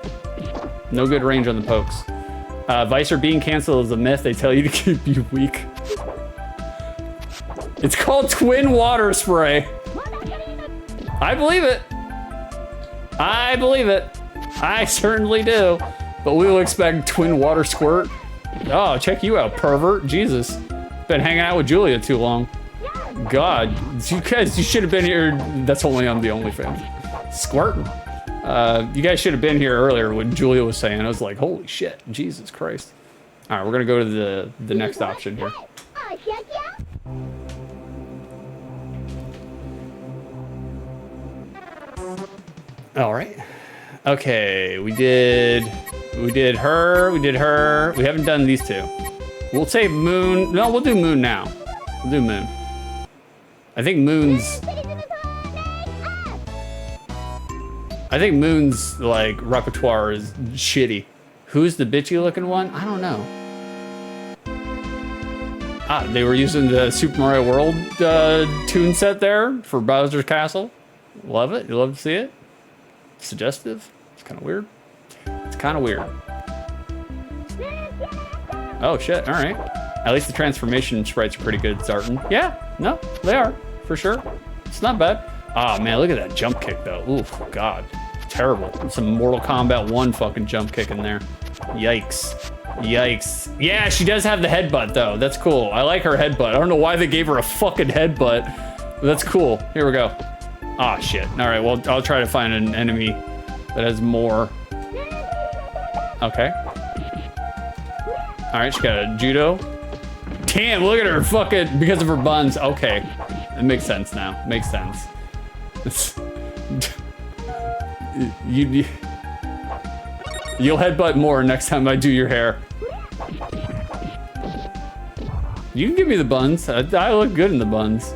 No good range on the pokes. Vicer being canceled is a myth. They tell you to keep you weak. It's called Twin Water Spray. I believe it. I certainly do. But we will expect Twin Water Squirt. Oh, check you out, pervert. Jesus. Been hanging out with Julia too long. God, you guys, you should have been here. That's only on the OnlyFans. Squirting. You guys should have been here earlier when Julia was saying. I was like, holy shit, Jesus Christ. All right, we're gonna go to the next option here. All right. Okay, we did We did her, we did her. We haven't done these two. We'll say Moon. No, we'll do Moon now. We'll do Moon. I think Moon's like repertoire is shitty. Who's the bitchy looking one? I don't know. Ah, they were using the Super Mario World tune set there for Bowser's Castle. Love it. You love to see it. Suggestive. It's kind of weird. It's kind of weird. Oh shit. All right. At least the transformation sprites are pretty good starting. Yeah. No, they are for sure. It's not bad. Oh man, look at that jump kick though. Oof, God, terrible. Some Mortal Kombat 1 fucking jump kick in there. Yikes. Yikes. Yeah, she does have the headbutt though. That's cool. I like her headbutt. I don't know why they gave her a fucking headbutt, but that's cool. Here we go. Ah, shit. All right, well, I'll try to find an enemy that has more. Okay. All right, she got a judo. Damn, look at her fucking, because of her buns. Okay, it makes sense now. Makes sense. You'll headbutt more next time I do your hair. You can give me the buns. I look good in the buns.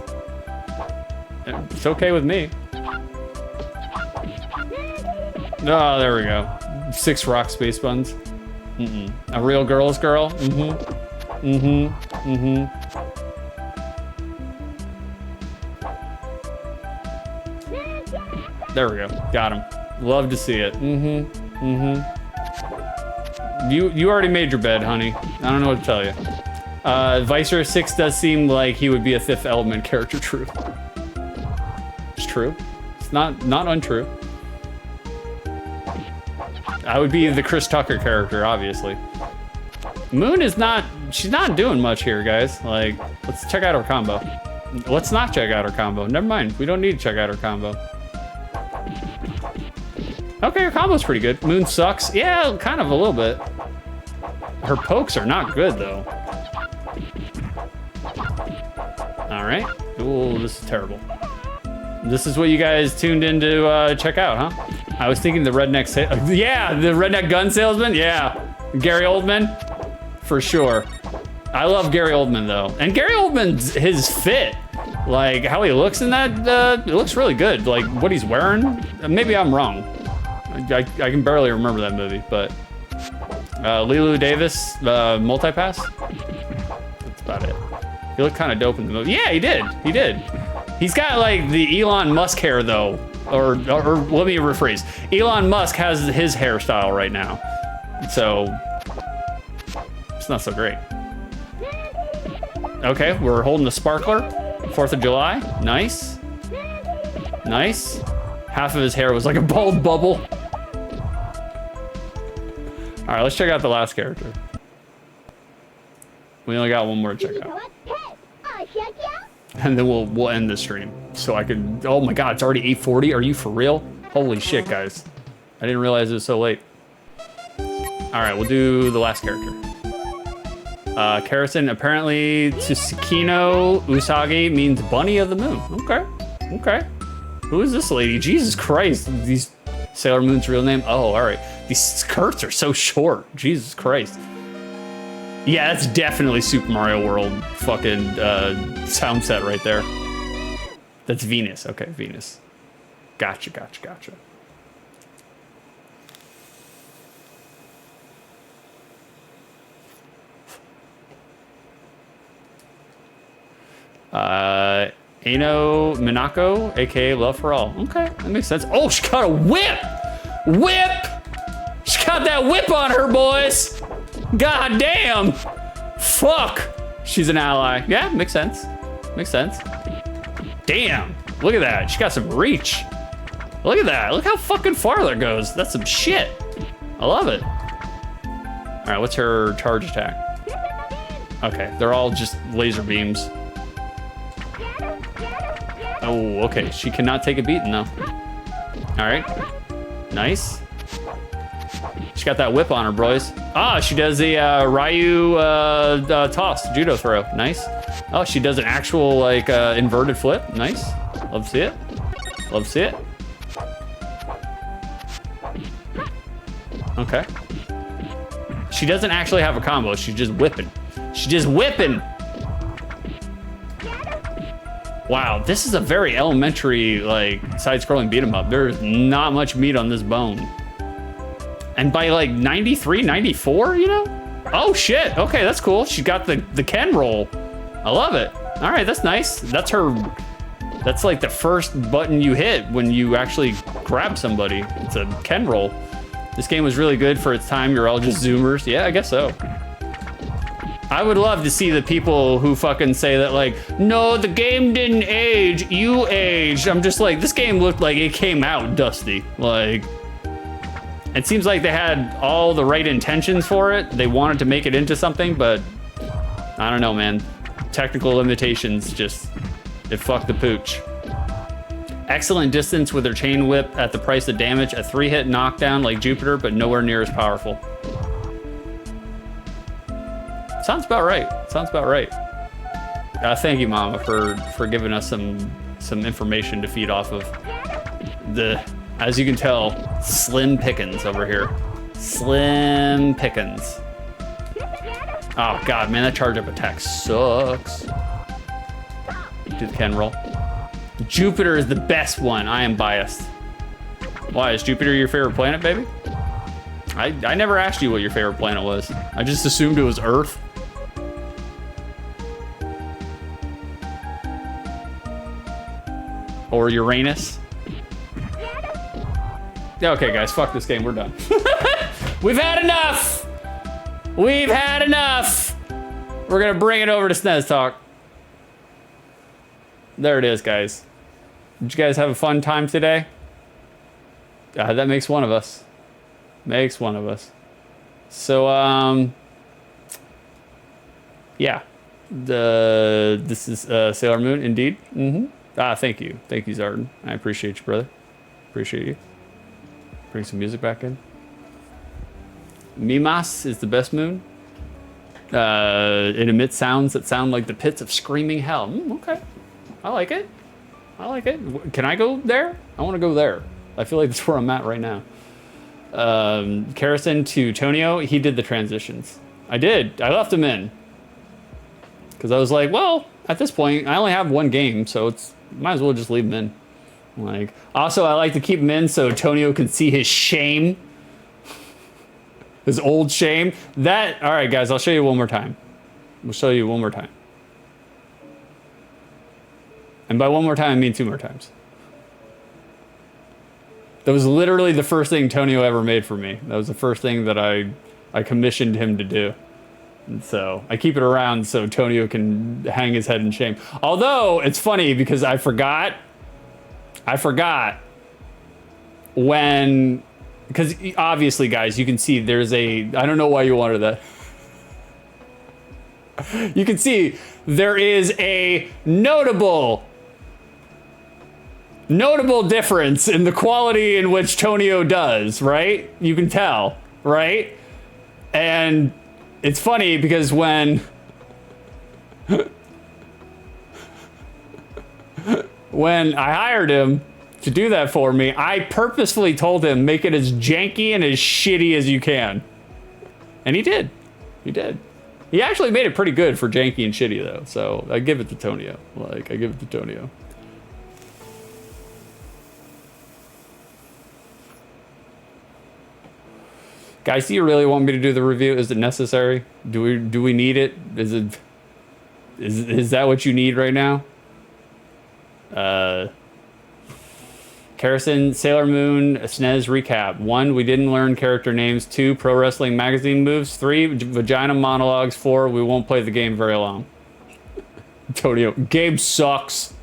It's okay with me. Oh, there we go. 6 rock space buns. A real girl's girl. There we go. Got him. Love to see it. You already made your bed, honey. I don't know what to tell you. Vicer 6 does seem like he would be a Fifth Element character. True. It's true. It's not untrue. I would be the Chris Tucker character, obviously. Moon is not, she's not doing much here, guys. Like, let's check out her combo. Let's not check out her combo. Never mind, we don't need to check out her combo. Okay, her combo's pretty good. Moon sucks. Yeah, kind of a little bit. Her pokes are not good, though. All right. Ooh, this is terrible. This is what you guys tuned in to check out, huh? I was thinking the redneck, yeah, the redneck gun salesman. Yeah, Gary Oldman, for sure. I love Gary Oldman though, and Gary Oldman's his fit, like how he looks in that, it looks really good. Like what he's wearing. Maybe I'm wrong. I can barely remember that movie, but Lilu Davis multipass. That's about it. He looked kind of dope in the movie. Yeah, he did. He did. He's got like the Elon Musk hair though. Or let me rephrase. Elon Musk has his hairstyle right now. So it's not so great. Okay, we're holding the sparkler. 4th of July. Nice. Nice. Half of his hair was like a bald bubble. All right, let's check out the last character. We only got one more to check out. And then we'll end the stream. So I could, oh my God, it's already 8:40. Are you for real? Holy shit, guys. I didn't realize it was so late. All right, we'll do the last character. Karisen, apparently Tsukino Usagi means bunny of the moon. Okay, okay. Who is this lady? Jesus Christ, these Sailor Moon's real name? Oh, all right. These skirts are so short. Jesus Christ. Yeah, that's definitely Super Mario World fucking sound set right there. That's Venus. Okay, Venus. Gotcha, gotcha, gotcha. Ano Minako, aka Love for All. Okay, that makes sense. Oh, she got a whip! Whip! She got that whip on her, boys! God damn! Fuck! She's an ally. Yeah, makes sense. Makes sense. Damn! Look at that. She got some reach. Look at that. Look how fucking far that goes. That's some shit. I love it. All right, what's her charge attack? Okay, they're all just laser beams. Oh, okay. She cannot take a beating though. All right. Nice. She got that whip on her, boys. Ah, she does the Ryu toss, judo throw. Nice. Oh, she does an actual like inverted flip. Nice. Love to see it. Love to see it. Okay. she doesn't actually have a combo. She's just whipping. She's just whipping. Wow, this is a very elementary, like, side-scrolling beat 'em up. There's not much meat on this bone. And by like 93, 94, you know? Oh shit, okay, that's cool. She got the Ken roll. I love it. All right, that's nice. That's like the first button you hit when you actually grab somebody. It's a Ken roll. This game was really good for its time. You're all just Zoomers. Yeah, I guess so. I would love to see the people who fucking say that, like, no, the game didn't age, you aged. I'm just like, this game looked like it came out dusty. Like, it seems like they had all the right intentions for it. They wanted to make it into something, but I don't know, man. Technical limitations just, it fucked the pooch. Excellent distance with her chain whip at the price of damage. A 3-hit knockdown like Jupiter, but nowhere near as powerful. Sounds about right. Sounds about right. Thank you, Mama, for giving us some information to feed off of. As you can tell, slim pickings over here. Slim pickings. Oh god, man, that charge up attack sucks. Do the Ken roll. Jupiter is the best one. I am biased. Why, is Jupiter your favorite planet, baby? I never asked you what your favorite planet was. I just assumed it was Earth. Or Uranus. Okay, guys, fuck this game. We're done. We've had enough. We've had enough. We're gonna bring it over to SNES Talk. There it is, guys. Did you guys have a fun time today? That makes one of us. Makes one of us. So, yeah. This is Sailor Moon, indeed. Mm-hmm. Thank you. Thank you, Zarden. I appreciate you, brother. Appreciate you. Bring some music back in. Mimas is the best moon. It emits sounds that sound like the pits of screaming hell. Okay. I like it. I like it. Can I go there? I want to go there. I feel like that's where I'm at right now. Karison to Tonio, he did the transitions. I did. I left him in. Because I was like, well, at this point, I only have one game, so it's might as well just leave him in. Like, also, I like to keep him in so Tonio can see his shame. His old shame. All right, guys, I'll show you one more time. We'll show you one more time. And by one more time, I mean 2 more times. That was literally the first thing Tonio ever made for me. That was the first thing that I commissioned him to do. And so I keep it around so Tonio can hang his head in shame. Although it's funny because I forgot when, because obviously, guys, you can see there's I don't know why you wanted that. You can see there is a notable difference in the quality in which Tonio does, right? You can tell, right? And it's funny because when I hired him to do that for me, I purposefully told him, make it as janky and as shitty as you can. And he did. He did. He actually made it pretty good for janky and shitty, though. So I give it to Tonio. I give it to Tonio. Guys, do you really want me to do the review? Is it necessary? Do we need it? Is that what you need right now? Karison, Sailor Moon, SNES recap. 1, we didn't learn character names. 2, pro wrestling magazine moves. 3, vagina monologues. 4, we won't play the game very long. Tonio, game sucks.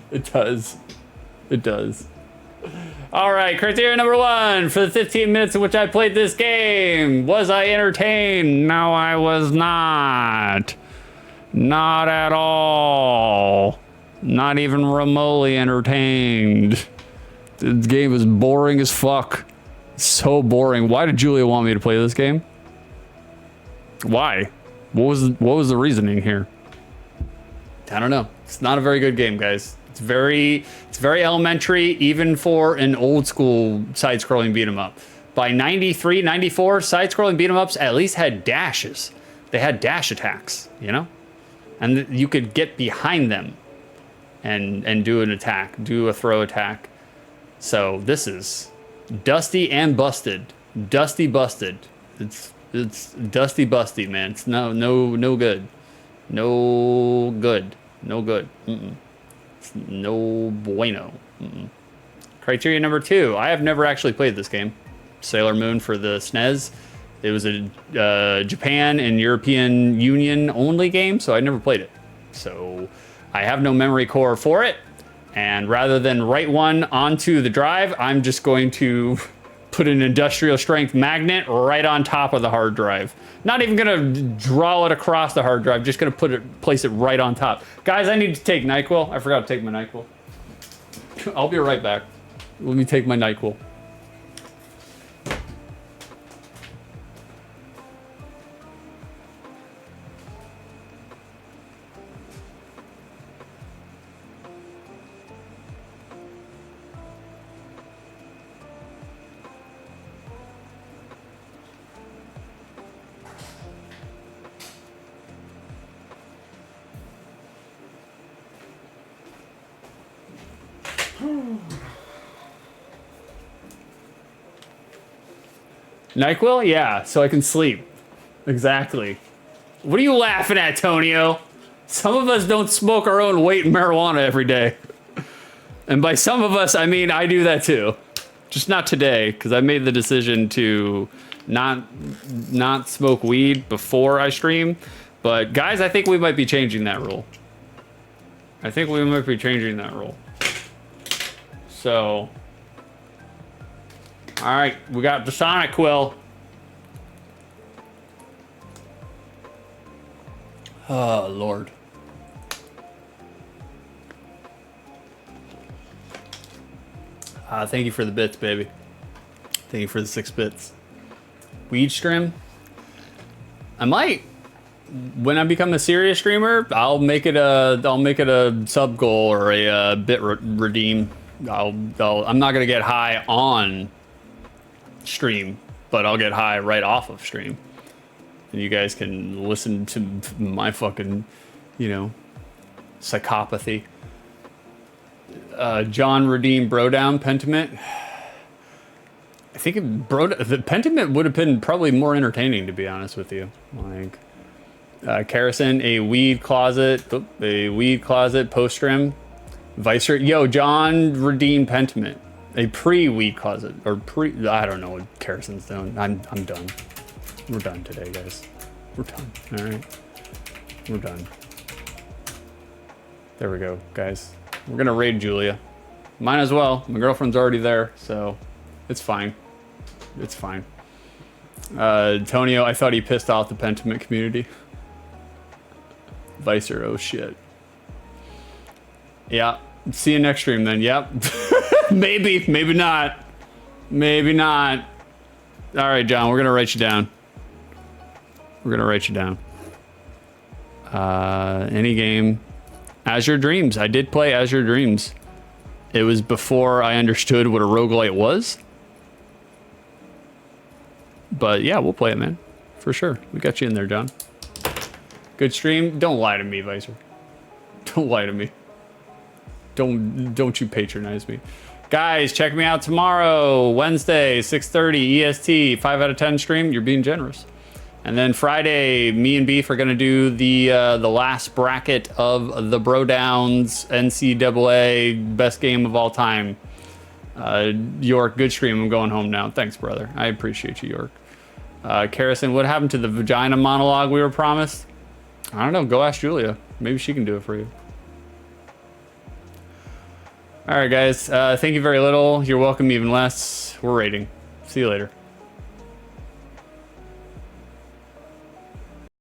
It does. It does. All right, criteria number 1 for the 15 minutes in which I played this game. Was I entertained? No, I was not. Not at all. Not even remotely entertained. This game is boring as fuck. So boring. Why did Julia want me to play this game? Why? What was the reasoning here? I don't know. It's not a very good game, guys. It's very elementary, even for an old school side-scrolling beat 'em up. by 93, 94, side-scrolling beat 'em ups at least had dashes. They had dash attacks, you know? And you could get behind them and do an attack, do a throw attack. So this is dusty and busted. Dusty busted. It's dusty busty, man. It's no good. No good. No good. It's no bueno. Criteria number 2. I have never actually played this game. Sailor Moon for the SNES. It was a Japan and European Union only game, so I never played it. So I have no memory core for it. And rather than write one onto the drive, I'm just going to put an industrial strength magnet right on top of the hard drive. Not even gonna draw it across the hard drive, just gonna place it right on top. Guys, I need to take NyQuil. I forgot to take my NyQuil. I'll be right back. Let me take my NyQuil. NyQuil? Yeah, so I can sleep. Exactly. What are you laughing at, Tonio? Some of us don't smoke our own weight in marijuana every day. And by some of us, I mean I do that too. Just not today, because I made the decision to not smoke weed before I stream. But guys, I think we might be changing that rule. I think we might be changing that rule. So... all right, we got the Sonic Quill. Oh, Lord. Thank you for the bits, baby. Thank you for the 6 bits. Weed stream. I might, when I become a serious streamer, I'll make it a sub goal or a bit redeem. I'm not gonna get high on stream, but I'll get high right off of stream, and you guys can listen to my fucking, you know, psychopathy. John redeemed Bro Down Pentiment. I think the Pentiment would have been probably more entertaining, to be honest with you. Like Kerrison, a weed closet post stream. Vicer, yo, John redeemed Pentiment. A pre-weed closet, or I don't know what Kerrison's doing. I'm done. We're done today, guys. We're done, all right? We're done. There we go, guys. We're gonna raid Julia. Might as well. My girlfriend's already there, so it's fine. It's fine. Tonio, I thought he pissed off the Pentiment community. Vicer, oh shit. Yeah, see you next stream then, yep. Maybe not. Maybe not. All right, John, we're gonna write you down. We're gonna write you down. Any game. Azure Dreams. I did play Azure Dreams. It was before I understood what a roguelite was. But yeah, we'll play it, man. For sure. We got you in there, John. Good stream. Don't lie to me, Vicer. Don't lie to me. Don't you patronize me. Guys, check me out tomorrow, Wednesday, 6:30 EST, 5 out of 10 stream. You're being generous. And then Friday, me and Beef are gonna do the last bracket of the Bro Downs NCAA best game of all time. York, good stream. I'm going home now. Thanks, brother. I appreciate you, York. Kerrison, what happened to the vagina monologue we were promised? I don't know. Go ask Julia. Maybe she can do it for you. All right, guys. Thank you very little. You're welcome even less. We're rating. See you later.